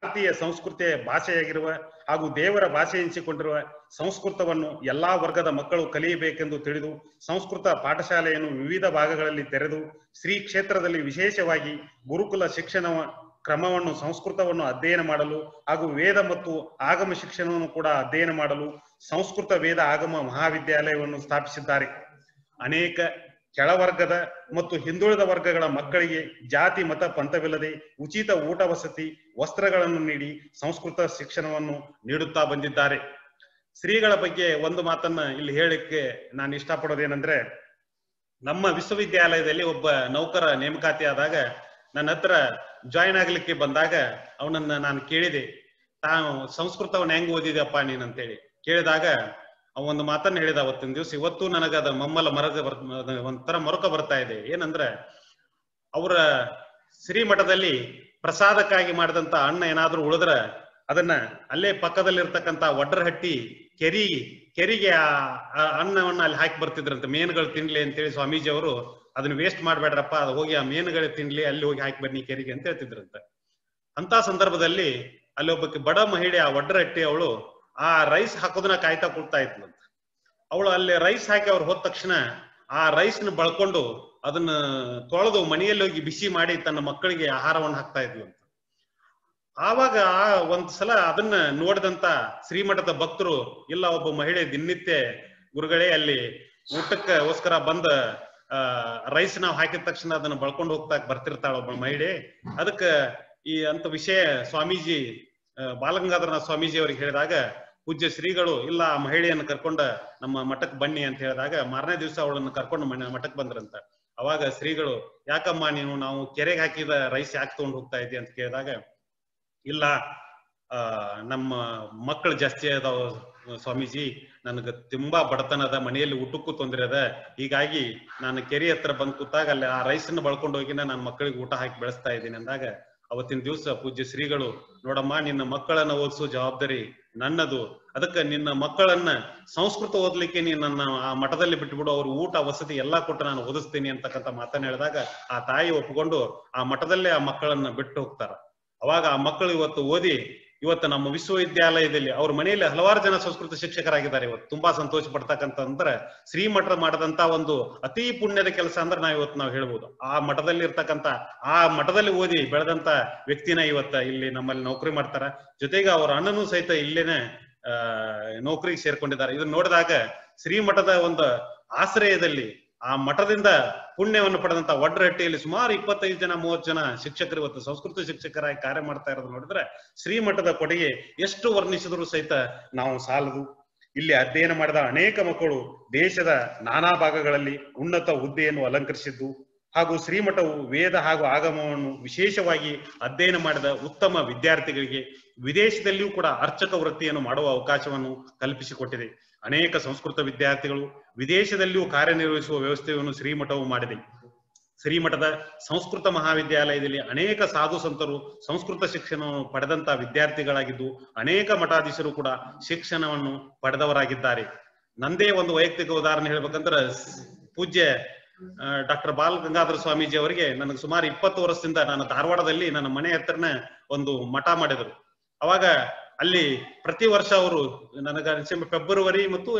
ಭಾರತೀಯ ಸಂಸ್ಕೃತಿಯ ಭಾಷೆಯಾಗಿರುವ ಹಾಗೂ ದೇವರ ಭಾಷೆ ಎನಿಸಿಕೊಂಡಿರುವ ಸಂಸ್ಕೃತವನ್ನು ಎಲ್ಲಾ ವರ್ಗದ ಮಕ್ಕಳು ಕಲಿಯಬೇಕೆಂದು ತಿಳಿದು ಸಂಸ್ಕೃತ ಪಾಠಶಾಲೆಯನ್ನು ವಿವಿಧ ಭಾಗಗಳಲ್ಲಿ ತೆರೆದು ಶ್ರೀ ಕ್ಷೇತ್ರದಲ್ಲಿ ವಿಶೇಷವಾಗಿ ಗುರುಕುಲ ಶಿಕ್ಷಣ ಕ್ರಮವನ್ನು ಸಂಸ್ಕೃತವನ್ನು ಅಧ್ಯಯನ ಮಾಡಲು ಹಾಗೂ ವೇದ ಮತ್ತು ಆಗಮ ಶಿಕ್ಷಣವನ್ನು ಕೂಡ ಅಧ್ಯಯನ ಮಾಡಲು ಸಂಸ್ಕೃತ ವೇದ ಆಗಮ ಮಹಾವಿದ್ಯಾಲಯವನ್ನು ಸ್ಥಾಪಿಸಿದ್ದಾರೆ. ಅನೇಕ ಕೆಳವರ್ಗದ ಮತ್ತು ಹಿಂದುಳಿದ ವರ್ಗಗಳ ಮಕ್ಕಳಿಗೆ ಜಾತಿ ಮತ ಪಂಥವಿಲ್ಲದೆ ಉಚಿತ ಊಟ ವಸತಿ ವಸ್ತ್ರಗಳನ್ನು ನೀಡಿ ಸಂಸ್ಕೃತ ಶಿಕ್ಷಣವನ್ನು ನೀಡುತ್ತಾ ಬಂದಿದ್ದಾರೆ. ಶ್ರೀಗಳ ಬಗ್ಗೆ ಒಂದು ಮಾತನ್ನ ಇಲ್ಲಿ ಹೇಳಲಿಕ್ಕೆ ನಾನು ಇಷ್ಟಪಡೋದೇನೆಂದ್ರೆ, ನಮ್ಮ ವಿಶ್ವವಿದ್ಯಾಲಯದಲ್ಲಿ ಒಬ್ಬ ನೌಕರ ನೇಮಕಾತಿ ಆದಾಗ ನನ್ನ ಹತ್ರ ಜಾಯಿನ್ ಆಗ್ಲಿಕ್ಕೆ ಬಂದಾಗ ಅವನನ್ನ ನಾನು ಕೇಳಿದೆ, ತಾನು ಸಂಸ್ಕೃತವನ್ನ ಹೆಂಗ್ ಓದಿದೆಯಪ್ಪ ನೀನ್ ಅಂತೇಳಿ ಕೇಳಿದಾಗ ಅವೊಂದು ಮಾತನ್ನ ಹೇಳಿದ ಅವತ್ತಿನ ದಿವಸ. ಇವತ್ತು ನನಗದ ಮಮ್ಮಲ ಒಂಥರ ಮರುಕ ಬರ್ತಾ ಇದೆ. ಏನಂದ್ರೆ, ಅವರ ಶ್ರೀಮಠದಲ್ಲಿ ಪ್ರಸಾದಕ್ಕಾಗಿ ಮಾಡಿದಂತ ಅನ್ನ ಏನಾದ್ರೂ ಉಳಿದ್ರ ಅದನ್ನ ಅಲ್ಲೇ ಪಕ್ಕದಲ್ಲಿರ್ತಕ್ಕಂಥ ವಡ್ರಹಟ್ಟಿ ಕೆರಿಗೆ ಆ ಅನ್ನವನ್ನ ಅಲ್ಲಿ ಹಾಕಿ ಬರ್ತಿದ್ರಂತೆ, ಮೇನುಗಳು ತಿನ್ಲಿ ಅಂತೇಳಿ ಸ್ವಾಮೀಜಿ ಅವರು ಅದನ್ನ ವೇಸ್ಟ್ ಮಾಡ್ಬೇಡ್ರಪ್ಪ, ಅದು ಹೋಗಿ ಆ ಮೇನುಗಳು ತಿನ್ಲಿ, ಅಲ್ಲಿ ಹೋಗಿ ಹಾಕಿ ಬನ್ನಿ ಕೆರಿಗೆ ಅಂತ ಹೇಳ್ತಿದ್ರಂತೆ. ಅಂತ ಸಂದರ್ಭದಲ್ಲಿ ಅಲ್ಲಿ ಒಬ್ಬಕ್ಕೆ ಬಡ ಮಹಿಳೆ ಆ ವಡ್ರಹಟ್ಟಿ ಅವಳು ಆ ರೈಸ್ ಹಾಕೋದನ್ನ ಕಾಯ್ತಾ ಕೊಡ್ತಾ ಇದ್ಲಂತ. ಅವಳು ಅಲ್ಲಿ ರೈಸ್ ಹಾಕಿ ಅವ್ರು ಹೋದ ತಕ್ಷಣ ಆ ರೈಸ್ನ ಬಳ್ಕೊಂಡು ಅದನ್ನ ತೊಳೆದು ಮನೆಯಲ್ಲಿ ಹೋಗಿ ಬಿಸಿ ಮಾಡಿ ತನ್ನ ಮಕ್ಕಳಿಗೆ ಆಹಾರವನ್ನು ಹಾಕ್ತಾ ಇದ್ಲಂತ. ಆವಾಗ ಒಂದ್ಸಲ ಅದನ್ನ ನೋಡಿದಂತ ಶ್ರೀಮಠದ ಭಕ್ತರು, ಇಲ್ಲ ಒಬ್ಬ ಮಹಿಳೆ ದಿನನಿತ್ಯ ಗುರುಗಳೇ ಅಲ್ಲಿ ಊಟಕ್ಕೋಸ್ಕರ ಬಂದ ರೈಸ್ ನಾವು ಹಾಕಿದ ತಕ್ಷಣ ಅದನ್ನ ಬಳ್ಕೊಂಡು ಹೋಗ್ತಾ ಬರ್ತಿರ್ತಾಳ ಒಬ್ಬ ಮಹಿಳೆ, ಅದಕ್ಕ ಈ ಅಂತ ವಿಷಯ ಸ್ವಾಮೀಜಿ ಬಾಲಗಂಗಾಧರನಾಥ ಸ್ವಾಮೀಜಿ ಅವ್ರಿಗೆ ಹೇಳಿದಾಗ ಪೂಜ್ಯ ಶ್ರೀಗಳು ಇಲ್ಲ ಆ ಮಹಿಳೆಯನ್ನು ಕರ್ಕೊಂಡ ನಮ್ಮ ಮಠಕ್ಕೆ ಬನ್ನಿ ಅಂತ ಹೇಳಿದಾಗ ಮಾರನೇ ದಿವಸ ಅವಳನ್ನು ಕರ್ಕೊಂಡು ಮಠಕ್ಕೆ ಬಂದ್ರಂತ. ಅವಾಗ ಶ್ರೀಗಳು, ಯಾಕಮ್ಮ ನೀನು ನಾವು ಕೆರೆಗೆ ಹಾಕಿದ ರೈಸ್ ಯಾಕೆ ತಗೊಂಡು ಹೋಗ್ತಾ ಇದ್ದಿ ಅಂತ ಕೇಳಿದಾಗ, ಇಲ್ಲ ನಮ್ಮ ಮಕ್ಕಳು ಜಾಸ್ತಿ ಅದಾವ ಸ್ವಾಮೀಜಿ, ನನಗೆ ತುಂಬಾ ಬಡತನ ಅದ, ಮನೆಯಲ್ಲಿ ಊಟಕ್ಕೂ ತೊಂದರೆ ಅದ, ಹೀಗಾಗಿ ನಾನು ಕೆರೆ ಹತ್ರ ಬಂದ್ ಕೂತಾಗ ಅಲ್ಲಿ ಆ ರೈಸನ್ನ ಬಳ್ಕೊಂಡು ಹೋಗಿನ ನನ್ನ ಮಕ್ಕಳಿಗೆ ಊಟ ಹಾಕಿ ಬೆಳೆಸ್ತಾ ಇದ್ದೀನಿ ಅಂದಾಗ ಅವತ್ತಿನ ದಿವಸ ಪೂಜ್ಯ ಶ್ರೀಗಳು, ನೋಡಮ್ಮ ನಿನ್ನ ಮಕ್ಕಳನ್ನ ಓದಿಸೋ ಜವಾಬ್ದಾರಿ ನನ್ನದು, ಅದಕ್ಕೆ ನಿನ್ನ ಮಕ್ಕಳನ್ನ ಸಂಸ್ಕೃತ ಓದ್ಲಿಕ್ಕೆ ನೀನ್ ನನ್ನ ಆ ಮಠದಲ್ಲಿ ಬಿಟ್ಟುಬಿಡು, ಅವ್ರು ಊಟ ವಸತಿ ಎಲ್ಲಾ ಕೊಟ್ಟು ನಾನು ಓದಿಸ್ತೀನಿ ಅಂತಕ್ಕಂಥ ಮಾತನ್ನ ಹೇಳಿದಾಗ ಆ ತಾಯಿ ಒಪ್ಪಿಕೊಂಡು ಆ ಮಠದಲ್ಲೇ ಆ ಮಕ್ಕಳನ್ನ ಬಿಟ್ಟು ಹೋಗ್ತಾರ. ಅವಾಗ ಆ ಮಕ್ಕಳು ಇವತ್ತು ಓದಿ ಇವತ್ತು ನಮ್ಮ ವಿಶ್ವವಿದ್ಯಾಲಯದಲ್ಲಿ ಅವ್ರ ಮನೆಯಲ್ಲಿ ಹಲವಾರು ಜನ ಸಂಸ್ಕೃತ ಶಿಕ್ಷಕರಾಗಿದ್ದಾರೆ. ಇವತ್ತು ತುಂಬಾ ಸಂತೋಷ ಪಡ್ತಕ್ಕಂತಂದ್ರೆ ಶ್ರೀಮಠ ಮಾಡದಂತ ಒಂದು ಅತಿ ಪುಣ್ಯದ ಕೆಲಸ ಅಂದ್ರೆ ನಾವು ಹೇಳ್ಬೋದು. ಆ ಮಠದಲ್ಲಿ ಇರ್ತಕ್ಕಂಥ ಆ ಮಠದಲ್ಲಿ ಓದಿ ಬೆಳೆದಂತ ವ್ಯಕ್ತಿನ ಇವತ್ತ ಇಲ್ಲಿ ನಮ್ಮಲ್ಲಿ ನೌಕರಿ ಮಾಡ್ತಾರ. ಜೊತೆಗೆ ಅವ್ರ ಅಣ್ಣನೂ ಸಹಿತ ಇಲ್ಲೇನೆ ನೌಕರಿಗೆ ಸೇರ್ಕೊಂಡಿದ್ದಾರೆ. ಇದನ್ನ ನೋಡಿದಾಗ ಶ್ರೀಮಠದ ಒಂದು ಆಶ್ರಯದಲ್ಲಿ ಆ ಮಠದಿಂದ ಪುಣ್ಯವನ್ನು ಪಡೆದಂತ ವಡ್ರಹಟ್ಟಿಯಲ್ಲಿ ಸುಮಾರು 25 ಜನ 30 ಜನ ಶಿಕ್ಷಕರು ಇವತ್ತು ಸಂಸ್ಕೃತ ಶಿಕ್ಷಕರಾಗಿ ಕಾರ್ಯ ಮಾಡ್ತಾ ಇರೋದು ನೋಡಿದ್ರೆ ಶ್ರೀಮಠದ ಕೊಡುಗೆ ಎಷ್ಟು ವರ್ಣಿಸಿದ್ರು ಸಹಿತ ನಾವು ಸಾಲದು. ಇಲ್ಲಿ ಅಧ್ಯಯನ ಮಾಡಿದ ಅನೇಕ ಮಕ್ಕಳು ದೇಶದ ನಾನಾ ಭಾಗಗಳಲ್ಲಿ ಉನ್ನತ ಹುದ್ದೆಯನ್ನು ಅಲಂಕರಿಸಿದ್ದು ಹಾಗೂ ಶ್ರೀಮಠವು ವೇದ ಹಾಗೂ ಆಗಮವನ್ನು ವಿಶೇಷವಾಗಿ ಅಧ್ಯಯನ ಮಾಡಿದ ಉತ್ತಮ ವಿದ್ಯಾರ್ಥಿಗಳಿಗೆ ವಿದೇಶದಲ್ಲಿಯೂ ಕೂಡ ಅರ್ಚಕ ವೃತ್ತಿಯನ್ನು ಮಾಡುವ ಅವಕಾಶವನ್ನು ಕಲ್ಪಿಸಿಕೊಟ್ಟಿದೆ. ಅನೇಕ ಸಂಸ್ಕೃತ ವಿದ್ಯಾರ್ಥಿಗಳು ವಿದೇಶದಲ್ಲಿಯೂ ಕಾರ್ಯನಿರ್ವಹಿಸುವ ವ್ಯವಸ್ಥೆಯನ್ನು ಶ್ರೀಮಠವು ಮಾಡಿದೆ. ಶ್ರೀಮಠದ ಸಂಸ್ಕೃತ ಮಹಾವಿದ್ಯಾಲಯದಲ್ಲಿ ಅನೇಕ ಸಾಧು ಸಂತರು ಸಂಸ್ಕೃತ ಶಿಕ್ಷಣವನ್ನು ಪಡೆದಂತ ವಿದ್ಯಾರ್ಥಿಗಳಾಗಿದ್ದು ಅನೇಕ ಮಠಾಧೀಶರು ಕೂಡ ಶಿಕ್ಷಣವನ್ನು ಪಡೆದವರಾಗಿದ್ದಾರೆ. ನಂದೇ ಒಂದು ವೈಯಕ್ತಿಕ ಉದಾಹರಣೆ ಹೇಳ್ಬೇಕಂದ್ರೆ, ಪೂಜ್ಯ ಡಾಕ್ಟರ್ ಬಾಲಗಂಗಾಧರ ಸ್ವಾಮೀಜಿ ಅವರಿಗೆ ನನಗೆ ಸುಮಾರು 20 ವರ್ಷದಿಂದ ನಾನು ಧಾರವಾಡದಲ್ಲಿ ನನ್ನ ಮನೆ ಹತ್ರನ ಒಂದು ಮಠ ಮಾಡಿದರು. ಅವಾಗ ಅಲ್ಲಿ ಪ್ರತಿ ವರ್ಷ ಅವರು ನನಗೆ ಫೆಬ್ರವರಿ ಮತ್ತು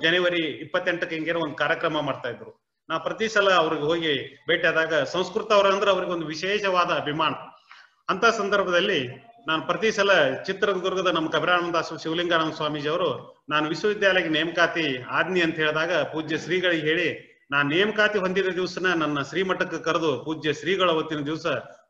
ಜನವರಿ 28ಕ್ಕೆ ಹಿಂಗೇನೋ ಒಂದು ಕಾರ್ಯಕ್ರಮ ಮಾಡ್ತಾ ಇದ್ರು. ನಾ ಪ್ರತಿ ಸಲ ಅವ್ರಿಗೆ ಹೋಗಿ ಭೇಟಿ ಆದಾಗ ಸಂಸ್ಕೃತ ಅವ್ರ ಅಂದ್ರೆ ಅವ್ರಿಗೆ ಒಂದು ವಿಶೇಷವಾದ ಅಭಿಮಾನ. ಅಂತ ಸಂದರ್ಭದಲ್ಲಿ ನಾನು ಪ್ರತಿ ಸಲ ಚಿತ್ರದುರ್ಗದ ನಮ್ಮ ಕಬೀರಾನಂದ ಶಿವಲಿಂಗಾನಂದ ಸ್ವಾಮೀಜಿ ಅವರು ನಾನು ವಿಶ್ವವಿದ್ಯಾಲಯಕ್ಕೆ ನೇಮಕಾತಿ ಆದ್ನಿ ಅಂತ ಹೇಳಿದಾಗ ಪೂಜ್ಯ ಶ್ರೀಗಳಿಗೆ ಹೇಳಿ ನಾನು ನೇಮಕಾತಿ ಹೊಂದಿದ ದಿವಸನ ನನ್ನ ಶ್ರೀಮಠಕ್ಕೆ ಕರೆದು ಪೂಜ್ಯ ಶ್ರೀಗಳ ಅವತ್ತಿನ ದಿವಸ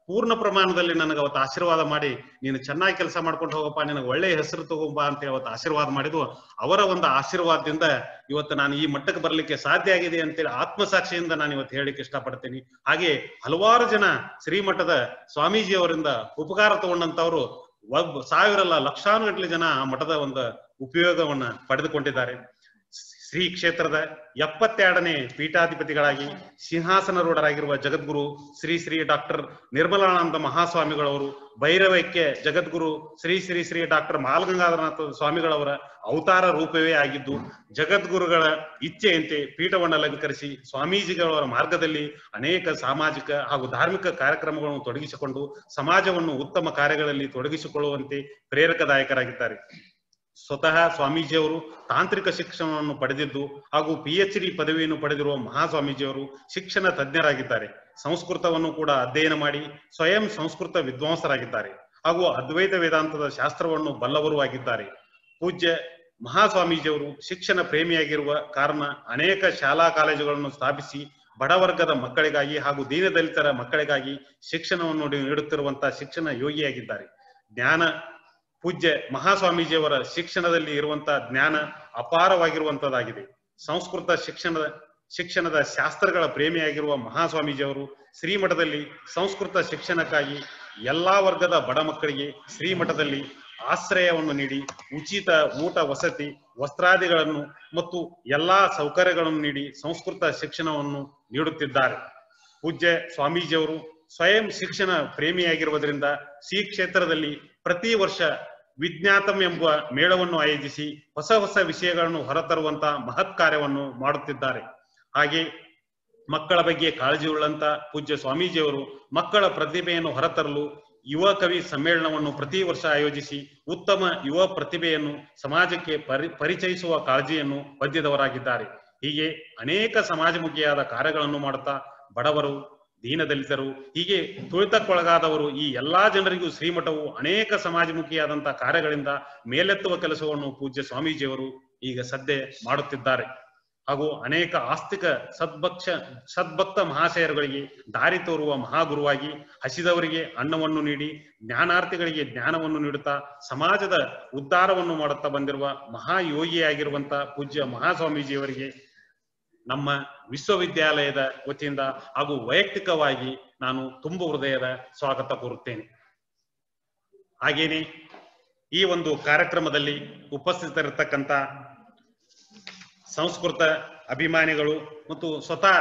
ಪೂರ್ಣ ಪ್ರಮಾಣದಲ್ಲಿ ನನಗೆ ಅವತ್ತು ಆಶೀರ್ವಾದ ಮಾಡಿ, ನೀನು ಚೆನ್ನಾಗಿ ಕೆಲಸ ಮಾಡ್ಕೊಂಡು ಹೋಗಪ್ಪ, ನಿನಗೆ ಒಳ್ಳೆಯ ಹೆಸರು ತಗೊಂಬಾ ಅಂತ ಅವತ್ತು ಆಶೀರ್ವಾದ ಮಾಡಿದ್ವು. ಅವರ ಒಂದು ಆಶೀರ್ವಾದದಿಂದ ಇವತ್ತು ನಾನು ಈ ಮಟ್ಟಕ್ಕೆ ಬರ್ಲಿಕ್ಕೆ ಸಾಧ್ಯ ಆಗಿದೆ ಅಂತೇಳಿ ಆತ್ಮಸಾಕ್ಷಿಯಿಂದ ನಾನು ಇವತ್ತು ಹೇಳಿಕ್ಕೆ ಇಷ್ಟಪಡ್ತೀನಿ. ಹಾಗೆ ಹಲವಾರು ಜನ ಶ್ರೀಮಠದ ಸ್ವಾಮೀಜಿ ಅವರಿಂದ ಉಪಕಾರ ತಗೊಂಡಂತವ್ರು ಸಾವಿರ ಅಲ್ಲ ಲಕ್ಷಾನುಗಟ್ಟಲೆ ಜನ ಆ ಮಠದ ಒಂದು ಉಪಯೋಗವನ್ನ ಪಡೆದುಕೊಂಡಿದ್ದಾರೆ. ಶ್ರೀ ಕ್ಷೇತ್ರದ 72ನೇ ಪೀಠಾಧಿಪತಿಗಳಾಗಿ ಸಿಂಹಾಸನರೂಢರಾಗಿರುವ ಜಗದ್ಗುರು ಶ್ರೀ ಶ್ರೀ ಡಾಕ್ಟರ್ ನಿರ್ಮಲಾನಂದ ಮಹಾಸ್ವಾಮಿಗಳವರು, ಭೈರವೈಕ್ಯ ಜಗದ್ಗುರು ಶ್ರೀ ಶ್ರೀ ಶ್ರೀ ಡಾಕ್ಟರ್ ಮಾಲಗಂಗಾಧರನಾಥ ಸ್ವಾಮಿಗಳವರ ಅವತಾರ ರೂಪವೇ ಆಗಿದ್ದು, ಜಗದ್ಗುರುಗಳ ಇಚ್ಛೆಯಂತೆ ಪೀಠವನ್ನು ಅಲಂಕರಿಸಿ ಸ್ವಾಮೀಜಿಗಳವರ ಮಾರ್ಗದಲ್ಲಿ ಅನೇಕ ಸಾಮಾಜಿಕ ಹಾಗೂ ಧಾರ್ಮಿಕ ಕಾರ್ಯಕ್ರಮಗಳನ್ನು ತೊಡಗಿಸಿಕೊಂಡು ಸಮಾಜವನ್ನು ಉತ್ತಮ ಕಾರ್ಯಗಳಲ್ಲಿ ತೊಡಗಿಸಿಕೊಳ್ಳುವಂತೆ ಪ್ರೇರಕದಾಯಕರಾಗಿದ್ದಾರೆ. ಸ್ವತಃ ಸ್ವಾಮೀಜಿಯವರು ತಾಂತ್ರಿಕ ಶಿಕ್ಷಣವನ್ನು ಪಡೆದಿದ್ದು ಹಾಗೂ PhD ಪದವಿಯನ್ನು ಪಡೆದಿರುವ ಮಹಾಸ್ವಾಮೀಜಿಯವರು ಶಿಕ್ಷಣ ತಜ್ಞರಾಗಿದ್ದಾರೆ. ಸಂಸ್ಕೃತವನ್ನು ಕೂಡ ಅಧ್ಯಯನ ಮಾಡಿ ಸ್ವಯಂ ಸಂಸ್ಕೃತ ವಿದ್ವಾಂಸರಾಗಿದ್ದಾರೆ ಹಾಗೂ ಅದ್ವೈತ ವೇದಾಂತದ ಶಾಸ್ತ್ರವನ್ನು ಬಲ್ಲವರೂ ಆಗಿದ್ದಾರೆ. ಪೂಜ್ಯ ಮಹಾಸ್ವಾಮೀಜಿಯವರು ಶಿಕ್ಷಣ ಪ್ರೇಮಿಯಾಗಿರುವ ಕಾರಣ ಅನೇಕ ಶಾಲಾ ಕಾಲೇಜುಗಳನ್ನು ಸ್ಥಾಪಿಸಿ ಬಡವರ್ಗದ ಮಕ್ಕಳಿಗಾಗಿ ಹಾಗೂ ದೀನದಲಿತರ ಮಕ್ಕಳಿಗಾಗಿ ಶಿಕ್ಷಣವನ್ನು ನೀಡುತ್ತಿರುವಂತಹ ಶಿಕ್ಷಣ ಯೋಗಿಯಾಗಿದ್ದಾರೆ. ಪೂಜ್ಯ ಮಹಾಸ್ವಾಮೀಜಿಯವರ ಶಿಕ್ಷಣದಲ್ಲಿ ಇರುವಂತಹ ಜ್ಞಾನ ಅಪಾರವಾಗಿರುವಂತದ್ದಾಗಿದೆ. ಸಂಸ್ಕೃತ ಶಿಕ್ಷಣದ ಶಾಸ್ತ್ರಗಳ ಪ್ರೇಮಿಯಾಗಿರುವ ಮಹಾಸ್ವಾಮೀಜಿಯವರು ಶ್ರೀಮಠದಲ್ಲಿ ಸಂಸ್ಕೃತ ಶಿಕ್ಷಣಕ್ಕಾಗಿ ಎಲ್ಲಾ ವರ್ಗದ ಬಡ ಮಕ್ಕಳಿಗೆ ಶ್ರೀಮಠದಲ್ಲಿ ಆಶ್ರಯವನ್ನು ನೀಡಿ ಉಚಿತ ಊಟ, ವಸತಿ, ವಸ್ತ್ರಾದಿಗಳನ್ನು ಮತ್ತು ಎಲ್ಲಾ ಸೌಕರ್ಯಗಳನ್ನು ನೀಡಿ ಸಂಸ್ಕೃತ ಶಿಕ್ಷಣವನ್ನು ನೀಡುತ್ತಿದ್ದಾರೆ. ಪೂಜ್ಯ ಸ್ವಾಮೀಜಿಯವರು ಸ್ವಯಂ ಶಿಕ್ಷಣ ಪ್ರೇಮಿಯಾಗಿರುವುದರಿಂದ ಶ್ರೀ ಕ್ಷೇತ್ರದಲ್ಲಿ ಪ್ರತಿ ವರ್ಷ ವಿಜ್ಞಾತಂ ಎಂಬ ಮೇಳವನ್ನು ಆಯೋಜಿಸಿ ಹೊಸ ಹೊಸ ವಿಷಯಗಳನ್ನು ಹೊರತರುವಂತಹ ಮಹತ್ ಕಾರ್ಯವನ್ನು ಮಾಡುತ್ತಿದ್ದಾರೆ. ಹಾಗೆ ಮಕ್ಕಳ ಬಗ್ಗೆ ಕಾಳಜಿ ಉಳ್ಳಂತ ಪೂಜ್ಯ ಸ್ವಾಮೀಜಿಯವರು ಮಕ್ಕಳ ಪ್ರತಿಭೆಯನ್ನು ಹೊರತರಲು ಯುವ ಕವಿ ಸಮ್ಮೇಳನವನ್ನು ಪ್ರತಿ ವರ್ಷ ಆಯೋಜಿಸಿ ಉತ್ತಮ ಯುವ ಪ್ರತಿಭೆಯನ್ನು ಸಮಾಜಕ್ಕೆ ಪರಿಚಯಿಸುವ ಕಾಳಜಿಯನ್ನು ಹೊಂದಿದವರಾಗಿದ್ದಾರೆ. ಹೀಗೆ ಅನೇಕ ಸಮಾಜಮುಖಿಯಾದ ಕಾರ್ಯಗಳನ್ನು ಮಾಡುತ್ತಾ ಬಡವರು, ದೀನದಲಿತರು, ಹೀಗೆ ತುಳಿತಕ್ಕೊಳಗಾದವರು ಈ ಎಲ್ಲಾ ಜನರಿಗೂ ಶ್ರೀಮಠವು ಅನೇಕ ಸಮಾಜಮುಖಿಯಾದಂತಹ ಕಾರ್ಯಗಳಿಂದ ಮೇಲೆತ್ತುವ ಕೆಲಸವನ್ನು ಪೂಜ್ಯ ಸ್ವಾಮೀಜಿಯವರು ಈಗ ಸದ್ಯ ಮಾಡುತ್ತಿದ್ದಾರೆ. ಹಾಗೂ ಅನೇಕ ಆಸ್ತಿಕ ಸದ್ಭಕ್ತ ಮಹಾಶಯರುಗಳಿಗೆ ದಾರಿ ತೋರುವ ಮಹಾಗುರುವಾಗಿ, ಹಸಿದವರಿಗೆ ಅನ್ನವನ್ನು ನೀಡಿ ಜ್ಞಾನಾರ್ಥಿಗಳಿಗೆ ಜ್ಞಾನವನ್ನು ನೀಡುತ್ತಾ ಸಮಾಜದ ಉದ್ಧಾರವನ್ನು ಮಾಡುತ್ತಾ ಬಂದಿರುವ ಮಹಾಯೋಗಿಯಾಗಿರುವಂತಹ ಪೂಜ್ಯ ಮಹಾಸ್ವಾಮೀಜಿಯವರಿಗೆ ನಮ್ಮ ವಿಶ್ವವಿದ್ಯಾಲಯದ ವತಿಯಿಂದ ಹಾಗೂ ವೈಯಕ್ತಿಕವಾಗಿ ನಾನು ತುಂಬ ಹೃದಯದ ಸ್ವಾಗತ ಕೋರುತ್ತೇನೆ. ಹಾಗೇನೆ ಈ ಒಂದು ಕಾರ್ಯಕ್ರಮದಲ್ಲಿ ಉಪಸ್ಥಿತರಿರ್ತಕ್ಕಂಥ ಸಂಸ್ಕೃತ ಅಭಿಮಾನಿಗಳು ಮತ್ತು ಸ್ವತಃ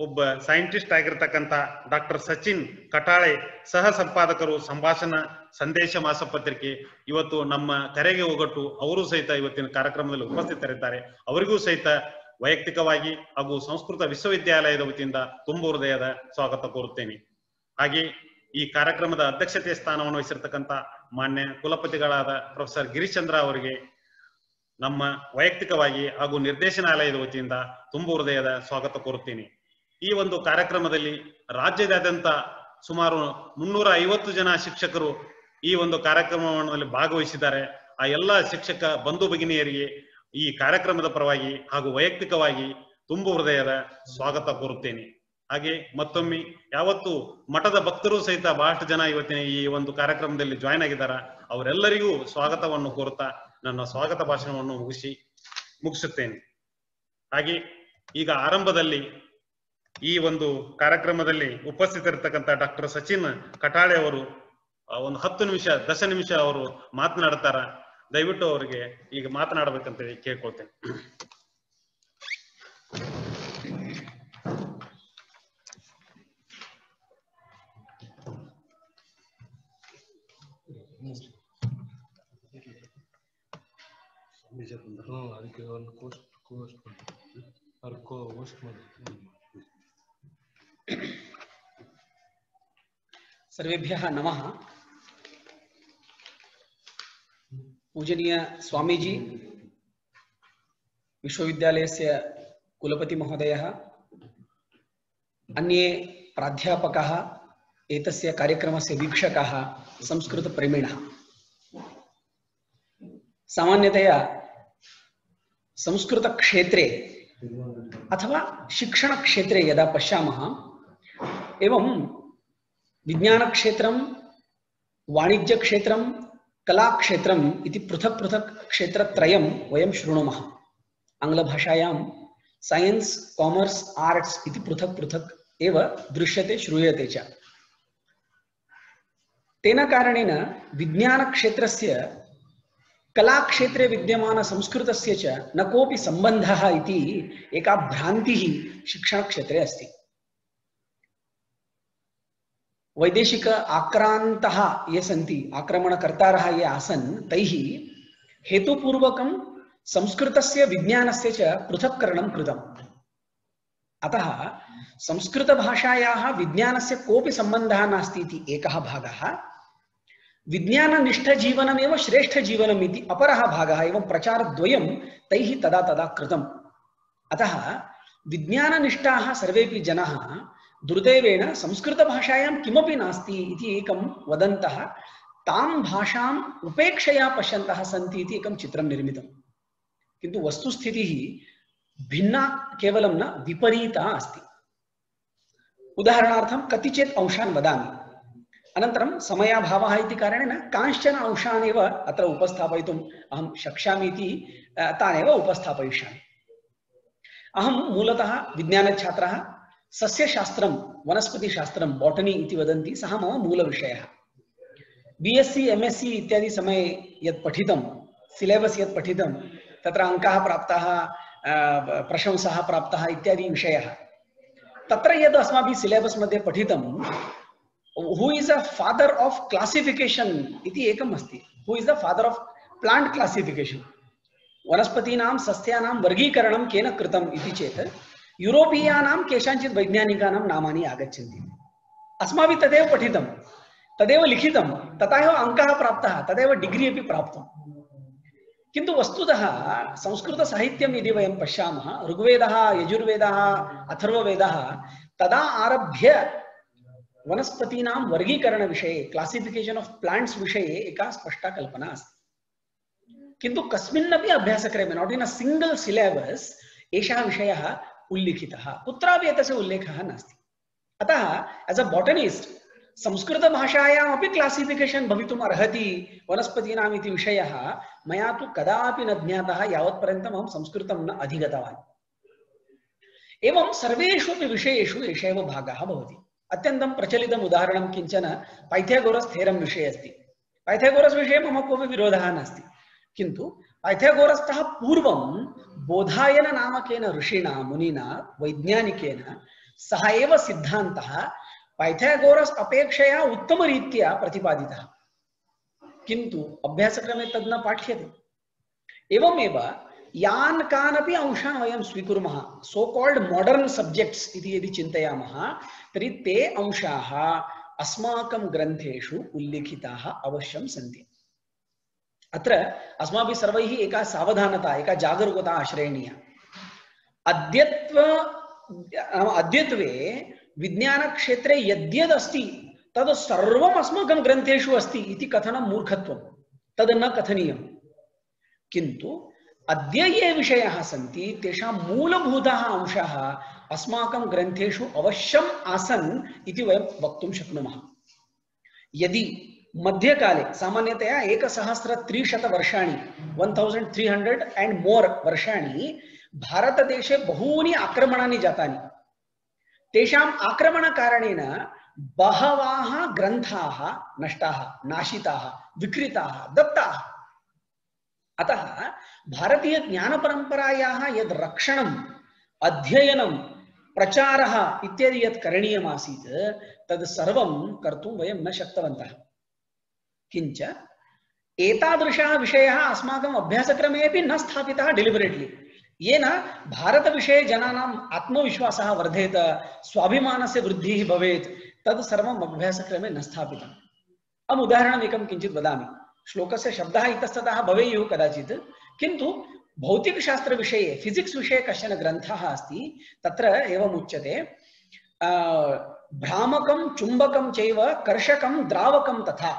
ಒಬ್ಬ ಸೈಂಟಿಸ್ಟ್ ಆಗಿರ್ತಕ್ಕಂಥ ಡಾಕ್ಟರ್ ಸಚಿನ್ ಕಟಾಳೆ, ಸಹ ಸಂಪಾದಕರು ಸಂಭಾಷಣಾ ಸಂದೇಶ ಮಾಸಪತ್ರಿಕೆ, ಇವತ್ತು ನಮ್ಮ ಕರೆಗೆ ಒಗಟ್ಟು ಅವರು ಸಹಿತ ಇವತ್ತಿನ ಕಾರ್ಯಕ್ರಮದಲ್ಲಿ ಉಪಸ್ಥಿತರಿದ್ದಾರೆ. ಅವರಿಗೂ ಸಹಿತ ವೈಯಕ್ತಿಕವಾಗಿ ಹಾಗೂ ಸಂಸ್ಕೃತ ವಿಶ್ವವಿದ್ಯಾಲಯದ ವತಿಯಿಂದ ತುಂಬ ಹೃದಯದ ಸ್ವಾಗತ ಕೋರುತ್ತೇನೆ. ಹಾಗೆ ಈ ಕಾರ್ಯಕ್ರಮದ ಅಧ್ಯಕ್ಷತೆಯ ಸ್ಥಾನವನ್ನು ವಹಿಸಿರ್ತಕ್ಕಂಥ ಮಾನ್ಯ ಕುಲಪತಿಗಳಾದ ಪ್ರೊಫೆಸರ್ ಗಿರಿಶ್ಚಂದ್ರ ಅವರಿಗೆ ನಮ್ಮ ವೈಯಕ್ತಿಕವಾಗಿ ಹಾಗೂ ನಿರ್ದೇಶನಾಲಯದ ವತಿಯಿಂದ ತುಂಬ ಹೃದಯದ ಸ್ವಾಗತ ಕೋರುತ್ತೇನೆ. ಈ ಒಂದು ಕಾರ್ಯಕ್ರಮದಲ್ಲಿ ರಾಜ್ಯದಾದ್ಯಂತ ಸುಮಾರು 350 ಜನ ಶಿಕ್ಷಕರು ಈ ಒಂದು ಕಾರ್ಯಕ್ರಮದಲ್ಲಿ ಭಾಗವಹಿಸಿದ್ದಾರೆ. ಆ ಎಲ್ಲ ಶಿಕ್ಷಕ ಬಂಧು ಭಗಿನಿಯರಿಗೆ ಈ ಕಾರ್ಯಕ್ರಮದ ಪರವಾಗಿ ಹಾಗೂ ವೈಯಕ್ತಿಕವಾಗಿ ತುಂಬ ಹೃದಯದ ಸ್ವಾಗತ ಕೋರುತ್ತೇನೆ. ಹಾಗೆ ಮತ್ತೊಮ್ಮೆ ಯಾವತ್ತು ಮಠದ ಭಕ್ತರು ಸಹಿತ ಬಹಳಷ್ಟು ಜನ ಇವತ್ತಿನ ಈ ಒಂದು ಕಾರ್ಯಕ್ರಮದಲ್ಲಿ ಜಾಯ್ನ್ ಆಗಿದ್ದಾರೆ. ಅವರೆಲ್ಲರಿಗೂ ಸ್ವಾಗತವನ್ನು ಕೋರುತ್ತಾ ನನ್ನ ಸ್ವಾಗತ ಭಾಷಣವನ್ನು ಮುಗಿಸುತ್ತೇನೆ. ಹಾಗೆ ಈಗ ಆರಂಭದಲ್ಲಿ ಈ ಒಂದು ಕಾರ್ಯಕ್ರಮದಲ್ಲಿ ಉಪಸ್ಥಿತರಿರ್ತಕ್ಕಂಥ ಡಾಕ್ಟರ್ ಸಚಿನ್ ಕಟಾಳೆ ಅವರು ಒಂದು 10 ನಿಮಿಷ ಅವರು ಮಾತನಾಡ್ತಾರ. ದಯವಿಟ್ಟು ಅವರಿಗೆ ಈಗ ಮಾತನಾಡಬೇಕಂತ ಕೇಳ್ಕೊಳ್ತೇನೆ. सर्वेभ्यः नमः। पूजनीय स्वामीजी, विश्वविद्यालयस्य कुलपति महोदयः, अन्ये प्राध्यापकाः, एतस्य कार्यक्रमस्य वीक्षकाः, संस्कृतप्रेमिणः, सामान्यतया संस्कृतक्षेत्रे अथवा शिक्षणक्षेत्रे यदा पश्यामः एवं विज्ञानक्षेत्रं, वाणिज्यक्षेत्रं, कलाक्षेत्रम् इति पृथक् पृथक् क्षेत्रत्रयं वयं शृणुमः। आङ्ग्लभाषायां सैन्स्, कामर्स्, आर्ट्स् इति पृथक् पृथक् एव दृश्यते, श्रूयते च। तेन कारणेन विज्ञानक्षेत्रस्य कलाक्षेत्रे विद्यमान संस्कृतस्य च न कोऽपि सम्बन्धः इति एका भ्रान्तिः शिक्षणक्षेत्रे अस्ति। वैदेशिक आक्रान्तः ये सन्ति, आक्रमणकर्तारः ये आसन्, तैः हेतुपूर्वकं संस्कृतस्य विज्ञानस्य च पृथक्करणं कृतम्। अतः संस्कृतभाषायाः विज्ञानस्य कोऽपि सम्बन्धः नास्ति इति एकः भागः, विज्ञाननिष्ठजीवनमेव श्रेष्ठजीवनम् इति अपरः भागः, एवं प्रचारद्वयं तैः तदा तदा कृतम्। अतः विज्ञाननिष्ठाः सर्वेपि जनाः दुर्दैवेन संस्कृतभाषायां किमपि नास्ति इति एकं वदन्तः तां भाषाम् उपेक्षया पश्यन्तः सन्ति इति एकं चित्रं निर्मितं। किन्तु वस्तुस्थितिः भिन्ना, केवलं न विपरीता अस्ति। उदाहरणार्थं कतिचित् अंशान् वदामि, अनन्तरं समयाभावः इति कारणेन कांश्चन अंशान् एव अत्र उपस्थापयितुम् अहं शक्ष्यामि इति तानेव उपस्थापयिष्यामि। अहं मूलतः विज्ञानछात्रः, सस्यशास्त्रं वनस्पतिशास्त्रं बॉटनी इति वदन्ति, सः मम मूलविषयः। बीएससी एमएससी इत्यादि समये यत् पठितं, सिलेबस् यत् पठितं, तत्र अङ्काः प्राप्ताः, प्रशंसाः प्राप्ताः इत्यादि विषयः, तत्र यद् अस्माभिः सिलेबस् मध्ये पठितं, who is a father of classification इति एकम् अस्ति। Who is the father of plant classification, वनस्पतीनां सस्यानां वर्गीकरणं केन कृतम् इति चेत् यूरोपीयानां केषाञ्चित् वैज्ञानिकानां नामानि आगच्छन्ति। अस्माभिः तदेव पठितं, तदेव लिखितं, तथा एव अङ्कः प्राप्तः, तदेव डिग्री अपि प्राप्तं। किन्तु वस्तुतः संस्कृतसाहित्यं यदि वयं पश्यामः, ऋग्वेदः, यजुर्वेदः, अथर्ववेदः, तदा आरभ्य वनस्पतीनां वर्गीकरणविषये, क्लासिफिकेशन ऑफ प्लांट्स विषये एका स्पष्टा कल्पना अस्ति। किन्तु कस्मिन्नपि अभ्यासक्रमे, not in a single syllabus, एषः विषयः उल्लिखितः, कुत्रापि एतस्य उल्लेखः नास्ति। अतः एज अ बॉटनिस्ट संस्कृतभाषायामपि क्लासिफिकेशन भवितुम् अर्हति वनस्पतीनाम् इति विषयः मया तु कदापि न ज्ञातः, यावत्पर्यन्तम् अहं संस्कृतं न अधिगतवान्। एवं सर्वेषु अपि विषयेषु एषः एव भागः भवति। अत्यन्तं प्रचलितम् उदाहरणं किञ्चन पाइथागोरस् थेरम विषये अस्ति। पाइथागोरस् विषये मम कोऽपि विरोधः नास्ति, किन्तु पाइथागोरस्तः पूर्वं बोधायन नामकेन ऋषिणा, मुनिना, वैज्ञानिकेन सः एव सिद्धान्तः पाइथागोरस् अपेक्षया उत्तमरीत्या प्रतिपादितः, किन्तु अभ्यासक्रमे तद् न पाठ्यते। एवमेव यान् कानपि अंशान् वयं स्वीकुर्मः, सो कॉल्ड मॉडर्न सब्जेक्ट्स इति यदि चिन्तयामः, तर्हि ते अंशाः अस्माकं ग्रन्थेषु उल्लिखिताः अवश्यं सन्ति। अत्र अस्माभिः सर्वैः एका सावधानता, एका जागरूकता आश्रयणीया। अद्यत्वे विज्ञानक्षेत्रे यद्यदस्ति तद् सर्वम् अस्माकं ग्रन्थेषु अस्ति इति कथनं मूर्खत्वं, तद् न कथनीयं। किन्तु अद्य ये विषयाः सन्ति तेषां मूलभूताः अंशाः अस्माकं ग्रन्थेषु अवश्यम् आसन् इति वयं वक्तुं शक्नुमः। यदि मध्यकाले सामान्यतया 1300 वर्षाणि, 1300 and more वर्षाणि भारतदेशे बहूनि आक्रमणानि जातानि, तेषाम् आक्रमणकारणेन बहवः ग्रन्थाः नष्टाः, नाशिताः, विकृताः, दत्ताः। अतः भारतीय ज्ञानपरम्परायाः यद् रक्षणम्, अध्ययनं, प्रचारः इत्यादि यत् करणीयमासीत् तद् सर्वं कर्तुं वयं न शक्तवन्तः। किञ्च एतादृशः विषयः अस्माकम् अभ्यासक्रमे अपि न स्थापितः डिलिबरेट्ली, येन भारतविषये जनानाम् आत्मविश्वासः वर्धेत, स्वाभिमानस्य वृद्धिः भवेत्, तद् सर्वम् अभ्यासक्रमे न स्थापितम्। अहम् उदाहरणम् एकं किञ्चित् वदामि। श्लोकस्य शब्दः इतस्ततः भवेयुः कदाचित्, किन्तु भौतिकशास्त्रविषये, फिजिक्स् विषये कश्चन ग्रन्थः अस्ति, तत्र एवम् उच्यते, भ्रामकं चुम्बकं चैव कर्षकं द्रावकं तथा।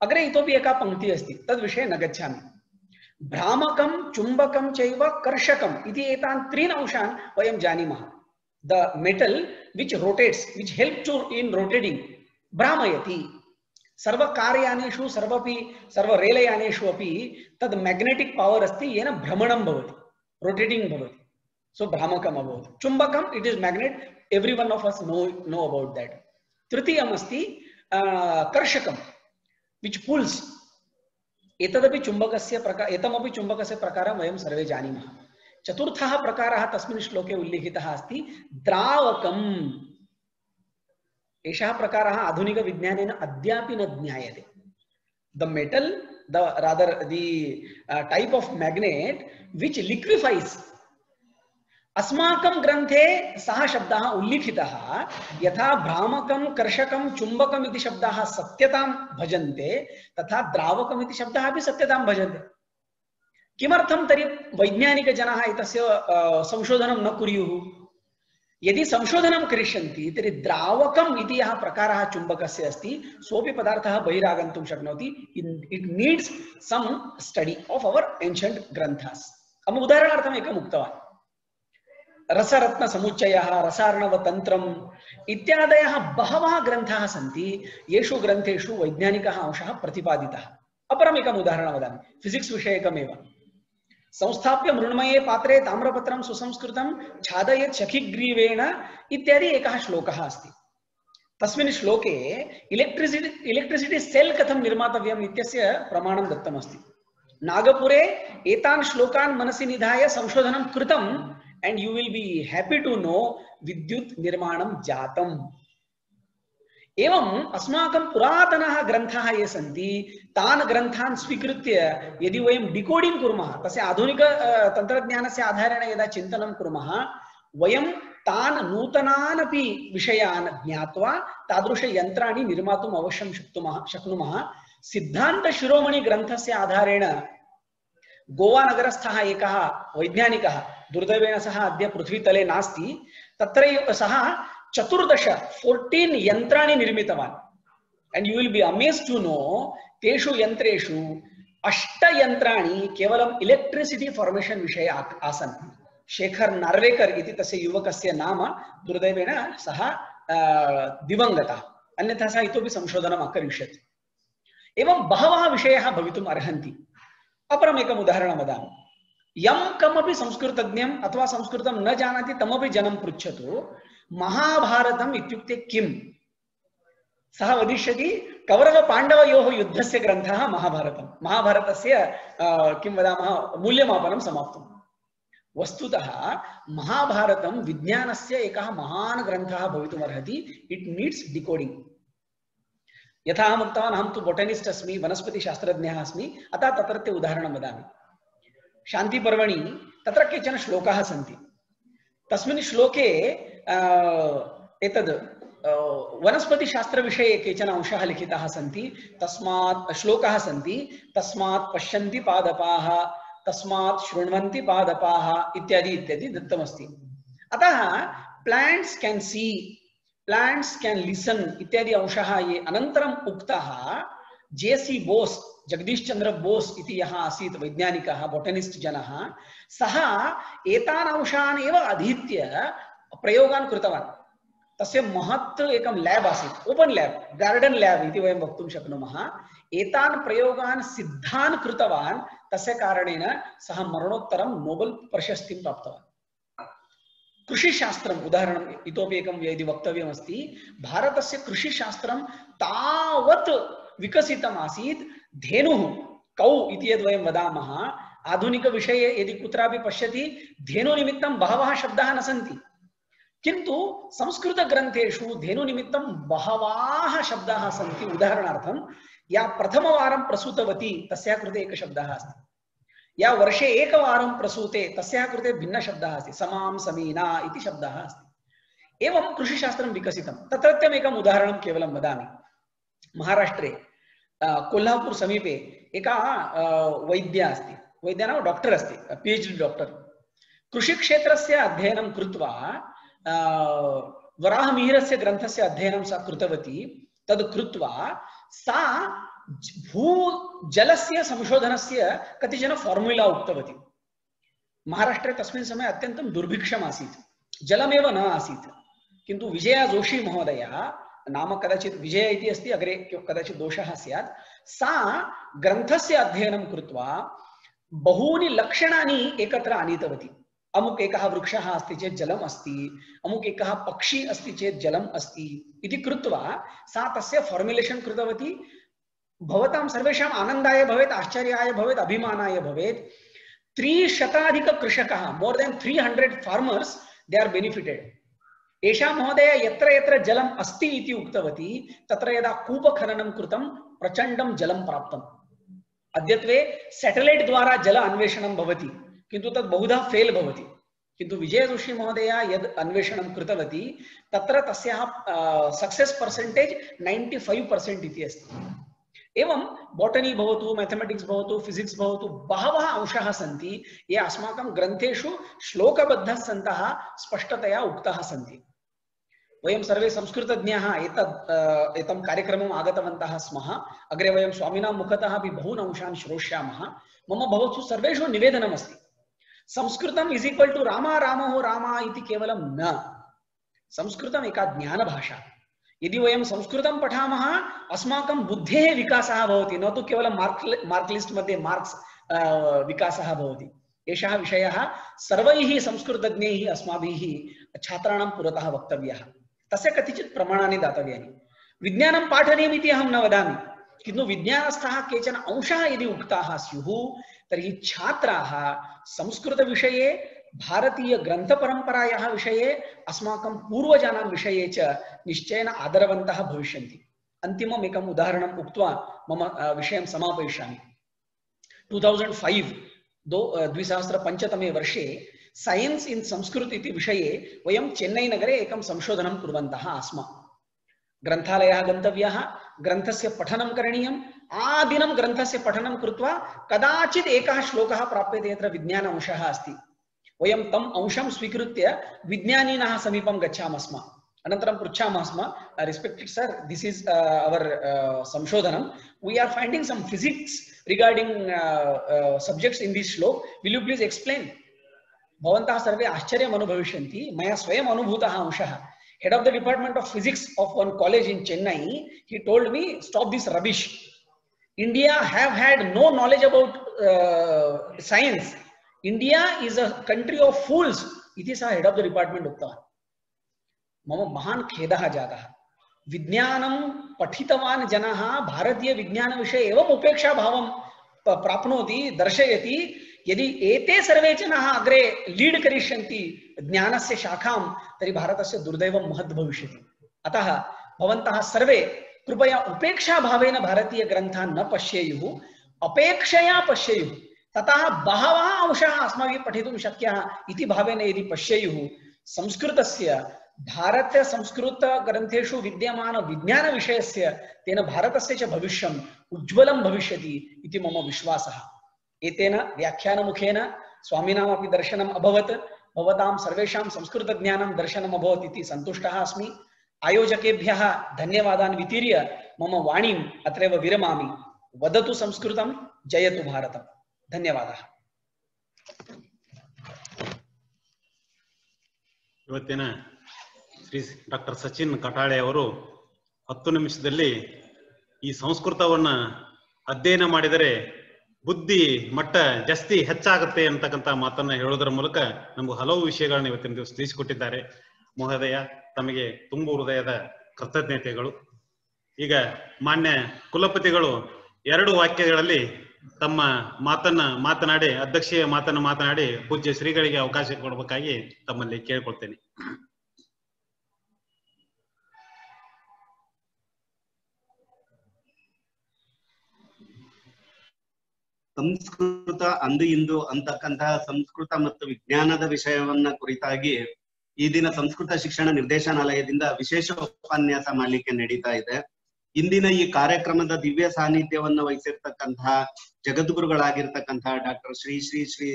अग्रे इतोपि एका पङ्क्तिः अस्ति, तद्विषये न गच्छामि। भ्रामकं चुम्बकं चैव कर्षकम् इति एतान् त्रीन् अंशान् वयं जानीमः। The metal which rotates, which help to in rotating, भ्रामयति। सर्वकारयानेषु, सर्व रेलयानेषु अपि तद् मैग्नेटिक पावर अस्ति, येन भ्रमणं भवति, रोटेटिंग भवति। सो भ्रामकम् अभवत्। चुम्बकम्, it is magnet, every one of us know about that. तृतीयम् अस्ति कर्षकम्, which pulls, एतदपि चुम्बकस्य प्रकार एतमपि चुम्बकस्य प्रकारं वयं सर्वे जानीमः। चतुर्थः प्रकारः तस्मिन् श्लोके उल्लिखितः अस्ति द्रावकम्। एषः प्रकारः आधुनिकविज्ञानेन अद्यापि न ज्ञायते। The metal, the type of magnet which liquefies. अस्माकं ग्रन्थे सः शब्दः उल्लिखितः यथा भ्रामकं कर्षकं चुम्बकम् इति शब्दाः सत्यतां भजन्ते तथा द्रावकम् इति शब्दाः अपि सत्यतां भजन्ते। किमर्थं तर्हि वैज्ञानिकजनाः एतस्य संशोधनं न कुर्युः? यदि संशोधनं करिष्यन्ति तर्हि द्रावकम् इति यः प्रकारः चुम्बकस्य अस्ति सोऽपि पदार्थः बहिरागन्तुं शक्नोति। इट् नीड्स् सम् स्टडी आफ् अवर् एन्शियण्ट् ग्रन्थास्। अहम् उदाहरणार्थम् एकम् उक्तवान्। रसरत्न समुच्चयः, रसार्णवतन्त्रम् इत्यादयः बहवः ग्रन्थाः सन्ति येषु ग्रन्थेषु वैज्ञानिकः अंशः प्रतिपादितः। अपरम् एकम् उदाहरणं वदामि, फिजिक्स् विषयकमेव। संस्थाप्य मृण्मये पात्रे ताम्रपत्रं सुसंस्कृतं छादयेत् शखिग्रीवेण इत्यादि एकः श्लोकः अस्ति। तस्मिन् श्लोके इलेक्ट्रिसिटी सेल् कथं निर्मातव्यम् इत्यस्य प्रमाणं दत्तमस्ति। नागपुरे एतान् श्लोकान् मनसि निधाय संशोधनं कृतम् and you will be happy to know विद्युत् निर्माणं जातम्। एवम् अस्माकं पुरातनाः ग्रन्थाः ये सन्ति तान् ग्रन्थान् स्वीकृत्य यदि वयं डिकोडिंग कुर्मः, तस्य आधुनिक तन्त्रज्ञानस्य आधारेण यदा चिन्तनं कुर्मः, वयं तान् नूतनान् अपि विषयान् ज्ञात्वा तादृशयन्त्राणि निर्मातुम् अवश्यं शक्नुमः। सिद्धान्त शिरोमणि ग्रन्थस्य आधारेण गोवा नगरस्थः एकः वैज्ञानिकः, दुर्दैवेन सः अद्य पृथ्वीतले नास्ति, तत्र सः 14 यन्त्राणि निर्मितवान्। And you will be amazed to know तेषु यन्त्रेषु 8 यन्त्राणि केवलं इलेक्ट्रिसिटी फॉर्मेशन विषये आसन्। शेखर नार्वेकर इति तस्य युवकस्य नाम, दुर्दैवेन सः दिवङ्गतः, अन्यथा सः इतोपि संशोधनम् अकरिष्यत्। एवं बहवः विषयाः भवितुम् अर्हन्ति। अपरम् एकम् उदाहरणं वदामि। यं कमपि संस्कृतज्ञम् अथवा संस्कृतं न जानाति तमपि जनं पृच्छतु महाभारतम् इत्युक्ते किम्? सः वदिष्यति कौरव-पाण्डवयोः युद्धस्य ग्रन्थः महाभारतम्। महाभारतस्य किं वदामः मूल्यमापनं समाप्तम्। वस्तुतः महाभारतं विज्ञानस्य एकः महान् ग्रन्थः भवितुम् अर्हति। It needs decoding. यथा अहम् उक्तवान्, अहं तु बोटनिस्ट् अस्मि, वनस्पतिशास्त्रज्ञः अस्मि, अतः तत्रत्य उदाहरणं वदामि। शान्तिपर्वणि तत्र केचन श्लोकाः सन्ति। तस्मिन् श्लोके एतद् वनस्पतिशास्त्रविषये केचन अंशाः लिखिताः सन्ति। तस्मात् श्लोकाः सन्ति, तस्मात् पश्यन्ति पादपाः, तस्मात् शृण्वन्ति पादपाः इत्यादि इत्यादि दत्तमस्ति। अतः plants can see, plants can listen इत्यादि अंशाः ये अनन्तरम् उक्ताः। जेसी बोस, जगदीश चंद्र बोस इति यः आसीत् वैज्ञानिकः, बोटनिस्ट जनः, सः एतान् अंशान् एव अधीत्य प्रयोगान् कृतवान्। तस्य महत् एकं लैब आसीत्, ओपन लैब, गार्डन लैब इति वयं वक्तुं शक्नुमः। एतान् प्रयोगान् सिद्धान् कृतवान्। तस्य कारणेन सः मरणोत्तरं नोबेल प्रशस्तिं प्राप्तवान्। कृषिशास्त्रम् उदाहरणम् इतोपि एकं यदि वक्तव्यमस्ति, भारतस्य कृषिशास्त्रं तावत् विकसितम् आसीत्। धेनुः, कौ इति यद् वयं वदामः, आधुनिकविषये यदि कुत्रापि पश्यति धेनुनिमित्तं बहवः शब्दाः न सन्ति, किन्तु संस्कृतग्रन्थेषु धेनुनिमित्तं बहवः शब्दाः सन्ति। उदाहरणार्थं या प्रथमवारं प्रसूतवती तस्याः कृते एकः शब्दः अस्ति, या वर्षे एकवारं प्रसूते तस्याः कृते भिन्नः शब्दः अस्ति, समां समीना इति शब्दः अस्ति। एवं कृषिशास्त्रं विकसितं। तत्रत्यम् एकम् उदाहरणं केवलं वदामि। महाराष्ट्रे कोल्हापुर समीपे एका वैद्या अस्ति, वैद्या नाम डॉक्टर अस्ति, PhD डॉक्टर। कृषिक्षेत्रस्य अध्ययनं कृत्वा वराहमिहिरस्य ग्रन्थस्य अध्ययनं सा कृतवती। तद् कृत्वा सा भूजलस्य संशोधनस्य कतिचन फार्मुला उक्तवती। महाराष्ट्रे तस्मिन् समये अत्यन्तं दुर्भिक्षम् आसीत्, जलमेव न आसीत्। किन्तु विजया जोशी महोदया, नाम कदाचित् विजय इति अस्ति, अग्रे कदाचित् दोषः स्यात्, सा ग्रन्थस्य अध्ययनं कृत्वा बहूनि लक्षणानि एकत्र आनीतवती। अमुक एकः वृक्षः अस्ति चेत् जलम् अस्ति, अमुक एकः पक्षी अस्ति चेत् जलम् अस्ति इति कृत्वा सा तस्य फार्मुलेशन् कृतवती। भवतां सर्वेषाम् आनन्दाय भवेत्, आश्चर्याय भवेत्, अभिमानाय भवेत्। 300 कृषकाः, more than 300 farmers, they are benefited. एषा महोदय यत्र यत्र जलम् अस्ति इति उक्तवती, तत्र यदा कूपखननं कृतं प्रचण्डं जलं प्राप्तम्। अद्यत्वे सैटेलाइट द्वारा जल अन्वेषणं भवति, किन्तु तद् बहुधा फेल भवति। किन्तु विजयदुषी महोदया यद् अन्वेषणं कृतवती तत्र तस्याः सक्सेस परसेंटेज 95% इति अस्ति। एवं बॉटनी भवतु, मैथमेटिक्स भवतु, फिजिक्स भवतु, बहवः अंशाः सन्ति ये अस्माकं ग्रन्थेषु श्लोकबद्धः सन्तः स्पष्टतया उक्ताः सन्ति। वयं सर्वे संस्कृतज्ञाः एतं कार्यक्रमम् आगतवन्तः स्मः। अग्रे वयं स्वामिनां मुखतः अपि बहून् अंशान् श्रोष्यामः। मम भवत्सु सर्वेषु निवेदनमस्ति, संस्कृतम् इज इक्वल टू रामा रामो रामा इति केवलं न। संस्कृतम् एका ज्ञानभाषा। यदि वयं संस्कृतं पठामः अस्माकं बुद्धेः विकासः भवति, न तु केवलं मार्क्लिस्ट मध्ये मार्क्स विकासः भवति। एषः विषयः सर्वैः संस्कृतज्ञैः अस्माभिः छात्राणां पुरतः वक्तव्यः। तस्य कतिचित् प्रमाणानि दातव्यानि। विज्ञानं पाठनीयम् इति अहं न वदामि, किन्तु विज्ञानस्थः केचन अंशाः यदि उक्ताः स्युः तर्हि छात्राः संस्कृतविषये, भारतीय ग्रन्थपरम्परायाः विषये, अस्माकं पूर्वजानां विषये च निश्चयेन आदरवन्तः भविष्यन्ति। अन्तिमम् एकम् उदाहरणम् उक्त्वा मम विषयं समापयिष्यामि। 2005 तमे वर्षे साइंस इन संस्कृत इति विषये वयं चेन्नई नगरे एकं संशोधनं कुर्वन्तः आस्म। ग्रन्थालयः गन्तव्यः, ग्रन्थस्य पठनं करणीयम्। आदिनं ग्रन्थस्य पठनं कृत्वा कदाचित् एकः श्लोकः प्राप्यते यत्र विज्ञान अंशः अस्ति। वयं तम् अंशं स्वीकृत्य विज्ञानिनः समीपं गच्छामः स्म। अनन्तरं पृच्छामः स्म, respected sir, this is our संशोधनं, we are finding some physics regarding subjects in this shloka, will you please explain. भवन्तः सर्वे आश्चर्यम् अनुभविष्यन्ति। मया स्वयम् अनुभूतः अंशः। Head of the Department of Physics of one college in Chennai, he told me, stop this rubbish. India have had no knowledge about science. India is a country of fools. It is a head of the department उक्तवान्। मम महान् खेदः जातः। विज्ञानं पठितवान् जनाः भारतीय विज्ञानविषये एवम् उपेक्षाभावं प्राप्नोति, दर्शयति। यदि एते सर्वे जनाः अग्रे लीड करिष्यन्ति ज्ञानस्य शाखां, तर्हि भारतस्य दुर्दैवं महद् भविष्यति। अतः भवन्तः सर्वे कृपया उपेक्षाभावेन भारतीय ग्रन्थान् न पश्येयुः, अपेक्षया पश्येयुः। ततः बहवः अंशाः अस्माभिः पठितुं शक्याः इति भावेन यदि पश्येयुः, संस्कृतस्य, भारत संस्कृत ग्रन्थेषु विद्यमान विज्ञान विषयस्य, तेन भारतस्य च भविष्यम् उज्ज्वलं भविष्यति इति मम विश्वासः। एतेन व्याख्यानमुखेन स्वामिनामपि दर्शनम् अभवत्, भवतां सर्वेषां संस्कृतज्ञानं दर्शनम् अभवत् इति सन्तुष्टः अस्मि। आयोजकेभ्यः धन्यवादान् वितीर्य मम वाणीम् अत्रैव विरमामि। वदतु संस्कृतं, जयतु भारतम्। धन्यवादः। ಇವತ್ತಿನ ಶ್ರೀ ಡಾಕ್ಟರ್ ಸಚಿನ್ ಕಟಾಳೆ ಅವರು 10 ನಿಮಿಷದಲ್ಲಿ ಈ ಸಂಸ್ಕೃತವನ್ನ ಅಧ್ಯಯನ ಮಾಡಿದರೆ ಬುದ್ಧಿ ಮಟ್ಟ ಜಾಸ್ತಿ ಹೆಚ್ಚಾಗುತ್ತೆ ಅಂತಕ್ಕಂಥ ಮಾತನ್ನ ಹೇಳೋದರ ಮೂಲಕ ನಮಗೆ ಹಲವು ವಿಷಯಗಳನ್ನ ಇವತ್ತಿನ ದಿವಸ ತಿಳಿಸಿಕೊಟ್ಟಿದ್ದಾರೆ. ಮಹೋದಯ, ತಮಗೆ ತುಂಬು ಹೃದಯದ ಕೃತಜ್ಞತೆಗಳು. ಈಗ ಮಾನ್ಯ ಕುಲಪತಿಗಳು 2 ವಾಕ್ಯಗಳಲ್ಲಿ ತಮ್ಮ ಮಾತನಾಡಿ ಅಧ್ಯಕ್ಷೀಯ ಮಾತನ್ನು ಮಾತನಾಡಿ ಪೂಜ್ಯ ಶ್ರೀಗಳಿಗೆ ಅವಕಾಶ ಕೊಡಬೇಕಾಗಿ ತಮ್ಮಲ್ಲಿ ಕೇಳಿಕೊಳ್ತೇನೆ. ಸಂಸ್ಕೃತ ಅಂದು ಇಂದು ಅಂತಕ್ಕಂತಹ ಸಂಸ್ಕೃತ ಮತ್ತು ವಿಜ್ಞಾನದ ವಿಷಯವನ್ನ ಕುರಿತಾಗಿ ಈ ದಿನ ಸಂಸ್ಕೃತ ಶಿಕ್ಷಣ ನಿರ್ದೇಶನಾಲಯದಿಂದ ವಿಶೇಷ ಉಪನ್ಯಾಸ ಮಾಲಿಕೆ ನಡೀತಾ ಇದೆ. ಇಂದಿನ ಈ ಕಾರ್ಯಕ್ರಮದ ದಿವ್ಯ ಸಾನ್ನಿಧ್ಯವನ್ನ ವಹಿಸಿರ್ತಕ್ಕಂತಹ ಜಗದ್ಗುರುಗಳಾಗಿರ್ತಕ್ಕಂತಹ ಡಾಕ್ಟರ್ ಶ್ರೀ ಶ್ರೀ ಶ್ರೀ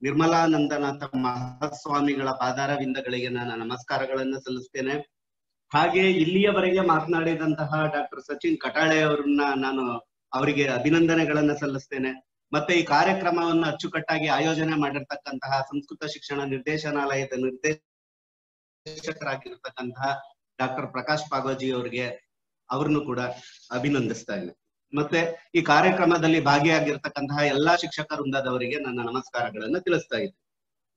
ನಿರ್ಮಲಾನಂದನಾಥ ಮಹಾಸ್ವಾಮಿಗಳ ಪಾದಾರವಿಂದಗಳಿಗೆ ನಾನು ನಮಸ್ಕಾರಗಳನ್ನು ಸಲ್ಲಿಸ್ತೇನೆ. ಹಾಗೆ ಇಲ್ಲಿಯವರೆಗೆ ಮಾತನಾಡಿದಂತಹ ಡಾಕ್ಟರ್ ಸಚಿನ್ ಕಟಾಳೆ ಅವರನ್ನ ನಾನು ಅವರಿಗೆ ಅಭಿನಂದನೆಗಳನ್ನ ಸಲ್ಲಿಸ್ತೇನೆ. ಮತ್ತೆ ಈ ಕಾರ್ಯಕ್ರಮವನ್ನು ಅಚ್ಚುಕಟ್ಟಾಗಿ ಆಯೋಜನೆ ಮಾಡಿರ್ತಕ್ಕಂತಹ ಸಂಸ್ಕೃತ ಶಿಕ್ಷಣ ನಿರ್ದೇಶನಾಲಯದ ನಿರ್ದೇಶಕರಾಗಿರ್ತಕ್ಕಂತಹ ಡಾಕ್ಟರ್ ಪ್ರಕಾಶ್ ಪಾಗೋಜಿ ಅವರಿಗೆ ಅವ್ರನ್ನು ಕೂಡ ಅಭಿನಂದಿಸ್ತಾ ಇದ್ದೇನೆ. ಮತ್ತೆ ಈ ಕಾರ್ಯಕ್ರಮದಲ್ಲಿ ಭಾಗಿಯಾಗಿರ್ತಕ್ಕಂತಹ ಎಲ್ಲಾ ಶಿಕ್ಷಕ ವೃಂದದವರಿಗೆ ನನ್ನ ನಮಸ್ಕಾರಗಳನ್ನು ತಿಳಿಸ್ತಾ ಇದ್ದೇನೆ.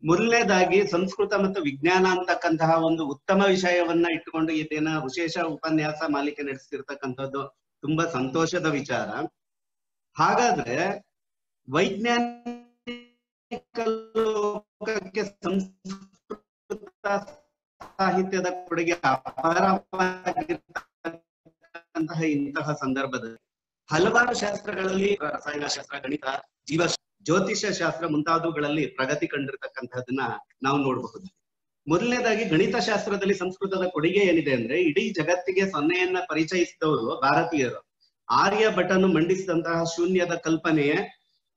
ಮೊದಲನೇದಾಗಿ ಸಂಸ್ಕೃತ ಮತ್ತು ವಿಜ್ಞಾನ ಅಂತಕ್ಕಂತಹ ಒಂದು ಉತ್ತಮ ವಿಷಯವನ್ನ ಇಟ್ಟುಕೊಂಡು ಇದನ್ನ ವಿಶೇಷ ಉಪನ್ಯಾಸ ಮಾಲಿಕೆ ನಡೆಸ್ತಿರ್ತಕ್ಕಂಥದ್ದು ತುಂಬಾ ಸಂತೋಷದ ವಿಚಾರ. ಹಾಗಾದ್ರೆ ವೈಜ್ಞಾನಿಕ ಲೋಕಕ್ಕೆ ಸಂಸ್ಕೃತ ಸಾಹಿತ್ಯದ ಕೊಡುಗೆ ಅಪಾರವಾಗಿರ್ತಕ್ಕಂತಹ ಇಂತಹ ಸಂದರ್ಭದಲ್ಲಿ ಹಲವಾರು ಶಾಸ್ತ್ರಗಳಲ್ಲಿ, ರಸಾಯನಶಾಸ್ತ್ರ, ಗಣಿತ, ಜ್ಯೋತಿಷ್ಯ ಶಾಸ್ತ್ರ ಮುಂತಾದವುಗಳಲ್ಲಿ ಪ್ರಗತಿ ಕಂಡಿರ್ತಕ್ಕಂಥದನ್ನ ನಾವು ನೋಡಬಹುದು. ಮೊದಲನೇದಾಗಿ ಗಣಿತ ಶಾಸ್ತ್ರದಲ್ಲಿ ಸಂಸ್ಕೃತದ ಕೊಡುಗೆ ಏನಿದೆ ಅಂದ್ರೆ, ಇಡೀ ಜಗತ್ತಿಗೆ ಸೊನ್ನೆಯನ್ನ ಪರಿಚಯಿಸಿದವರು ಭಾರತೀಯರು. ಆರ್ಯಭಟನು ಮಂಡಿಸಿದಂತಹ ಶೂನ್ಯದ ಕಲ್ಪನೆಯೇ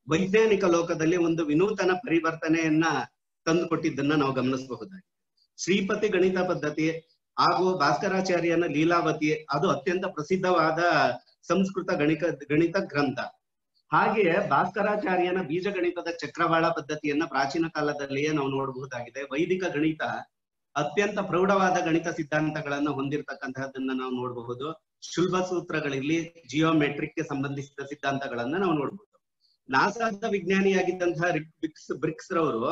ವೈಜ್ಞಾನಿಕ ಲೋಕದಲ್ಲಿ ಒಂದು ವಿನೂತನ ಪರಿವರ್ತನೆಯನ್ನ ತಂದುಕೊಟ್ಟಿದ್ದನ್ನ ನಾವು ಗಮನಿಸಬಹುದಾಗಿದೆ. ಶ್ರೀಪತಿ ಗಣಿತ ಪದ್ಧತಿ ಹಾಗೂ ಭಾಸ್ಕರಾಚಾರ್ಯನ ಲೀಲಾವತಿ ಅದು ಅತ್ಯಂತ ಪ್ರಸಿದ್ಧವಾದ ಸಂಸ್ಕೃತ ಗಣಿತ ಗ್ರಂಥ. ಹಾಗೆಯೇ ಭಾಸ್ಕರಾಚಾರ್ಯನ ಬೀಜಗಣಿತದ ಚಕ್ರವಾಳ ಪದ್ಧತಿಯನ್ನ ಪ್ರಾಚೀನ ಕಾಲದಲ್ಲಿಯೇ ನಾವು ನೋಡಬಹುದಾಗಿದೆ. ವೈದಿಕ ಗಣಿತ ಅತ್ಯಂತ ಪ್ರೌಢವಾದ ಗಣಿತ ಸಿದ್ಧಾಂತಗಳನ್ನ ಹೊಂದಿರತಕ್ಕಂತಹದನ್ನ ನಾವು ನೋಡಬಹುದು. ಶುಲ್ಭ ಸೂತ್ರಗಳಿರ್ಲಿ, ಜಿಯೋಮೆಟ್ರಿಕ್ಗೆ ಸಂಬಂಧಿಸಿದ ಸಿದ್ಧಾಂತಗಳನ್ನ ನಾವು ನೋಡಬಹುದು. ನಾಸಾದ ವಿಜ್ಞಾನಿಯಾಗಿದ್ದಂತಹ ಬ್ರಿಕ್ಸ್ ರವರು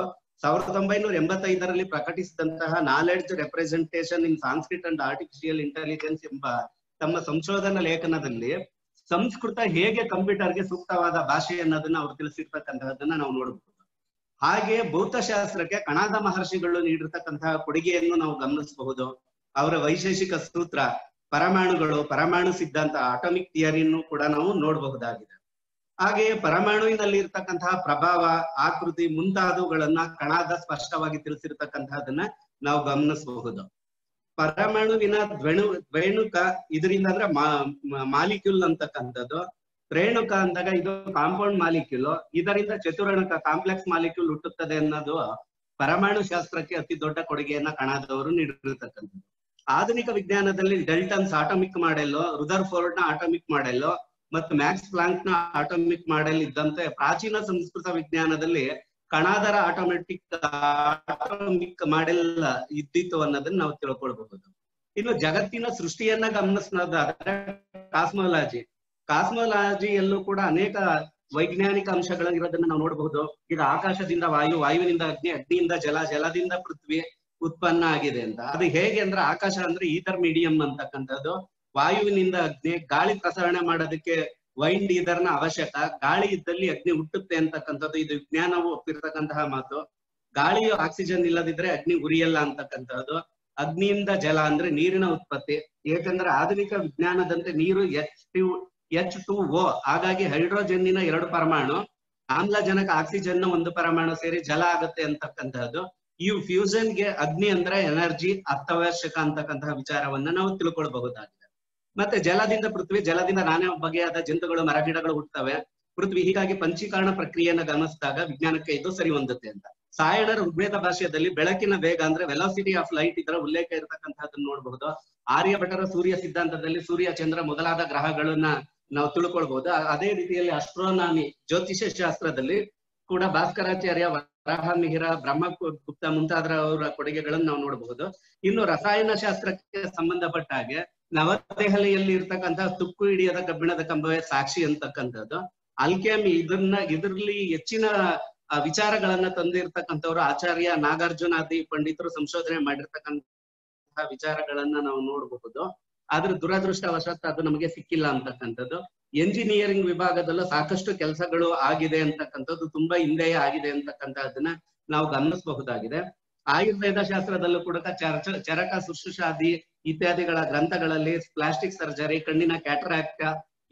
1985ರಲ್ಲಿ ಪ್ರಕಟಿಸಿದಂತಹ knowledge representation in Sanskrit and artificial intelligence ಎಂಬ ತಮ್ಮ ಸಂಶೋಧನಾ ಲೇಖನದಲ್ಲಿ ಸಂಸ್ಕೃತ ಹೇಗೆ ಕಂಪ್ಯೂಟರ್ಗೆ ಸೂಕ್ತವಾದ ಭಾಷೆ ಅನ್ನೋದನ್ನ ಅವ್ರು ತಿಳಿಸಿರ್ತಕ್ಕಂತಹದನ್ನ ನಾವು ನೋಡಬಹುದು. ಹಾಗೆ ಭೌತಶಾಸ್ತ್ರಕ್ಕೆ ಕಣಾದ ಮಹರ್ಷಿಗಳು ನೀಡಿರ್ತಕ್ಕಂತಹ ಕೊಡುಗೆಯನ್ನು ನಾವು ಗಮನಿಸಬಹುದು. ಅವರ ವೈಶೇಷಿಕ ಸೂತ್ರ, ಪರಮಾಣುಗಳು, ಪರಮಾಣು ಸಿದ್ಧಾಂತ, ಆಟಮಿಕ್ ಥಿಯರಿಯನ್ನು ಕೂಡ ನಾವು ನೋಡಬಹುದಾಗಿದೆ. ಹಾಗೆಯೇ ಪರಮಾಣುವಿನಲ್ಲಿ ಇರ್ತಕ್ಕಂತಹ ಪ್ರಭಾವ, ಆಕೃತಿ ಮುಂತಾದವುಗಳನ್ನ ಕಣಾದ ಸ್ಪಷ್ಟವಾಗಿ ತಿಳಿಸಿರ್ತಕ್ಕಂತಹದನ್ನ ನಾವು ಗಮನಿಸಬಹುದು. ಪರಮಾಣುವಿನ ದ್ವೇಣುಕ ಇದರಿಂದ ಅಂದ್ರೆ ಮಾಲಿಕ್ಯೂಲ್ ಅಂತಕ್ಕಂಥದ್ದು. ತ್ರೇಣುಕ ಅಂದಾಗ ಇದು ಕಾಂಪೌಂಡ್ ಮಾಲಿಕ್ಯೂಲ್, ಇದರಿಂದ ಚತುರಣುಕ ಕಾಂಪ್ಲೆಕ್ಸ್ ಮಾಲಿಕ್ಯೂಲ್ ಹುಟ್ಟುತ್ತದೆ ಅನ್ನೋದು ಪರಮಾಣು ಶಾಸ್ತ್ರಕ್ಕೆ ಅತಿ ದೊಡ್ಡ ಕೊಡುಗೆಯನ್ನ ಕಣಾದವರು ನೀಡಿರ್ತಕ್ಕಂಥದ್ದು. ಆಧುನಿಕ ವಿಜ್ಞಾನದಲ್ಲಿ ಡೆಲ್ಟನ್ಸ್ ಆಟಮಿಕ್ ಮಾಡೆಲ್, ರುದರ್ಫೋರ್ಡ್ ನ ಆಟಮಿಕ್ ಮಾಡೆಲ್ ಮತ್ತು ಮ್ಯಾಕ್ಸ್ ಪ್ಲಾಂಕ್ ನ ಆಟಮಿಕ್ ಮಾಡೆಲ್ ಇದ್ದಂತೆ ಪ್ರಾಚೀನ ಸಂಸ್ಕೃತ ವಿಜ್ಞಾನದಲ್ಲಿ ಕಣಾದರ ಆಟಮಿಕ್ ಮಾಡೆಲ್ ಇದ್ದಿತ್ತು ಅನ್ನೋದನ್ನ ನಾವು ತಿಳ್ಕೊಳ್ಬಹುದು. ಇನ್ನು ಜಗತ್ತಿನ ಸೃಷ್ಟಿಯನ್ನ ಗಮನಿಸೋದಾದ್ರೆ ಕಾಸ್ಮೋಲಾಜಿಯಲ್ಲೂ ಕೂಡ ಅನೇಕ ವೈಜ್ಞಾನಿಕ ಅಂಶಗಳಿರೋದನ್ನ ನಾವು ನೋಡಬಹುದು. ಈಗ ಆಕಾಶದಿಂದ ವಾಯು, ವಾಯುವಿನಿಂದ ಅಗ್ನಿ, ಅಗ್ನಿಯಿಂದ ಜಲ, ಜಲದಿಂದ ಪೃಥ್ವಿ ಉತ್ಪನ್ನ ಆಗಿದೆ ಅಂತ. ಅದು ಹೇಗೆ ಅಂದ್ರೆ, ಆಕಾಶ ಅಂದ್ರೆ ಈಥರ್ ಮೀಡಿಯಂ ಅಂತಕ್ಕಂಥದ್ದು, ವಾಯುವಿನಿಂದ ಅಗ್ನಿ, ಗಾಳಿ ಪ್ರಸರಣ ಮಾಡೋದಕ್ಕೆ ವೈಂಡ್ ಈಥರ್ನ ಅವಶ್ಯಕ, ಗಾಳಿ ಇದ್ದಲ್ಲಿ ಅಗ್ನಿ ಹುಟ್ಟುತ್ತೆ ಅಂತಕ್ಕಂಥದ್ದು ಇದು ವಿಜ್ಞಾನವು ಒಪ್ಪಿರ್ತಕ್ಕಂತಹ ಮಾತು. ಗಾಳಿಯು ಆಕ್ಸಿಜನ್ ಇಲ್ಲದಿದ್ರೆ ಅಗ್ನಿ ಉರಿಯಲ್ಲ ಅಂತಕ್ಕಂಥದ್ದು. ಅಗ್ನಿಯಿಂದ ಜಲ ಅಂದ್ರೆ ನೀರಿನ ಉತ್ಪತ್ತಿ, ಏಕೆಂದ್ರೆ ಆಧುನಿಕ ವಿಜ್ಞಾನದಂತೆ ನೀರು H2O, ಹಾಗಾಗಿ ಹೈಡ್ರೋಜನ್ನಿನ 2 ಪರಮಾಣು, ಆಮ್ಲಜನಕ ಆಕ್ಸಿಜನ್ ನ 1 ಪರಮಾಣು ಸೇರಿ ಜಲ ಆಗುತ್ತೆ ಅಂತಕ್ಕಂಥದ್ದು. ಈ ಫ್ಯೂಷನ್ಗೆ ಅಗ್ನಿ ಅಂದ್ರೆ ಎನರ್ಜಿ ಅತ್ಯವಶ್ಯಕ ಅಂತಕ್ಕಂತಹ ವಿಚಾರವನ್ನ ನಾವು ತಿಳ್ಕೊಳ್ಬಹುದಾಗಿದೆ. ಮತ್ತೆ ಜಲದಿಂದ ಪೃಥ್ವಿ, ಜಲದಿಂದ ನಾನಾ ಬಗೆಯಾದ ಜಂತುಗಳು, ಮರಗಿಡಗಳು ಹುಟ್ಟುತ್ತವೆ. ಪೃಥ್ವಿ ಹೀಗಾಗಿ ಪಂಚೀಕರಣ ಪ್ರಕ್ರಿಯೆಯನ್ನ ಗಮನಿಸಿದಾಗ ವಿಜ್ಞಾನಕ್ಕೆ ಇದು ಸರಿ ಹೊಂದುತ್ತೆ ಅಂತ. ಸಾಯಣರ ಋಗ್ವೇದ ಭಾಷೆಯಲ್ಲಿ ಬೆಳಕಿನ ವೇಗ ಅಂದ್ರೆ ವೆಲಾಸಿಟಿ ಆಫ್ ಲೈಟ್ ಇದರ ಉಲ್ಲೇಖ ಇರತಕ್ಕಂತಹದನ್ನ ನೋಡಬಹುದು. ಆರ್ಯಭಟರ ಸೂರ್ಯ ಸಿದ್ಧಾಂತದಲ್ಲಿ ಸೂರ್ಯ, ಚಂದ್ರ ಮೊದಲಾದ ಗ್ರಹಗಳನ್ನ ನಾವು ತಿಳ್ಕೊಳ್ಬಹುದು. ಅದೇ ರೀತಿಯಲ್ಲಿ ಅಸ್ಟ್ರೋನಾಮಿ, ಜ್ಯೋತಿಷ್ಯ ಶಾಸ್ತ್ರದಲ್ಲಿ ಕೂಡ ಭಾಸ್ಕರಾಚಾರ್ಯ, ವರಾಹ ಮಿಹಿರ, ಬ್ರಹ್ಮಗುಪ್ತ ಮುಂತಾದವರ ಕೊಡುಗೆಗಳನ್ನು ನಾವು ನೋಡಬಹುದು. ಇನ್ನು ರಸಾಯನ ಶಾಸ್ತ್ರಕ್ಕೆ ಸಂಬಂಧಪಟ್ಟ ಹಾಗೆ ನವದೆಹಲಿಯಲ್ಲಿ ಇರ್ತಕ್ಕಂತಹ ತುಕ್ಕು ಹಿಡಿಯದ ಕಬ್ಬಿಣದ ಕಂಬವೇ ಸಾಕ್ಷಿ ಅಂತಕ್ಕಂಥದ್ದು. ಅಲ್ಕೆಮಿ ಇದರಲ್ಲಿ ಹೆಚ್ಚಿನ ವಿಚಾರಗಳನ್ನ ತಂದಿರ್ತಕ್ಕಂಥವ್ರು ಆಚಾರ್ಯ ನಾಗಾರ್ಜುನಾದಿ ಪಂಡಿತರು ಸಂಶೋಧನೆ ಮಾಡಿರ್ತಕ್ಕಂತಹ ವಿಚಾರಗಳನ್ನ ನಾವು ನೋಡಬಹುದು. ಆದ್ರೆ ದುರದೃಷ್ಟವಶಾತ್ ಅದು ನಮಗೆ ಸಿಕ್ಕಿಲ್ಲ ಅಂತಕ್ಕಂಥದ್ದು. ಎಂಜಿನಿಯರಿಂಗ್ ವಿಭಾಗದಲ್ಲೂ ಸಾಕಷ್ಟು ಕೆಲಸಗಳು ಆಗಿದೆ ಅಂತಕ್ಕಂಥದ್ದು, ತುಂಬಾ ಹಿಂದೆಯೇ ಆಗಿದೆ ಅಂತಕ್ಕಂಥದ್ದನ್ನ ನಾವು ಗಮನಿಸಬಹುದಾಗಿದೆ. ಆಯುರ್ವೇದ ಶಾಸ್ತ್ರದಲ್ಲೂ ಕೂಡ ಚರಕ, ಶುಶ್ರೂಷಾದಿ ಇತ್ಯಾದಿಗಳ ಗ್ರಂಥಗಳಲ್ಲಿ ಪ್ಲಾಸ್ಟಿಕ್ ಸರ್ಜರಿ, ಕಣ್ಣಿನ ಕ್ಯಾಟರಾಕ್ಟ್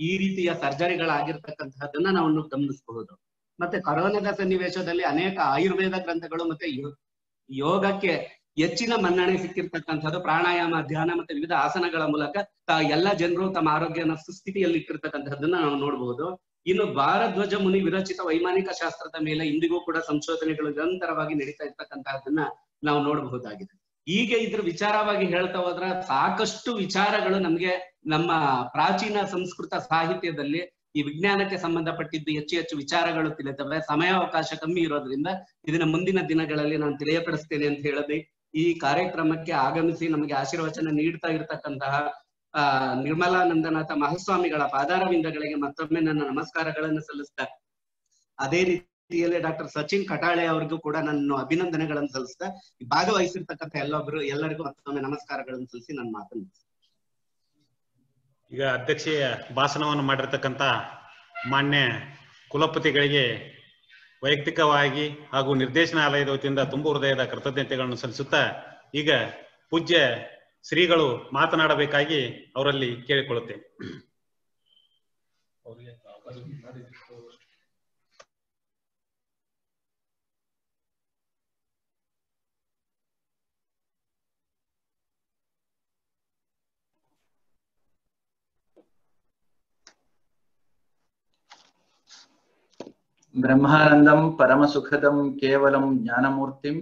ಈ ರೀತಿಯ ಸರ್ಜರಿಗಳಾಗಿರ್ತಕ್ಕಂತಹದನ್ನ ನಾವು ಗಮನಿಸಬಹುದು. ಮತ್ತೆ ಕೊರೋನಾದ ಸನ್ನಿವೇಶದಲ್ಲಿ ಅನೇಕ ಆಯುರ್ವೇದ ಗ್ರಂಥಗಳು ಮತ್ತೆ ಯೋಗಕ್ಕೆ ಹೆಚ್ಚಿನ ಮನ್ನಣೆ ಸಿಕ್ಕಿರ್ತಕ್ಕಂಥದ್ದು. ಪ್ರಾಣಾಯಾಮ, ಧ್ಯಾನ ಮತ್ತೆ ವಿವಿಧ ಆಸನಗಳ ಮೂಲಕ ಎಲ್ಲ ಜನರು ತಮ್ಮ ಆರೋಗ್ಯನ ಸುಸ್ಥಿತಿಯಲ್ಲಿ ಇಟ್ಟಿರ್ತಕ್ಕಂಥದ್ದನ್ನ ನಾವು ನೋಡಬಹುದು. ಇನ್ನು ಭಾರದ್ವಾಜ ಮುನಿ ವಿರಚಿತ ವೈಮಾನಿಕ ಶಾಸ್ತ್ರದ ಮೇಲೆ ಇಂದಿಗೂ ಕೂಡ ಸಂಶೋಧನೆಗಳು ನಿರಂತರವಾಗಿ ನಡೀತಾ ಇರ್ತಕ್ಕಂತಹದನ್ನ ನಾವು ನೋಡಬಹುದಾಗಿದೆ. ಹೀಗೆ ಇದ್ರ ವಿಚಾರವಾಗಿ ಹೇಳ್ತಾ ಹೋದ್ರ ಸಾಕಷ್ಟು ವಿಚಾರಗಳು ನಮ್ಗೆ ನಮ್ಮ ಪ್ರಾಚೀನ ಸಂಸ್ಕೃತ ಸಾಹಿತ್ಯದಲ್ಲಿ ಈ ವಿಜ್ಞಾನಕ್ಕೆ ಸಂಬಂಧಪಟ್ಟಿದ್ದು ಹೆಚ್ಚು ವಿಚಾರಗಳು ತಿಳಿತವೆ. ಸಮಯಾವಕಾಶ ಕಮ್ಮಿ ಇರೋದ್ರಿಂದ ಇದನ್ನ ಮುಂದಿನ ದಿನಗಳಲ್ಲಿ ನಾನು ತಿಳಿಯಪಡಿಸ್ತೇನೆ ಅಂತ ಹೇಳದೆ ಈ ಕಾರ್ಯಕ್ರಮಕ್ಕೆ ಆಗಮಿಸಿ ನಮಗೆ ಆಶೀರ್ವಚನ ನೀಡ್ತಾ ಇರ್ತಕ್ಕಂತಹ ನಿರ್ಮಲಾನಂದನಾಥ ಮಹಾಸ್ವಾಮಿಗಳ ಪಾದಾರವಿಂದಗಳಿಗೆ ಮತ್ತೊಮ್ಮೆ ನನ್ನ ನಮಸ್ಕಾರಗಳನ್ನು ಸಲ್ಲಿಸ್ತಾ, ಅದೇ ರೀತಿಯಲ್ಲಿ ಡಾಕ್ಟರ್ ಸಚಿನ್ ಕಟಾಳೆ ಅವ್ರಿಗೂ ಕೂಡ ನಾನು ಅಭಿನಂದನೆಗಳನ್ನು ಸಲ್ಲಿಸ್ತಾ, ಭಾಗವಹಿಸಿರ್ತಕ್ಕಂಥ ಎಲ್ಲರಿಗೂ ಮತ್ತೊಮ್ಮೆ ನಮಸ್ಕಾರಗಳನ್ನು ಸಲ್ಲಿಸಿ ನನ್ನ ಮಾತನ್ನು ಈಗ ಅಧ್ಯಕ್ಷೀಯ ಭಾಷಣವನ್ನು ಮಾಡಿರ್ತಕ್ಕಂಥ ಮಾನ್ಯ ಕುಲಪತಿಗಳಿಗೆ ವೈಯಕ್ತಿಕವಾಗಿ ಹಾಗೂ ನಿರ್ದೇಶನಾಲಯದ ವತಿಯಿಂದ ತುಂಬು ಹೃದಯದ ಕೃತಜ್ಞತೆಗಳನ್ನು ಸಲ್ಲಿಸುತ್ತಾ ಈಗ ಪೂಜ್ಯ ಶ್ರೀಗಳು ಮಾತನಾಡಬೇಕಾಗಿ ಅವರಲ್ಲಿ ಕೇಳಿಕೊಳ್ಳುತ್ತೇನೆ. ಬ್ರಹ್ಮಾನಂದಂ ಪರಮಸುಖದಂ ಕೇವಲಂ ಜ್ಞಾನಮೂರ್ತಿಂ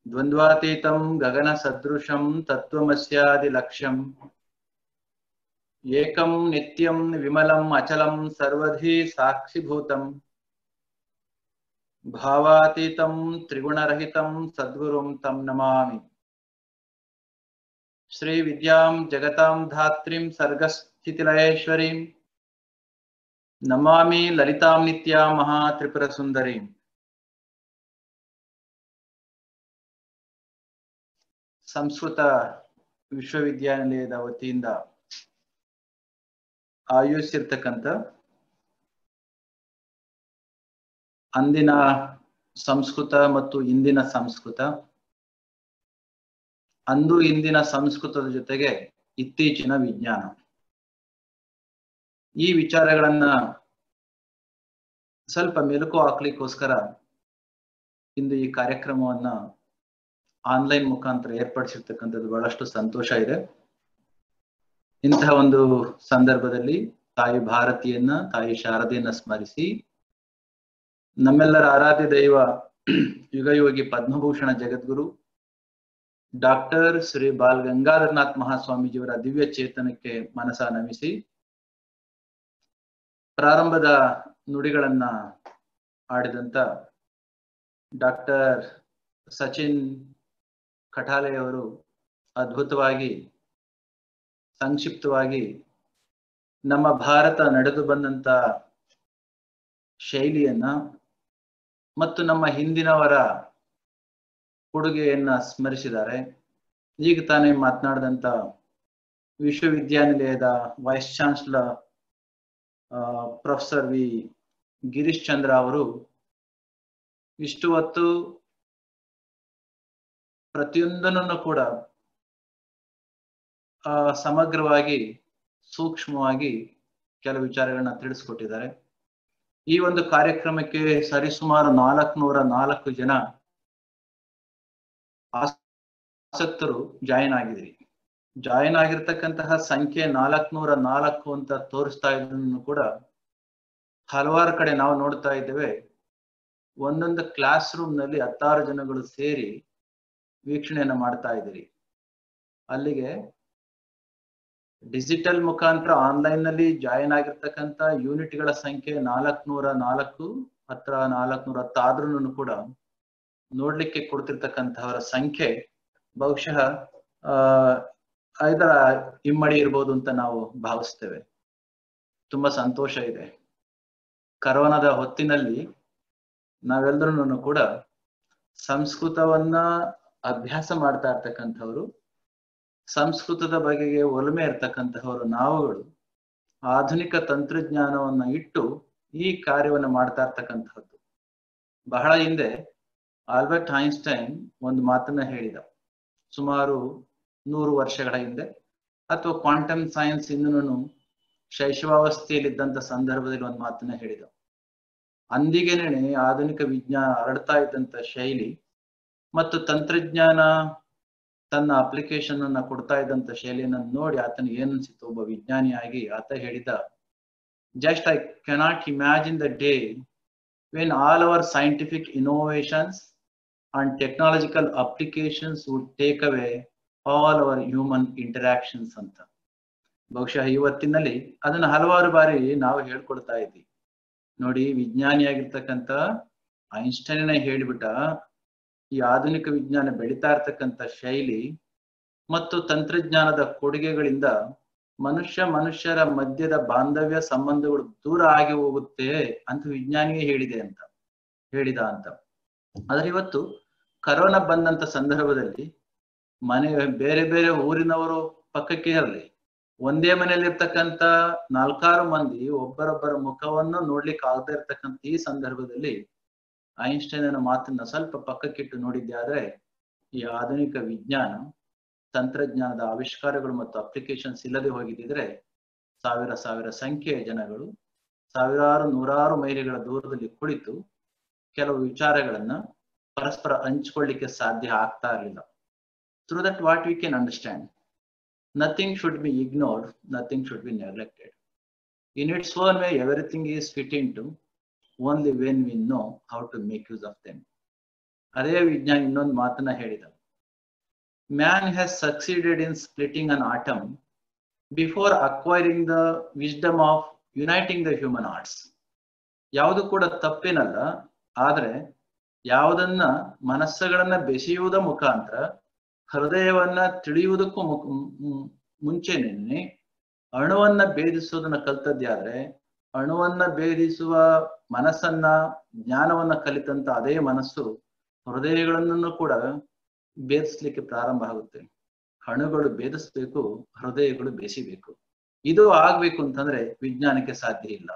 ದ್ವಂದ್ವಾತೀತಂ ಗಗನ ಸದೃಶಂ ತತ್ವಮಸ್ಯಾದಿ ಲಕ್ಷ್ಯಂ ಏಕಂ ನಿತ್ಯಂ ವಿಮಲಂ ಅಚಲಂ ಸರ್ವಧಿ ಸಾಕ್ಷಿಭೂತಂ ಭಾವಾತೀತಂ ತ್ರಿಗುಣರಹಿತಂ ಸದ್ಗುರುಂ ತಂ ನಮಾಮಿ. ಶ್ರೀ ವಿದ್ಯಾಂ ಜಗತಾಂ ಧಾತ್ರಿಂ ಸರ್ಗಸ್ಥಿತಿಲಯೇಶ್ವರೀಂ ನಮಾಮಿ ಲಲಿತಾಂ ನಿತ್ಯಾಂ ಮಹಾ ತ್ರಿಪುರ ಸುಂದರೀಂ. ಸಂಸ್ಕೃತ ವಿಶ್ವವಿದ್ಯಾನಿಲಯದ ವತಿಯಿಂದ ಆಯೋಜಿಸಿರ್ತಕ್ಕಂಥ ಅಂದಿನ ಸಂಸ್ಕೃತ ಮತ್ತು ಇಂದಿನ ಸಂಸ್ಕೃತ, ಅಂದು ಇಂದಿನ ಸಂಸ್ಕೃತದ ಜೊತೆಗೆ ಇತ್ತೀಚಿನ ವಿಜ್ಞಾನ, ಈ ವಿಚಾರಗಳನ್ನ ಸ್ವಲ್ಪ ಮೆಲುಕು ಹಾಕ್ಲಿಕ್ಕೋಸ್ಕರ ಇಂದು ಈ ಕಾರ್ಯಕ್ರಮವನ್ನ ಆನ್ಲೈನ್ ಮುಖಾಂತರ ಏರ್ಪಡಿಸಿರ್ತಕ್ಕಂಥದ್ದು ಬಹಳಷ್ಟು ಸಂತೋಷ ಇದೆ. ಇಂತಹ ಒಂದು ಸಂದರ್ಭದಲ್ಲಿ ತಾಯಿ ಭಾರತಿಯನ್ನ, ತಾಯಿ ಶಾರದೆಯನ್ನ ಸ್ಮರಿಸಿ ನಮ್ಮೆಲ್ಲರ ಆರಾಧ್ಯ ದೈವ ಯುಗಯೋಗಿ ಪದ್ಮಭೂಷಣ ಜಗದ್ಗುರು ಡಾಕ್ಟರ್ ಶ್ರೀ ಬಾಲ್ ಗಂಗಾಧರನಾಥ್ ಮಹಾಸ್ವಾಮೀಜಿಯವರ ದಿವ್ಯ ಚೇತನಕ್ಕೆ ಮನಸ ನಮಿಸಿ ಪ್ರಾರಂಭದ ನುಡಿಗಳನ್ನ ಆಡಿದಂತ ಡಾಕ್ಟರ್ ಸಚಿನ್ ಕಠಾಲೆ ಅವರು ಅದ್ಭುತವಾಗಿ ಸಂಕ್ಷಿಪ್ತವಾಗಿ ನಮ್ಮ ಭಾರತ ನಡೆದು ಬಂದಂತ ಶೈಲಿಯನ್ನ ಮತ್ತು ನಮ್ಮ ಹಿಂದಿನವರ ಕೊಡುಗೆಯನ್ನ ಸ್ಮರಿಸಿದ್ದಾರೆ. ಈಗ ತಾನೇ ಮಾತನಾಡಿದಂತ ವಿಶ್ವವಿದ್ಯಾನಿಲಯದ vice chancellor professor V Girish Chandra ಅವರು ಇಷ್ಟು ಹೊತ್ತು ಪ್ರತಿಯೊಂದನ್ನು ಕೂಡ ಸಮಗ್ರವಾಗಿ ಸೂಕ್ಷ್ಮವಾಗಿ ಕೆಲವು ವಿಚಾರಗಳನ್ನ ತಿಳಿಸ್ಕೊಟ್ಟಿದ್ದಾರೆ. ಈ ಒಂದು ಕಾರ್ಯಕ್ರಮಕ್ಕೆ ಸರಿಸುಮಾರು 404 ಜನ ಆಸಕ್ತರು ಜಾಯಿನ್ ಆಗಿದ್ರಿ. ಜಾಯಿನ್ ಆಗಿರ್ತಕ್ಕಂತಹ ಸಂಖ್ಯೆ 404 ಅಂತ ತೋರಿಸ್ತಾ ಇದ್ದನ್ನು ಕೂಡ ಹಲವಾರು ಕಡೆ ನಾವು ನೋಡ್ತಾ ಇದ್ದೇವೆ. ಒಂದೊಂದು ಕ್ಲಾಸ್ ರೂಮ್ ನಲ್ಲಿ 16 ಜನಗಳು ಸೇರಿ ವೀಕ್ಷಣೆಯನ್ನ ಮಾಡ್ತಾ ಇದ್ದೀರಿ. ಅಲ್ಲಿಗೆ ಡಿಜಿಟಲ್ ಮುಖಾಂತರ ಆನ್ಲೈನ್ ನಲ್ಲಿ ಜಾಯಿನ್ ಆಗಿರ್ತಕ್ಕಂಥ ಯೂನಿಟ್ಗಳ ಸಂಖ್ಯೆ 404, ಹತ್ರ 410 ಆದ್ರೂ ಕೂಡ ನೋಡ್ಲಿಕ್ಕೆ ಕೊಡ್ತಿರ್ತಕ್ಕಂಥವರ ಸಂಖ್ಯೆ ಬಹುಶಃ ಇದರ ಇಮ್ಮಡಿ ಇರ್ಬೋದು ಅಂತ ನಾವು ಭಾವಿಸ್ತೇವೆ. ತುಂಬಾ ಸಂತೋಷ ಇದೆ. ಕರೋನಾದ ಹೊತ್ತಿನಲ್ಲಿ ನಾವೆಲ್ಲರೂ ಕೂಡ ಸಂಸ್ಕೃತವನ್ನ ಅಭ್ಯಾಸ ಮಾಡ್ತಾ ಇರ್ತಕ್ಕಂಥವ್ರು, ಸಂಸ್ಕೃತದ ಬಗೆಗೆ ಒಲುಮೆ ಇರ್ತಕ್ಕಂಥವರು ನಾವುಗಳು ಆಧುನಿಕ ತಂತ್ರಜ್ಞಾನವನ್ನ ಇಟ್ಟು ಈ ಕಾರ್ಯವನ್ನು ಮಾಡ್ತಾ ಇರ್ತಕ್ಕಂಥದ್ದು. ಬಹಳ ಹಿಂದೆ ಆಲ್ಬರ್ಟ್ ಐನ್ಸ್ಟೈನ್ ಒಂದು ಮಾತನ್ನ ಹೇಳಿದ, ಸುಮಾರು 100 ವರ್ಷಗಳ ಹಿಂದೆ, ಅಥವಾ ಕ್ವಾಂಟಮ್ ಸೈನ್ಸ್ ಇನ್ನೂ ಶೈಶವಾವಸ್ಥೆಯಲ್ಲಿದ್ದಂಥ ಸಂದರ್ಭದಲ್ಲಿ ಒಂದು ಮಾತನ್ನ ಹೇಳಿದ. ಅಂದಿಗೆನೇ ಆಧುನಿಕ ವಿಜ್ಞಾನ ಹರಡ್ತಾ ಇದ್ದಂಥ ಶೈಲಿ ಮತ್ತು ತಂತ್ರಜ್ಞಾನ ತನ್ನ ಅಪ್ಲಿಕೇಶನ್ ಅನ್ನ ಕೊಡ್ತಾ ಇದ್ದಂಥ ಶೈಲಿಯನ್ನು ನೋಡಿ ಆತನಿಗೆ ಏನ್ ಅನ್ಸಿತ್ತು, ಒಬ್ಬ ವಿಜ್ಞಾನಿಯಾಗಿ ಆತ ಹೇಳಿದ, just I cannot imagine the day when all our scientific innovations and technological applications would take away all our human interactions ಅಂತ. ಬಹುಶಃ ಇವತ್ತಿನಲ್ಲಿ ಅದನ್ನ ಹಲವಾರು ಬಾರಿ ನಾವು ಹೇಳ್ಕೊಡ್ತಾ ಇದ್ವಿ. ನೋಡಿ, ವಿಜ್ಞಾನಿಯಾಗಿರ್ತಕ್ಕಂಥ ಐನ್ಸ್ಟೈನ್ ಹೇಳಿಬಿಟ್ಟ, ಈ ಆಧುನಿಕ ವಿಜ್ಞಾನ ಬೆಳೀತಾ ಇರ್ತಕ್ಕಂಥ ಶೈಲಿ ಮತ್ತು ತಂತ್ರಜ್ಞಾನದ ಕೊಡುಗೆಗಳಿಂದ ಮನುಷ್ಯರ ಮಧ್ಯದ ಬಾಂಧವ್ಯ ಸಂಬಂಧಗಳು ದೂರ ಆಗಿ ಹೋಗುತ್ತೆ ಅಂತ ವಿಜ್ಞಾನಿಯೇ ಹೇಳಿದ ಅಂತ. ಆದ್ರೆ ಇವತ್ತು ಕರೋನಾ ಬಂದಂತ ಸಂದರ್ಭದಲ್ಲಿ ಬೇರೆ ಬೇರೆ ಊರಿನವರು ಪಕ್ಕಕ್ಕೆ ಇರಲಿ, ಒಂದೇ ಮನೆಯಲ್ಲಿರ್ತಕ್ಕಂಥ 4 ಮಂದಿ ಒಬ್ಬರೊಬ್ಬರ ಮುಖವನ್ನು ನೋಡ್ಲಿಕ್ಕೆ ಆಗದೆ ಇರ್ತಕ್ಕಂಥ ಈ ಸಂದರ್ಭದಲ್ಲಿ ಐನ್ಸ್ಟೈನ್ ಮಾತನ್ನ ಸ್ವಲ್ಪ ಪಕ್ಕಕ್ಕಿಟ್ಟು ನೋಡಿದ್ದೆ ಆದ್ರೆ ಈ ಆಧುನಿಕ ವಿಜ್ಞಾನ ತಂತ್ರಜ್ಞಾನದ ಆವಿಷ್ಕಾರಗಳು ಮತ್ತು ಅಪ್ಲಿಕೇಶನ್ಸ್ ಇಲ್ಲದೆ ಹೋಗಿದ್ದಿದ್ರೆ ಸಾವಿರ ಸಂಖ್ಯೆಯ ಜನಗಳು ಸಾವಿರಾರು ನೂರಾರು ಮೈಲಿಗಳ ದೂರದಲ್ಲಿ ಕುಳಿತು ಕೆಲವು ವಿಚಾರಗಳನ್ನ ಪರಸ್ಪರ ಹಂಚಿಕೊಳ್ಳಿಕ್ಕೆ ಸಾಧ್ಯ ಆಗ್ತಾ ಇರಲಿಲ್ಲ. Through that what we can understand, nothing should be ignored, nothing should be neglected. In its own way everything is fit in to only when we know how to make use of them. ಅದೇ ವಿಜ್ಞಾನ ಇನ್ನೊಂದು ಮಾತನ್ನ ಹೇಳಿದ, man has succeeded in splitting an atom before acquiring the wisdom of uniting the human arts. ಯಾವುದು ಕೂಡ ತಪ್ಪೇನಲ್ಲ, ಆದ್ರೆ ಯಾವುದನ್ನ ಮನಸ್ಸುಗಳನ್ನ ಬೆಸೆಯುವುದ ಮುಖಾಂತರ ಹೃದಯವನ್ನ ತಿಳಿಯುವುದಕ್ಕೂ ಮುಂಚೆನೆ ಅಣುವನ್ನ ಭೇದಿಸುವುದನ್ನ ಕಲ್ತದ್ದೇ ಆದ್ರೆ ಅಣುವನ್ನ ಭೇದಿಸುವ ಮನಸ್ಸನ್ನ ಜ್ಞಾನವನ್ನ ಕಲಿತಂತ ಅದೇ ಮನಸ್ಸು ಹೃದಯಗಳನ್ನು ಕೂಡ ಭೇದಿಸ್ಲಿಕ್ಕೆ ಪ್ರಾರಂಭ ಆಗುತ್ತೆ. ಅಣುಗಳು ಭೇದಿಸ್ಬೇಕು, ಹೃದಯಗಳು ಬೆಸಿಬೇಕು. ಇದು ಆಗ್ಬೇಕು ಅಂತಂದ್ರೆ ವಿಜ್ಞಾನಕ್ಕೆ ಸಾಧ್ಯ ಇಲ್ಲ.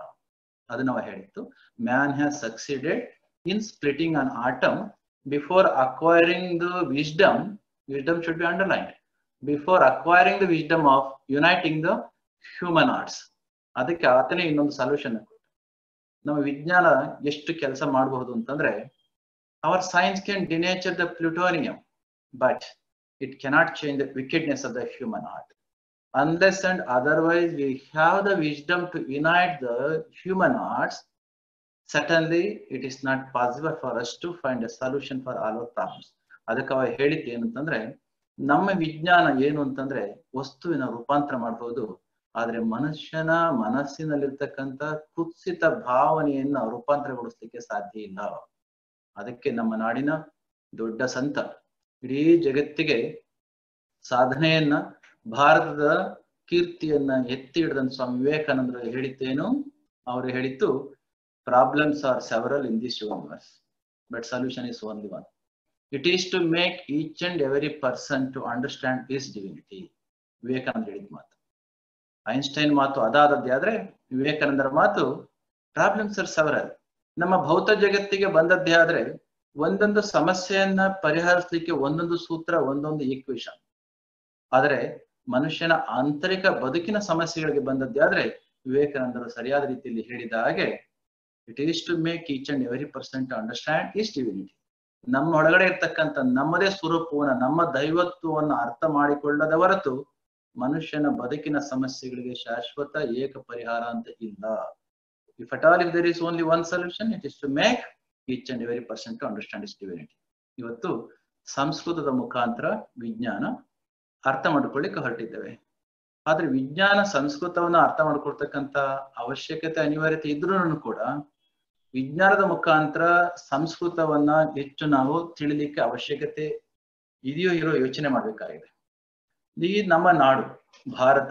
ಅದು ನಾವು ಹೇಳಿತ್ತು, man has succeeded in splitting an atom before acquiring the wisdom, wisdom should be underlined, before acquiring the wisdom of uniting the human arts. ಅದಕ್ಕೆ ಆತನೇ ಇನ್ನೊಂದು ಸೊಲ್ಯೂಷನ್ ಕೊಟ್ಟು ನಮ್ಮ ವಿಜ್ಞಾನ ಎಷ್ಟು ಕೆಲಸ ಮಾಡಬಹುದು ಅಂತಂದ್ರೆ, our science can denature the plutonium but it cannot change the wickedness of the human heart. Unless and otherwise we have the wisdom to unite the human hearts, certainly it is not possible for us to find a solution for all our problems. ಅದಕ್ಕೆ ಅವ ಹೇಳಿದ್ದು ಏನಂತಂದ್ರೆ, ನಮ್ಮ ವಿಜ್ಞಾನ ಏನು ಅಂತಂದ್ರೆ ವಸ್ತುವಿನ ರೂಪಾಂತರ ಮಾಡಬಹುದು, ಆದ್ರೆ ಮನುಷ್ಯನ ಮನಸ್ಸಿನಲ್ಲಿರ್ತಕ್ಕಂಥ ಕುತ್ಸಿತ ಭಾವನೆಯನ್ನ ರೂಪಾಂತರಗೊಳಿಸ್ಲಿಕ್ಕೆ ಸಾಧ್ಯ ಇಲ್ಲ. ಅದಕ್ಕೆ ನಮ್ಮ ನಾಡಿನ ದೊಡ್ಡ ಸಂತ, ಇಡೀ ಜಗತ್ತಿಗೆ ಸಾಧನೆಯನ್ನ, ಭಾರತದ ಕೀರ್ತಿಯನ್ನ ಎತ್ತಿ ಹಿಡಿದಂತ ಸ್ವಾಮಿ ವಿವೇಕಾನಂದರು ಹೇಳಿದ್ದೇನು, ಅವರು ಹೇಳಿದ್ದು, problems are several in this universe but solution is only one. It is to make each and every person to understand his divinity. Vivekananda ಹೇಳಿದ ಮಾತು. ಐನ್ಸ್ಟೈನ್ ಮಾತು ಅದಾದದ್ದೇ ಆದ್ರೆ ವಿವೇಕಾನಂದರ ಮಾತು ಪ್ರಾಬ್ಲಮ್ಸ್ ಆರ್ ಸೆವರಲ್. ನಮ್ಮ ಭೌತ ಜಗತ್ತಿಗೆ ಬಂದದ್ದೇ ಆದ್ರೆ ಒಂದೊಂದು ಸಮಸ್ಯೆಯನ್ನ ಪರಿಹರಿಸಲಿಕ್ಕೆ ಒಂದೊಂದು ಸೂತ್ರ, ಒಂದೊಂದು ಈಕ್ವೇಶನ್. ಆದರೆ ಮನುಷ್ಯನ ಆಂತರಿಕ ಬದುಕಿನ ಸಮಸ್ಯೆಗಳಿಗೆ ಬಂದದ್ದೇ ಆದ್ರೆ ವಿವೇಕಾನಂದರು ಸರಿಯಾದ ರೀತಿಯಲ್ಲಿ ಹೇಳಿದ ಹಾಗೆ, it is to make each and every person to understand his divinity. ನಮ್ಮ ಒಳಗಡೆ ಇರ್ತಕ್ಕಂಥ ನಮ್ಮದೇ ಸ್ವರೂಪವನ್ನ, ನಮ್ಮ ದೈವತ್ವವನ್ನು ಅರ್ಥ ಮಾಡಿಕೊಳ್ಳದ ಹೊರತು ಮನುಷ್ಯನ ಬದುಕಿನ ಸಮಸ್ಯೆಗಳಿಗೆ ಶಾಶ್ವತ ಏಕ ಪರಿಹಾರ ಅಂತ ಇಲ್ಲ. If at all if there is only one solution, it is to make each and every person to understand his divinity. ಇವತ್ತು ಸಂಸ್ಕೃತದ ಮುಖಾಂತರ ವಿಜ್ಞಾನ ಅರ್ಥ ಮಾಡ್ಕೊಳ್ಳಿಕ್ಕೆ ಹೊರಟಿದ್ದೇವೆ. ಆದ್ರೆ ವಿಜ್ಞಾನ ಸಂಸ್ಕೃತವನ್ನ ಅರ್ಥ ಮಾಡ್ಕೊಳ್ತಕ್ಕಂಥ ಅವಶ್ಯಕತೆ, ಅನಿವಾರ್ಯತೆ ಇದ್ರೂ ಕೂಡ ವಿಜ್ಞಾನದ ಮುಖಾಂತರ ಸಂಸ್ಕೃತವನ್ನ ಹೆಚ್ಚು ನಾವು ತಿಳಿಲಿಕ್ಕೆ ಅವಶ್ಯಕತೆ ಇದೆಯೋ ಇರೋ ಯೋಚನೆ ಮಾಡ್ಬೇಕಾಗಿದೆ. ಈ ನಮ್ಮ ನಾಡು ಭಾರತ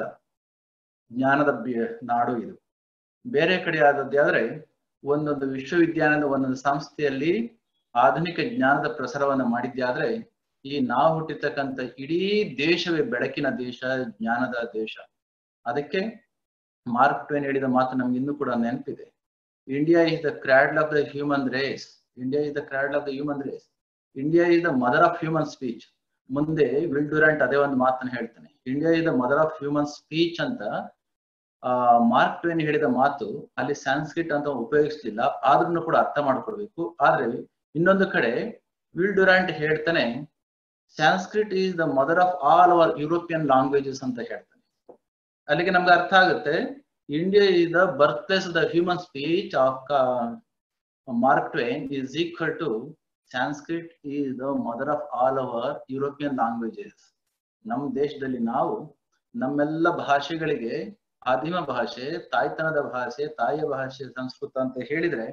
ಜ್ಞಾನದ ನಾಡು. ಇದು ಬೇರೆ ಕಡೆ ಆದದ್ದೇ ಆದ್ರೆ ಒಂದೊಂದು ವಿಶ್ವವಿದ್ಯಾಲಯದ ಒಂದೊಂದು ಸಂಸ್ಥೆಯಲ್ಲಿ ಆಧುನಿಕ ಜ್ಞಾನದ ಪ್ರಸಾರವನ್ನ ಮಾಡಿದ್ದೆ ಆದ್ರೆ ಈ ನಾವು ಹುಟ್ಟಿರ್ತಕ್ಕಂಥ ಇಡೀ ದೇಶವೇ ಬೆಳಕಿನ ದೇಶ, ಜ್ಞಾನದ ದೇಶ. ಅದಕ್ಕೆ ಮಾರ್ಕ್ ಟ್ವೇನ್ ಹೇಳಿದ ಮಾತು ನಮ್ಗೆ ಇನ್ನೂ ಕೂಡ ನೆನಪಿದೆ. India is the cradle of the human race. India is the cradle of the human race. India is the mother of human speech. ಮುಂದೆ ವಿಲ್ ಡ್ಯೂರಾಂಟ್ ಅದೇ ಒಂದು ಮಾತನ್ನ ಹೇಳ್ತಾನೆ, India is the mother of human speech ಅಂತ. Mark Twain ಹೇಳಿದ ಮಾತು ಅಲ್ಲಿ Sanskrit ಅಂತ ಉಪಯೋಗಿಸ್ಲಿಲ್ಲ, ಆದ್ರೂ ಕೂಡ ಅರ್ಥ ಮಾಡ್ಕೊಡ್ಬೇಕು. ಆದ್ರೆ ಇನ್ನೊಂದು ಕಡೆ ವಿಲ್ ಡ್ಯೂರಾಂಟ್ ಹೇಳ್ತಾನೆ, Sanskrit is the mother of all our European languages ಅಂತ ಹೇಳ್ತಾನೆ. ಅಲ್ಲಿಗೆ ನಮ್ಗೆ ಅರ್ಥ ಆಗುತ್ತೆ, India is the birth place of the human speech of Mark Twain is equal to Sanskrit is the mother of all our European languages. ನಮ್ಮ ದೇಶದಲ್ಲಿ ನಾವು ನಮ್ಮೆಲ್ಲ ಭಾಷೆಗಳಿಗೆ ಆದಿಮ ಭಾಷೆ, ತಾಯ್ತನದ ಭಾಷೆ, ತಾಯಿಯ ಭಾಷೆ ಸಂಸ್ಕೃತ ಅಂತ ಹೇಳಿದ್ರೆ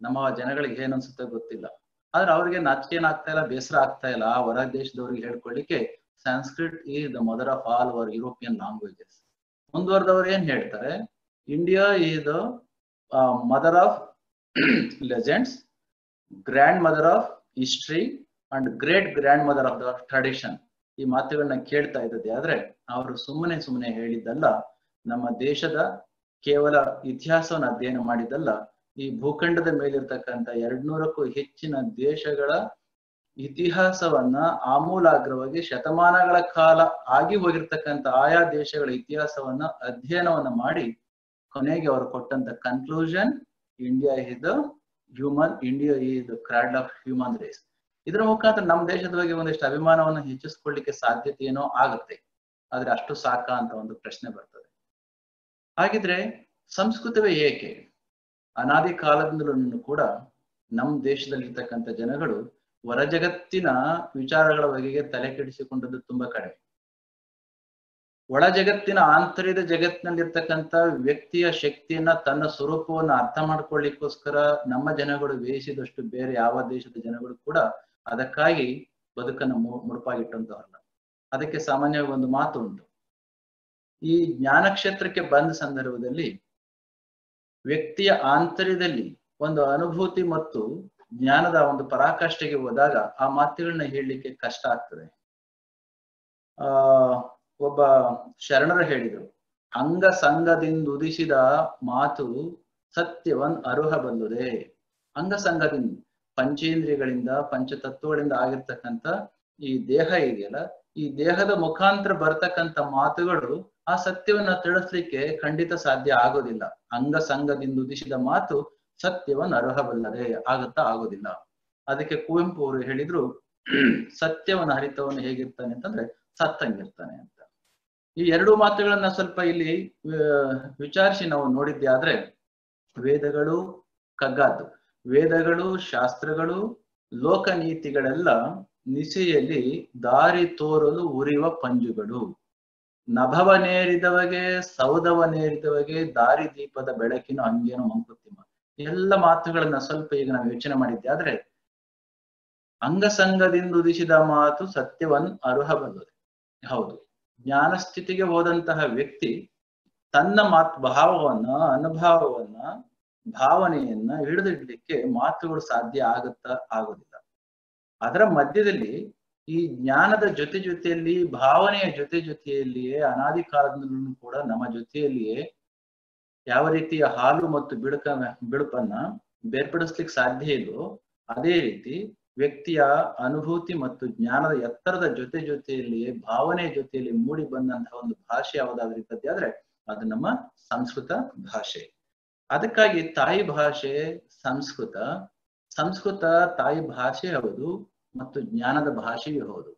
ನಮ್ಮ ಜನಗಳಿಗೆ ಏನನ್ಸುತ್ತೆ ಗೊತ್ತಿಲ್ಲ. ಆದ್ರೆ ಅವ್ರಿಗೆ ನಾಚಿಕೆ ಏನಾಗ್ತಾ ಇಲ್ಲ, ಬೇಸರ ಆಗ್ತಾ ಇಲ್ಲ ಆ ಹೊರ ದೇಶದವ್ರಿಗೆ ಹೇಳ್ಕೊಳ್ಳಿಕ್ಕೆ Sanskrit is the mother of all our European languages. ಮುಂದುವರೆದವ್ರು ಏನ್ ಹೇಳ್ತಾರೆ, India is the mother of legends, grand mother of history and great grand mother of the tradition. ಈ ಮಾತುಗಳನ್ನ ಕೇಳ್ತಾ ಇದ್ದದೆ ಆದ್ರೆ ಅವರು ಸುಮ್ಮನೆ ಹೇಳಿದ್ದಲ್ಲ. ನಮ್ಮ ದೇಶದ ಕೇವಲ ಇತಿಹಾಸವನ್ನು ಅಧ್ಯಯನ ಮಾಡಿದ್ದಲ್ಲ, ಈ ಭೂಖಂಡದ ಮೇಲಿರ್ತಕ್ಕಂಥ 200ಕ್ಕೂ ಹೆಚ್ಚಿನ ದೇಶಗಳ ಇತಿಹಾಸವನ್ನ ಆಮೂಲಾಗ್ರವಾಗಿ ಶತಮಾನಗಳ ಕಾಲ ಆಗಿ ಹೋಗಿರ್ತಕ್ಕಂಥ ಆಯಾ ದೇಶಗಳ ಇತಿಹಾಸವನ್ನ ಅಧ್ಯಯನವನ್ನ ಮಾಡಿ ಕೊನೆಗೆ ಅವರು ಕೊಟ್ಟಂತ conclusion, India is the cradle of human race. ಇದರ ಮುಖಾಂತರ ನಮ್ಮ ದೇಶದ ಬಗ್ಗೆ ಒಂದಿಷ್ಟು ಅಭಿಮಾನವನ್ನು ಹೆಚ್ಚಿಸ್ಕೊಳ್ಳಿಕ್ಕೆ ಸಾಧ್ಯತೆ ಏನೋ ಆಗುತ್ತೆ. ಆದ್ರೆ ಅಷ್ಟು ಸಾಕ ಅಂತ ಒಂದು ಪ್ರಶ್ನೆ ಬರ್ತದೆ. ಹಾಗಿದ್ರೆ ಸಂಸ್ಕೃತವೇ ಏಕೆ? ಅನಾದಿ ಕಾಲದಿಂದಲೂ ಕೂಡ ನಮ್ಮ ದೇಶದಲ್ಲಿರ್ತಕ್ಕಂಥ ಜನಗಳು ಹೊರ ಜಗತ್ತಿನ ವಿಚಾರಗಳ ಬಗೆಗೆ ತಲೆ ಕೆಡಿಸಿಕೊಂಡದ್ದು ತುಂಬಾ ಕಡಿಮೆ. ಒಳ ಜಗತ್ತಿನ ಆಂತರ್ಯದ ಜಗತ್ತಿನಲ್ಲಿರ್ತಕ್ಕಂಥ ವ್ಯಕ್ತಿಯ ಶಕ್ತಿಯನ್ನ, ತನ್ನ ಸ್ವರೂಪವನ್ನ ಅರ್ಥ ಮಾಡ್ಕೊಳ್ಳಿಕ್ಕೋಸ್ಕರ ನಮ್ಮ ಜನಗಳು ಬೇಯಿಸಿದಷ್ಟು ಬೇರೆ ಯಾವ ದೇಶದ ಜನಗಳು ಕೂಡ ಅದಕ್ಕಾಗಿ ಬದುಕನ್ನು ಮುಡುಪಾಗಿಟ್ಟಂತವರಲ್ಲ. ಅದಕ್ಕೆ ಸಾಮಾನ್ಯವಾಗಿ ಒಂದು ಮಾತು ಉಂಟು. ಈ ಜ್ಞಾನ ಕ್ಷೇತ್ರಕ್ಕೆ ಬಂದ ಸಂದರ್ಭದಲ್ಲಿ ವ್ಯಕ್ತಿಯ ಆಂತರ್ಯದಲ್ಲಿ ಒಂದು ಅನುಭೂತಿ ಮತ್ತು ಜ್ಞಾನದ ಒಂದು ಪರಾಕಾಷ್ಠೆಗೆ ಹೋದಾಗ ಆ ಮಾತುಗಳನ್ನ ಹೇಳಲಿಕ್ಕೆ ಕಷ್ಟ ಆಗ್ತದೆ. ಒಬ್ಬ ಶರಣರು ಹೇಳಿದರು, ಅಂಗ ಸಂಘದಿಂದ ಉದಿಸಿದ ಮಾತು ಸತ್ಯವನ್ ಅರುಹ ಬಂದುದೇ. ಅಂಗ ಸಂಘದಿಂದ, ಪಂಚೇಂದ್ರಿಯಗಳಿಂದ, ಪಂಚತತ್ವಗಳಿಂದ ಆಗಿರ್ತಕ್ಕಂಥ ಈ ದೇಹ ಇದೆಯಲ್ಲ, ಈ ದೇಹದ ಮುಖಾಂತರ ಬರ್ತಕ್ಕಂಥ ಮಾತುಗಳು ಆ ಸತ್ಯವನ್ನ ತಿಳಿಸ್ಲಿಕ್ಕೆ ಖಂಡಿತ ಸಾಧ್ಯ ಆಗೋದಿಲ್ಲ. ಅಂಗ ಸಂಘದಿಂದ ಉದಿಸಿದ ಮಾತು ಸತ್ಯವನ್ನ ಅರ್ಹಬಲ್ಲದೆ ಆಗೋದಿಲ್ಲ. ಅದಕ್ಕೆ ಕುವೆಂಪು ಅವರು ಹೇಳಿದ್ರು, ಸತ್ಯವನ್ನ ಹರಿತವನು ಹೇಗಿರ್ತಾನೆ ಅಂತಂದ್ರೆ ಸತ್ತಂಗಿರ್ತಾನೆ ಅಂತ. ಈ ಎರಡು ಮಾತುಗಳನ್ನ ಸ್ವಲ್ಪ ಇಲ್ಲಿ ವಿಚಾರಿಸಿ ನಾವು ನೋಡಿದ್ದೆ ಆದ್ರೆ, ವೇದಗಳು ಕಗ್ಗಾದ್ದು, ವೇದಗಳು, ಶಾಸ್ತ್ರಗಳು, ಲೋಕನೀತಿಗಳೆಲ್ಲ ನಿಸೆಯಲ್ಲಿ ದಾರಿ ತೋರಲು ಉರಿಯುವ ಪಂಜುಗಳು. ನಭವನೇರಿದವಗೆ, ಸೌಧವನೇರಿದವಗೆ, ದಾರಿ ದೀಪದ ಬೆಳಕಿನ ಅಂಗೇನು ಮಂಕುತಿಮ್ಮ. ಎಲ್ಲ ಮಾತುಗಳನ್ನ ಸ್ವಲ್ಪ ಈಗ ನಾವು ಯೋಚನೆ ಮಾಡಿದ್ದೆ ಆದ್ರೆ, ಅಂಗಸಂಗದಿಂದ ಉದಿಸಿದ ಮಾತು ಸತ್ಯವನ್ ಅರ್ಹಬಲ್ಲದೆ. ಹೌದು, ಜ್ಞಾನ ಸ್ಥಿತಿಗೆ ಹೋದಂತಹ ವ್ಯಕ್ತಿ ತನ್ನ ಭಾವವನ್ನ, ಅನುಭವವನ್ನ, ಭಾವನೆಯನ್ನ ಹಿಡಿದಿಡ್ಲಿಕ್ಕೆ ಮಾತುಗಳು ಸಾಧ್ಯ ಆಗೋದಿಲ್ಲ. ಅದರ ಮಧ್ಯದಲ್ಲಿ ಈ ಜ್ಞಾನದ ಜೊತೆಯಲ್ಲಿ, ಭಾವನೆಯ ಜೊತೆಯಲ್ಲಿಯೇ ಅನಾದಿ ಕಾಲದಲ್ಲೂ ಕೂಡ ನಮ್ಮ ಜೊತೆಯಲ್ಲಿಯೇ ಯಾವ ರೀತಿಯ ಹಾಲು ಮತ್ತು ಬಿಳುಪನ್ನ ಬೇರ್ಪಡಿಸ್ಲಿಕ್ಕೆ ಸಾಧ್ಯ ಇಲ್ಲವೋ, ಅದೇ ರೀತಿ ವ್ಯಕ್ತಿಯ ಅನುಭೂತಿ ಮತ್ತು ಜ್ಞಾನದ ಎತ್ತರದ ಜೊತೆಯಲ್ಲಿಯೇ ಭಾವನೆಯ ಜೊತೆಯಲ್ಲಿ ಮೂಡಿ ಬಂದಂತಹ ಒಂದು ಭಾಷೆ ಯಾವುದಾದ್ರೂ ಇರ್ತದೆ ಆದ್ರೆ ಅದು ನಮ್ಮ ಸಂಸ್ಕೃತ ಭಾಷೆ. ಅದಕ್ಕಾಗಿ ತಾಯಿ ಭಾಷೆ ಸಂಸ್ಕೃತ, ಸಂಸ್ಕೃತ ತಾಯಿ ಭಾಷೆ ಹೌದು ಮತ್ತು ಜ್ಞಾನದ ಭಾಷೆಯೂ ಹೌದು.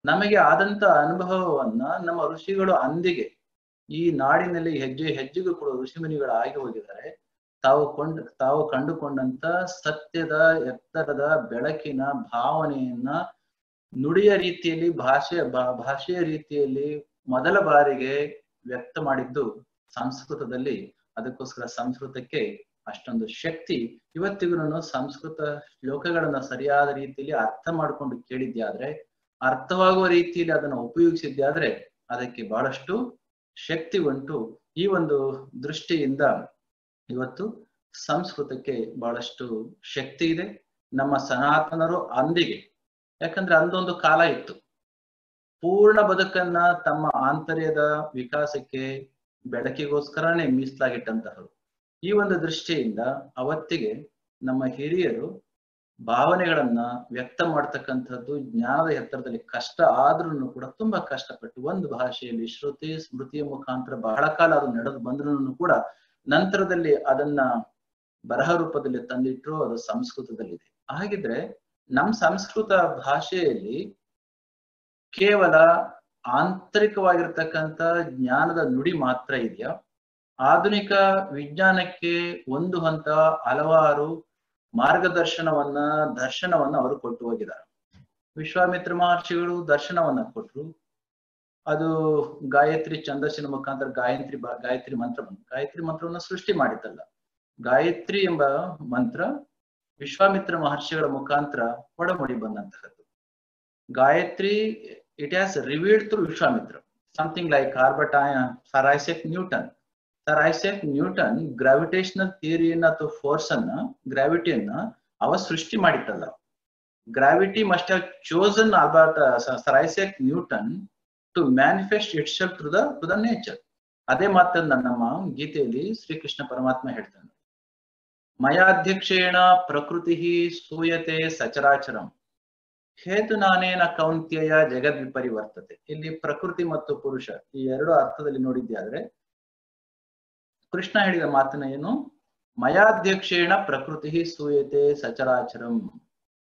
ನಮಗೆ ಆದಂತ ಅನುಭವವನ್ನ ನಮ್ಮ ಋಷಿಗಳು ಅಂದಿಗೆ ಈ ನಾಡಿನಲ್ಲಿ ಹೆಜ್ಜೆಗೂ ಕೂಡ ಋಷಿಮುನಿಗಳು ಆಗಿ ಹೋಗಿದ್ದಾರೆ. ತಾವು ಕಂಡುಕೊಂಡಂತ ಸತ್ಯದ ಎತ್ತರದ ಬೆಳಕಿನ ಭಾವನೆಯನ್ನ ನುಡಿಯ ರೀತಿಯಲ್ಲಿ, ಭಾಷೆಯ ರೀತಿಯಲ್ಲಿ ಮೊದಲ ಬಾರಿಗೆ ವ್ಯಕ್ತ ಮಾಡಿದ್ದು ಸಂಸ್ಕೃತದಲ್ಲಿ. ಅದಕ್ಕೋಸ್ಕರ ಸಂಸ್ಕೃತಕ್ಕೆ ಅಷ್ಟೊಂದು ಶಕ್ತಿ. ಇವತ್ತಿಗೂ ಸಂಸ್ಕೃತ ಶ್ಲೋಕಗಳನ್ನ ಸರಿಯಾದ ರೀತಿಯಲ್ಲಿ ಅರ್ಥ ಮಾಡ್ಕೊಂಡು ಕೇಳಿದ್ಯಾದ್ರೆ, ಅರ್ಥವಾಗುವ ರೀತಿಯಲ್ಲಿ ಅದನ್ನ ಉಪಯೋಗಿಸಿದ್ಯಾದ್ರೆ ಅದಕ್ಕೆ ಬಹಳಷ್ಟು ಶಕ್ತಿ ಉಂಟು. ಈ ಒಂದು ದೃಷ್ಟಿಯಿಂದ ಇವತ್ತು ಸಂಸ್ಕೃತಕ್ಕೆ ಬಹಳಷ್ಟು ಶಕ್ತಿ ಇದೆ. ನಮ್ಮ ಸನಾತನರು ಅಂದಿಗೆ, ಯಾಕಂದ್ರೆ ಅಂದೊಂದು ಕಾಲ ಇತ್ತು, ಪೂರ್ಣ ಬದುಕನ್ನ ತಮ್ಮ ಆಂತರ್ಯದ ವಿಕಾಸಕ್ಕೆ, ಬೆಳಕಿಗೋಸ್ಕರನೇ ಮೀಸಲಾಗಿಟ್ಟಂತಹರು. ಈ ಒಂದು ದೃಷ್ಟಿಯಿಂದ ಅವತ್ತಿಗೆ ನಮ್ಮ ಹಿರಿಯರು ಭಾವನೆಗಳನ್ನ ವ್ಯಕ್ತ ಮಾಡ್ತಕ್ಕಂಥದ್ದು ಜ್ಞಾನದ ಎತ್ತರದಲ್ಲಿ ಕಷ್ಟ ಆದ್ರೂ ಕೂಡ ತುಂಬಾ ಕಷ್ಟಪಟ್ಟು ಒಂದು ಭಾಷೆಯಲ್ಲಿ ಶ್ರುತಿ ಸ್ಮೃತಿಯ ಮುಖಾಂತರ ಬಹಳ ಕಾಲ ಅದು ನಡೆದು ಬಂದ್ರೂ ಕೂಡ ನಂತರದಲ್ಲಿ ಅದನ್ನ ಬರಹ ರೂಪದಲ್ಲಿ ತಂದಿಟ್ರು. ಅದು ಸಂಸ್ಕೃತದಲ್ಲಿದೆ. ಹಾಗಿದ್ರೆ ನಮ್ಮ ಸಂಸ್ಕೃತ ಭಾಷೆಯಲ್ಲಿ ಕೇವಲ ಆಂತರಿಕವಾಗಿರ್ತಕ್ಕಂಥ ಜ್ಞಾನದ ನುಡಿ ಮಾತ್ರ ಇದೆಯಾ? ಆಧುನಿಕ ವಿಜ್ಞಾನಕ್ಕೆ ಒಂದು ಹಂತ ಹಲವಾರು ದರ್ಶನವನ್ನ ಅವರು ಕೊಟ್ಟು ಹೋಗಿದ್ದಾರೆ. ವಿಶ್ವಾಮಿತ್ರ ಮಹರ್ಷಿಗಳು ದರ್ಶನವನ್ನ ಕೊಟ್ರು. ಅದು ಗಾಯತ್ರಿ ಛಂದಸ್ಸಿನ ಮುಖಾಂತರ ಗಾಯತ್ರಿ ಮಂತ್ರವನ್ನ ಸೃಷ್ಟಿ ಮಾಡಿದ್ದಲ್ಲ. ಗಾಯತ್ರಿ ಎಂಬ ಮಂತ್ರ ವಿಶ್ವಾಮಿತ್ರ ಮಹರ್ಷಿಗಳ ಮುಖಾಂತರ ಒಡಮೂಡಿ ಬಂದಂತಹದ್ದು. Gayatri it has revealed through Vishwamitra, something like Sir Isaac Newton. Sir Isaac Newton gravitational theory ಅಥವಾ ಫೋರ್ಸ್ ಅನ್ನ, ಗ್ರಾವಿಟಿಯನ್ನ ಅವ ಸೃಷ್ಟಿ ಮಾಡಿದ್ದಲ್ಲ. Gravity must have chosen Sir Isaac Newton to manifest itself to the nature. ಅದೇ ಮಾತನ್ನ ನಮ್ಮ ಗೀತೆಯಲ್ಲಿ ಶ್ರೀಕೃಷ್ಣ ಪರಮಾತ್ಮ ಹೇಳ್ತಾನೆ, ಮಯಾಧ್ಯಕ್ಷೇಣ ಪ್ರಕೃತಿ ಸೂಯತೆ ಸಚರಾಚರಂ ಹೇತು ನಾನೇನ ಕೌಂತ್ಯಯ ಜಗದ್ ವಿಪರಿವರ್ತತೆ. ಇಲ್ಲಿ ಪ್ರಕೃತಿ ಮತ್ತು ಪುರುಷ ಈ ಎರಡು ಅರ್ಥದಲ್ಲಿ ನೋಡಿದ್ದೆ ಆದ್ರೆ ಕೃಷ್ಣ ಹೇಳಿದ ಮಾತನ್ನ ಏನು, ಮಯಾಧ್ಯಕ್ಷೇಣ ಪ್ರಕೃತಿ ಸೂಯತೆ ಸಚರಾಚರಂ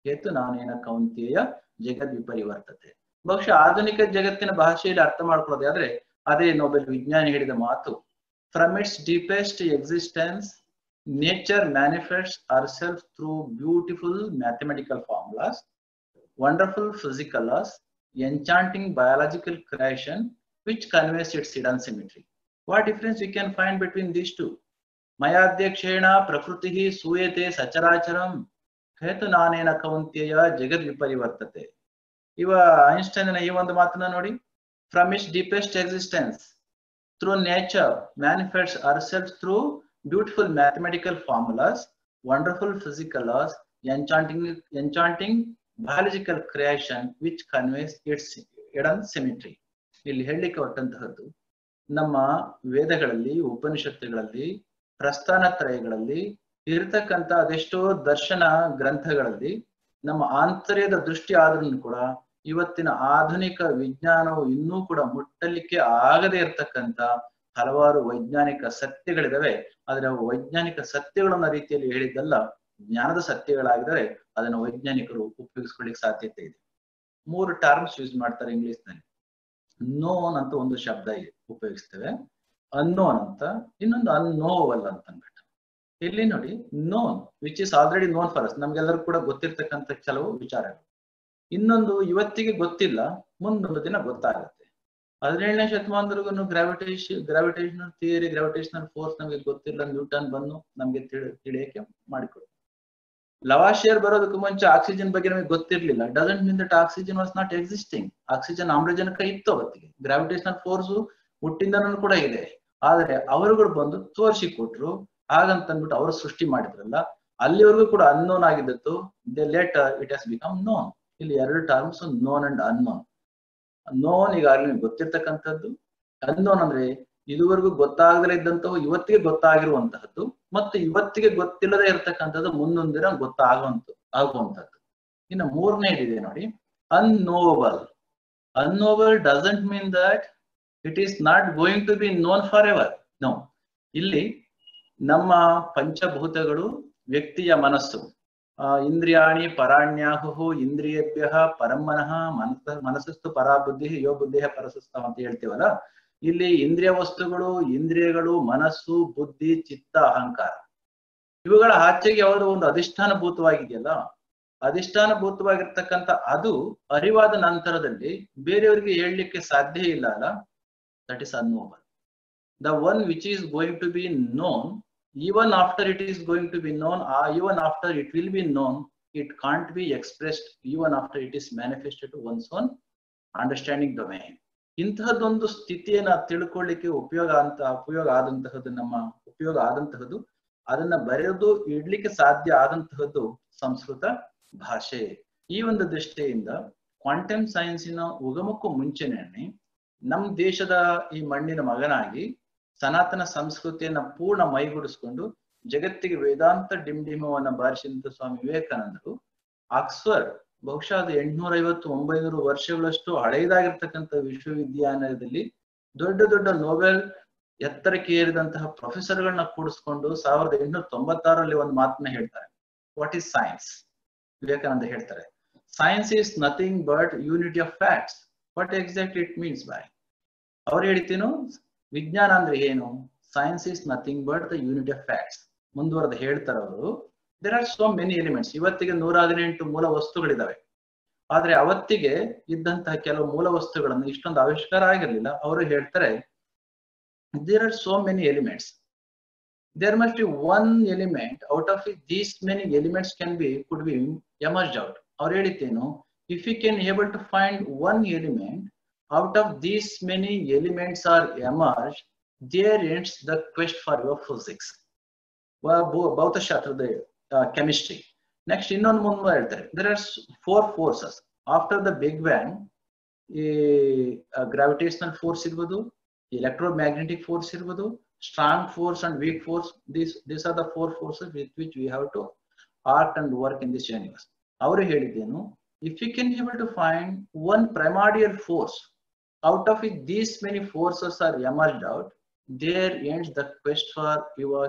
ಹೇತು ನಾನೇನ ಕೌಂತ್ಯಯ ಜಗದ್ ವಿಪರಿವರ್ತತೆ. ಬಹುಶಃ ಆಧುನಿಕ ಜಗತ್ತಿನ ಭಾಷೆಯಲ್ಲಿ ಅರ್ಥ ಮಾಡ್ಕೊಳ್ಳೋದೇ ಆದ್ರೆ ಅದೇ ನೊಬೆಲ್ ವಿಜ್ಞಾನಿ ಹೇಳಿದ ಮಾತು, from its deepest existence nature manifests herself through beautiful mathematical formulas, wonderful physical laws, enchanting biological creation which conveys its hidden symmetry. What difference we can find between these two? ಮಯಾಧ್ಯಕ್ಷೇಣ ಪ್ರಕೃತಿ ಸೂಯತೆ ಸಚರಾಚರಂ ಹೇತು ನಾನೇನ ಕೌಂತ್ಯಯ ಜಗದ್ ವಿಪರಿವರ್ತತೆ. ಇವ Einstein ಈ ಒಂದು ಮಾತನ್ನ ನೋಡಿ, from its deepest existence through nature manifests herself through beautiful mathematical formulas, wonderful physical laws, enchanting biological creation which conveys its hidden symmetry. ಇಲ್ಲಿ ಹೇಳಲಿಕ್ಕೆ ಹೊರಟಂತಹದ್ದು ನಮ್ಮ ವೇದಗಳಲ್ಲಿ, ಉಪನಿಷತ್ತುಗಳಲ್ಲಿ, ಪ್ರಸ್ಥಾನತ್ರಯಗಳಲ್ಲಿ ಇರತಕ್ಕಂತ ಅದೆಷ್ಟೋ ದರ್ಶನ ಗ್ರಂಥಗಳಲ್ಲಿ ನಮ್ಮ ಆಂತರ್ಯದ ದೃಷ್ಟಿ ಆದ್ರೂ ಕೂಡ ಇವತ್ತಿನ ಆಧುನಿಕ ವಿಜ್ಞಾನವು ಇನ್ನೂ ಕೂಡ ಮುಟ್ಟಲಿಕ್ಕೆ ಆಗದೆ ಇರತಕ್ಕಂತ ಹಲವಾರು ವೈಜ್ಞಾನಿಕ ಸತ್ಯಗಳಿದಾವೆ. ಆದ್ರೆ ಅವು ವೈಜ್ಞಾನಿಕ ಸತ್ಯಗಳನ್ನ ರೀತಿಯಲ್ಲಿ ಹೇಳಿದ್ದಲ್ಲ, ಜ್ಞಾನದ ಸತ್ಯಗಳಾಗಿದ್ದಾರೆ. ಅದನ್ನು ವೈಜ್ಞಾನಿಕರು ಉಪಯೋಗಿಸ್ಕೊಳ್ಳಿಕ್ಕೆ ಸಾಧ್ಯತೆ ಇದೆ. 3 ಟರ್ಮ್ಸ್ ಯೂಸ್ ಮಾಡ್ತಾರೆ ಇಂಗ್ಲಿಷ್ ನಲ್ಲಿ. ನೋನ್ ಅಂತ ಒಂದು ಶಬ್ದ ಉಪಯೋಗಿಸ್ತೇವೆ, ಅನ್ನೋನ್ ಅಂತ, ಇನ್ನೊಂದು ಅನ್ನೋವಲ್ ಅಂತ ಅಂದ್ಬಿಟ್ಟು. ಇಲ್ಲಿ ನೋಡಿ, known which is already known for us, ನಮ್ಗೆಲ್ಲರೂ ಕೂಡ ಗೊತ್ತಿರ್ತಕ್ಕಂಥ ಕೆಲವು ವಿಚಾರಗಳು. ಇನ್ನೊಂದು ಇವತ್ತಿಗೆ ಗೊತ್ತಿಲ್ಲ, ಮುಂದೊಂದು ದಿನ ಗೊತ್ತಾಗುತ್ತೆ. 17ನೇ ಶತಮಾನದವರೆಗೂ ಗ್ರಾವಿಟೇಷನಲ್ ಥಿಯರಿ, ಗ್ರಾವಿಟೇಷನಲ್ ಫೋರ್ಸ್ ನಮಗೆ ಗೊತ್ತಿಲ್ಲ. ನ್ಯೂಟನ್ ಬಂದು ನಮ್ಗೆ ತಿಳಿಯಕ್ಕೆ ಮಾಡಿಕೊಡು. ಲವಾಶಿಯರ್ ಬರೋದಕ್ಕೂ ಮುಂಚೆ ಆಕ್ಸಿಜನ್ ಬಗ್ಗೆ ನಮಗೆ ಗೊತ್ತಿರ್ಲಿಲ್ಲ. Doesn't mean that oxygen was not existing. Oxygen ಆಮ್ಲಜನಕ ಇತ್ತು ಅವತ್ತಿಗೆ. ಗ್ರಾವಿಟೇಷನಲ್ ಫೋರ್ಸ್ ಹುಟ್ಟಿಂದನೂ ಕೂಡ ಇದೆ. ಆದ್ರೆ ಅವರುಗಳು ಬಂದು ತೋರಿಸಿ ಕೊಟ್ರು, ಹಾಗಂತ ಅಂದ್ಬಿಟ್ಟು ಅವರು ಸೃಷ್ಟಿ ಮಾಡಿದ್ರಲ್ಲ, ಅಲ್ಲಿವರೆಗೂ ಕೂಡ ಅನ್ನೋನ್ ಆಗಿದ್ದತ್ತು. They later it has become known. ಇಲ್ಲಿ 2 terms, known and unknown. Known ಈಗಾಗಲೇ ಗೊತ್ತಿರ್ತಕ್ಕಂಥದ್ದು, ಅನ್ನೋನ್ ಅಂದ್ರೆ ಇದುವರೆಗೂ ಗೊತ್ತಾಗದೇ ಇದ್ದಂತಹ ಇವತ್ತಿಗೆ ಗೊತ್ತಾಗಿರುವಂತಹದ್ದು, ಮತ್ತು ಇವತ್ತಿಗೆ ಗೊತ್ತಿಲ್ಲದೆ ಇರತಕ್ಕಂಥದ್ದು ಮುಂದೊಂದು ದಿನ ಆಗುವಂತದ್ದು. ಇನ್ನು 3ನೇದಿದೆ ನೋಡಿ, unknowable. Unknowable doesn't mean that it is not going to be known forever. No. ಇಲ್ಲಿ ನಮ್ಮ ಪಂಚಭೂತಗಳು, ವ್ಯಕ್ತಿಯ ಮನಸ್ಸು, ಇಂದ್ರಿಯಾಣಿ ಪರಾಣ್ಯಾಹು ಇಂದ್ರಿಯೇಭ್ಯ ಪರಮನಃ ಮನಸ್ಸಸ್ತು ಪರಾಬುದ್ಧಿ ಯೋ ಬುದ್ಧಿಯ ಪರಸಸ್ತ ಅಂತ ಹೇಳ್ತೀವಲ್ಲ, ಇಲ್ಲಿ ಇಂದ್ರಿಯ ವಸ್ತುಗಳು, ಇಂದ್ರಿಯಗಳು, ಮನಸ್ಸು, ಬುದ್ಧಿ, ಚಿತ್ತ, ಅಹಂಕಾರ, ಇವುಗಳ ಆಚೆಗೆ ಯಾವುದೋ ಒಂದು ಅಧಿಷ್ಠಾನಭೂತವಾಗಿದೆಯಲ್ಲ, ಅಧಿಷ್ಠಾನಭೂತವಾಗಿರ್ತಕ್ಕಂಥ ಅದು ಅರಿವಾದ ನಂತರದಲ್ಲಿ ಬೇರೆಯವರಿಗೆ ಹೇಳಲಿಕ್ಕೆ ಸಾಧ್ಯ ಇಲ್ಲ ಅಲ್ಲ, that is unknowable. The one which is going to be known, even after it is going to be known, or even after it will be known, it can't be expressed even after it is manifested to one's own understanding domain. ಇಂತಹದೊಂದು ಸ್ಥಿತಿಯನ್ನ ತಿಳ್ಕೊಳ್ಳಿಕ್ಕೆ ಉಪಯೋಗ ಆದಂತಹದ್ದು ಅದನ್ನ ಬರೆದು ಇಡ್ಲಿಕ್ಕೆ ಸಾಧ್ಯ ಆದಂತಹದ್ದು ಸಂಸ್ಕೃತ ಭಾಷೆ. ಈ ಒಂದು ದೃಷ್ಟಿಯಿಂದ ಕ್ವಾಂಟಮ್ ಸೈನ್ಸಿನ ಉಗಮಕ್ಕೂ ಮುಂಚೆನೇ ನಮ್ಮ ದೇಶದ ಈ ಮಣ್ಣಿನ ಮಗನಾಗಿ ಸನಾತನ ಸಂಸ್ಕೃತಿಯನ್ನ ಪೂರ್ಣ ಮೈಗೂಡಿಸ್ಕೊಂಡು ಜಗತ್ತಿಗೆ ವೇದಾಂತ ಡಿಂಡಿಮವನ್ನ ಬಾರಿಸಿದಂತ ಸ್ವಾಮಿ ವಿವೇಕಾನಂದರು ಆಕ್ಸ್ಫರ್ಡ್, ಬಹುಶಃ ಅದು 850-900 ವರ್ಷಗಳಷ್ಟು ಹಳೆಯದಾಗಿರ್ತಕ್ಕಂಥ ವಿಶ್ವವಿದ್ಯಾಲಯದಲ್ಲಿ ದೊಡ್ಡ ದೊಡ್ಡ ನೊಬೆಲ್ ಎತ್ತರಕ್ಕೆ ಏರಿದಂತಹ ಪ್ರೊಫೆಸರ್ಗಳನ್ನ ಕೂಡಿಸ್ಕೊಂಡು 1896ರಲ್ಲಿ ಒಂದು ಮಾತನ್ನ ಹೇಳ್ತಾರೆ, ವಾಟ್ ಈಸ್ ಸೈನ್ಸ್? ವಿವೇಕಾನಂದ ಹೇಳ್ತಾರೆ, science is nothing but unity of facts. What exactly it means by? ಅವ್ರು ಹೇಳ್ತೀನೋ ವಿಜ್ಞಾನ ಅಂದ್ರೆ ಏನು? Science is nothing but the unity of facts. ಮುಂದುವರೆದು ಹೇಳ್ತಾರೆ ಅವರು, there are so many elements. ಇವತ್ತಿಗೆ 118 ಮೂಲ ವಸ್ತುಗಳಿದಾವೆ, ಆದ್ರೆ ಅವತ್ತಿಗೆ ಇದ್ದಂತಹ ಕೆಲವು ಮೂಲ ವಸ್ತುಗಳನ್ನು ಇಷ್ಟೊಂದು ಆವಿಷ್ಕಾರ ಆಗಿರ್ಲಿಲ್ಲ. ಅವರು ಹೇಳ್ತಾರೆ, there are so many elements, there must be one element out of these many elements could be emerge out. ಅವ್ರು ಹೇಳಿದ್ದೇನು, if you can able to find one element out of these many elements are emerged, there ends the quest for your physics. ಭೌತಶಾಸ್ತ್ರದ chemistry. Next ಇನ್ನೊಂದು ಮುಂದೆ ಹೇಳ್ತಾರೆ, there are 4 forces after the big bang. ಈ gravitational force ಇರ್ಬೋದು, electromagnetic force ಇರ್ಬೋದು, strong force and weak force. these are the 4 forces with which we have to act and work in this universe. ಅವರು ಹೇಳಿದ್ದೇನು, if you can able to find one primordial force out of which these many forces are emerged out, there ends the quest for your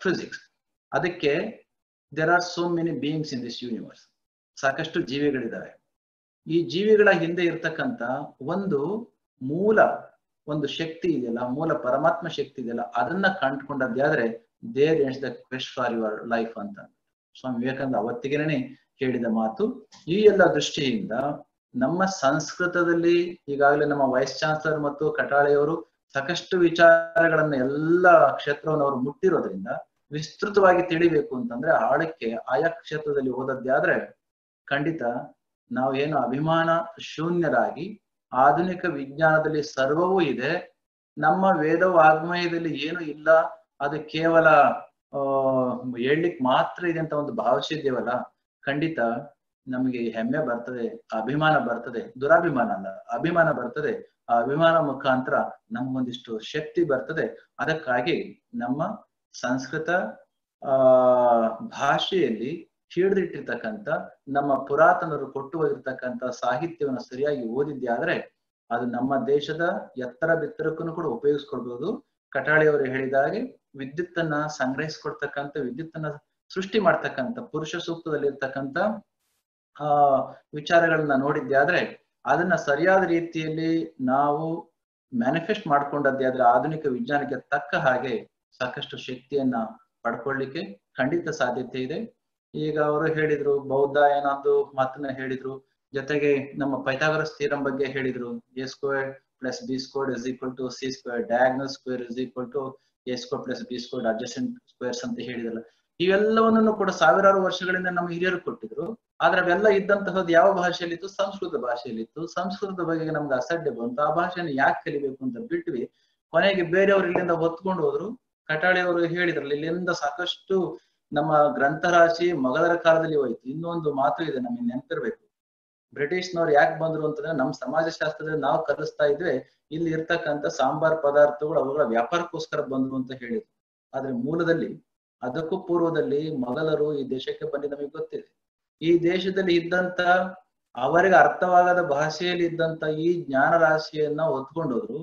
physics. ಅದಕ್ಕೆ there are so many beings in this universe. ಸಾಕಷ್ಟು ಜೀವಿಗಳಿದ್ದಾವೆ. ಈ ಜೀವಿಗಳ ಹಿಂದೆ ಇರ್ತಕ್ಕಂಥ ಒಂದು ಶಕ್ತಿ ಇದೆಯಲ್ಲ, ಮೂಲ ಪರಮಾತ್ಮ ಶಕ್ತಿ ಇದೆಯಲ್ಲ, ಅದನ್ನ ಕಂಡುಕೊಂಡದ್ದಾದ್ರೆ there ends the quest for your life ಅಂತ ಸ್ವಾಮಿ ವಿವೇಕಾನಂದ ಅವತ್ತಿಗೆನೇ ಹೇಳಿದ ಮಾತು. ಈ ಎಲ್ಲ ದೃಷ್ಟಿಯಿಂದ ನಮ್ಮ ಸಂಸ್ಕೃತದಲ್ಲಿ ಈಗಾಗಲೇ ನಮ್ಮ ವೈಸ್ ಚಾನ್ಸಲರ್ ಮತ್ತು ಕಟಾಳೆಯವರು ಸಾಕಷ್ಟು ವಿಚಾರಗಳನ್ನ ಎಲ್ಲ ಕ್ಷೇತ್ರವನ್ನು ಅವರು ಮುಟ್ಟಿರೋದ್ರಿಂದ ವಿಸ್ತೃತವಾಗಿ ತಿಳಿಬೇಕು ಅಂತಂದ್ರೆ ಆಳಕ್ಕೆ ಆಯಾ ಕ್ಷೇತ್ರದಲ್ಲಿ ಓದದ್ದಾದ್ರೆ ಖಂಡಿತ ನಾವು ಏನು ಅಭಿಮಾನ ಶೂನ್ಯರಾಗಿ ಆಧುನಿಕ ವಿಜ್ಞಾನದಲ್ಲಿ ಸರ್ವವೂ ಇದೆ, ನಮ್ಮ ವೇದ ವಾಗ್ಮಯದಲ್ಲಿ ಏನು ಇಲ್ಲ, ಅದು ಕೇವಲ ಹೇಳ್ಲಿಕ್ಕೆ ಮಾತ್ರ ಇದೆ ಅಂತ ಒಂದು ಭಾವಿಸಿದ್ದೇವಲ್ಲ, ಖಂಡಿತ ನಮಗೆ ಹೆಮ್ಮೆ ಬರ್ತದೆ, ಅಭಿಮಾನ ಬರ್ತದೆ. ದುರಾಭಿಮಾನ ಅಲ್ಲ, ಅಭಿಮಾನ ಬರ್ತದೆ. ಆ ಅಭಿಮಾನ ಮುಖಾಂತರ ನಮ್ಗೊಂದಿಷ್ಟು ಶಕ್ತಿ ಬರ್ತದೆ. ಅದಕ್ಕಾಗಿ ನಮ್ಮ ಸಂಸ್ಕೃತ ಭಾಷೆಯಲ್ಲಿ ಹಿಡಿದಿಟ್ಟಿರ್ತಕ್ಕಂಥ ನಮ್ಮ ಪುರಾತನರು ಕೊಟ್ಟು ಹೋಗಿರ್ತಕ್ಕಂಥ ಸಾಹಿತ್ಯವನ್ನು ಸರಿಯಾಗಿ ಓದಿದ್ದೆ ಆದ್ರೆ ಅದು ನಮ್ಮ ದೇಶದ ಎತ್ತರ ಬಿತ್ತರಕ್ಕೂ ಕೂಡ ಉಪಯೋಗಿಸ್ಕೊಳ್ಬಹುದು. ಕಟಾಳಿಯವರು ಹೇಳಿದ ಹಾಗೆ ವಿದ್ಯುತ್ತನ್ನ ಸಂಗ್ರಹಿಸ್ಕೊಡ್ತಕ್ಕಂಥ, ವಿದ್ಯುತ್ತನ್ನ ಸೃಷ್ಟಿ ಮಾಡ್ತಕ್ಕಂಥ ಪುರುಷ ಸೂಕ್ತದಲ್ಲಿ ಇರ್ತಕ್ಕಂಥ ವಿಚಾರಗಳನ್ನ ನೋಡಿದ್ದೆ ಆದ್ರೆ ಅದನ್ನ ಸರಿಯಾದ ರೀತಿಯಲ್ಲಿ ನಾವು ಮ್ಯಾನಿಫೆಸ್ಟ್ ಮಾಡ್ಕೊಂಡದ್ದೇ ಆದ್ರೆ ಆಧುನಿಕ ವಿಜ್ಞಾನಕ್ಕೆ ತಕ್ಕ ಹಾಗೆ ಸಾಕಷ್ಟು ಶಕ್ತಿಯನ್ನ ಪಡ್ಕೊಳ್ಳಿಕ್ಕೆ ಖಂಡಿತ ಸಾಧ್ಯತೆ ಇದೆ. ಈಗ ಅವರು ಹೇಳಿದ್ರು, ಬೌದ್ಧ ಏನೊಂದು ಮಾತನ್ನ ಹೇಳಿದ್ರು, ಜೊತೆಗೆ ನಮ್ಮ ಪೈಥಾಗರಸ್ ಥಿಯರಂ ಬಗ್ಗೆ ಹೇಳಿದ್ರು, a squared plus b squared is equal to c squared, diagonal square is equal to a squared plus b squared, adjacent squares ಅಂತ ಹೇಳಿದ್ರಲ್ಲ. ಇವೆಲ್ಲವನ್ನೂ ಕೂಡ ಸಾವಿರಾರು ವರ್ಷಗಳಿಂದ ನಮ್ಮ ಹಿರಿಯರು ಕೊಟ್ಟಿದ್ರು. ಆದ್ರೆ ಅವೆಲ್ಲ ಇದ್ದಂತಹದ್ದು ಯಾವ ಭಾಷೆಯಲ್ಲಿತ್ತು? ಸಂಸ್ಕೃತ ಭಾಷೆಯಲ್ಲಿತ್ತು. ಸಂಸ್ಕೃತದ ಬಗ್ಗೆ ನಮ್ಗೆ ಅಸಡ್ಡೆ ಬಂತು, ಆ ಭಾಷೆಯನ್ನು ಯಾಕೆ ಕಲಿಬೇಕು ಅಂತ ಬಿಟ್ವಿ. ಕೊನೆಗೆ ಬೇರೆಯವರು ಇಲ್ಲಿಂದ ಹೊತ್ಕೊಂಡು ಹೋದ್ರು. ಕಟಾಳಿಯವರು ಹೇಳಿದ್ರಲ್ಲ, ಇಲ್ಲಿಂದ ಸಾಕಷ್ಟು ನಮ್ಮ ಗ್ರಂಥರಾಶಿ ಮೊಘಲರ ಕಾಲದಲ್ಲಿ ಹೋಯ್ತು. ಇನ್ನೊಂದು ಮಾತು ಇದೆ ನಮಗೆ ನೆನಪಿರ್ಬೇಕು, ಬ್ರಿಟಿಷ್ನವ್ರು ಯಾಕೆ ಬಂದ್ರು ಅಂತಂದ್ರೆ ನಮ್ಮ ಸಮಾಜಶಾಸ್ತ್ರದಲ್ಲಿ ನಾವು ಕಲಿಸ್ತಾ ಇದ್ರೆ ಇಲ್ಲಿ ಇರ್ತಕ್ಕಂಥ ಸಾಂಬಾರ್ ಪದಾರ್ಥಗಳು ಅವುಗಳ ವ್ಯಾಪಾರಕ್ಕೋಸ್ಕರ ಬಂದ್ರು ಅಂತ ಹೇಳಿದ್ರು. ಆದ್ರೆ ಮೂಲದಲ್ಲಿ ಅದಕ್ಕೂ ಪೂರ್ವದಲ್ಲಿ ಮೊಘಲರು ಈ ದೇಶಕ್ಕೆ ಬಂದು ನಮಗೆ ಗೊತ್ತಿದೆ. ಈ ದೇಶದಲ್ಲಿ ಇದ್ದಂತ ಅವರಿಗೆ ಅರ್ಥವಾಗದ ಭಾಷೆಯಲ್ಲಿ ಇದ್ದಂತ ಈ ಜ್ಞಾನ ರಾಶಿಯನ್ನ ಹೊತ್ಕೊಂಡೋದ್ರು.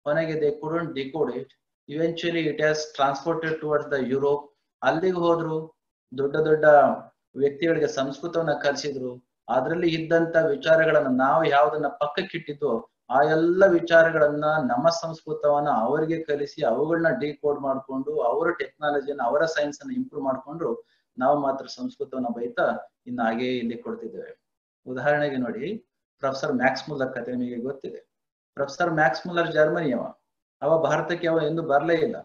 ಕೊನೆಗೆ they couldn't decode it. Eventually it has transported towards the Europe. ಅಲ್ಲಿಗೆ ಹೋದ್ರು, ದೊಡ್ಡ ದೊಡ್ಡ ವ್ಯಕ್ತಿಗಳಿಗೆ ಸಂಸ್ಕೃತವನ್ನ ಕಲಿಸಿದ್ರು. ಅದರಲ್ಲಿ ಇದ್ದಂತ ವಿಚಾರಗಳನ್ನ ನಾವು ಯಾವ್ದನ್ನ ಪಕ್ಕಕ್ಕಿಟ್ಟಿದ್ವೋ ಆ ಎಲ್ಲ ವಿಚಾರಗಳನ್ನ ನಮ್ಮ ಸಂಸ್ಕೃತವನ್ನ ಅವರಿಗೆ ಕಲಿಸಿ ಅವುಗಳನ್ನ ಡಿಕೋಡ್ ಮಾಡ್ಕೊಂಡು ಅವರ ಟೆಕ್ನಾಲಜಿಯನ್ನ ಅವರ ಸೈನ್ಸ್ ಅನ್ನ ಇಂಪ್ರೂವ್ ಮಾಡ್ಕೊಂಡ್ರು. ನಾವು ಮಾತ್ರ ಸಂಸ್ಕೃತವನ್ನ ಬೈತಾ ಇನ್ನು ಹಾಗೆ ಇಲ್ಲಿ ಕೊಡ್ತಿದ್ದೇವೆ. ಉದಾಹರಣೆಗೆ ನೋಡಿ, ಪ್ರೊಫೆಸರ್ ಮ್ಯಾಕ್ಸ್ ಮುಲ್ಲರ್ ಕತೆ ನಿಮಗೆ ಗೊತ್ತಿದೆ. ಪ್ರೊಫೆಸರ್ ಮ್ಯಾಕ್ಸ್ ಮುಲ್ಲರ್ ಜರ್ಮನಿಯವ. ಅವ ಭಾರತಕ್ಕೆ ಅವ ಎಂದು ಬರಲೇ ಇಲ್ಲ.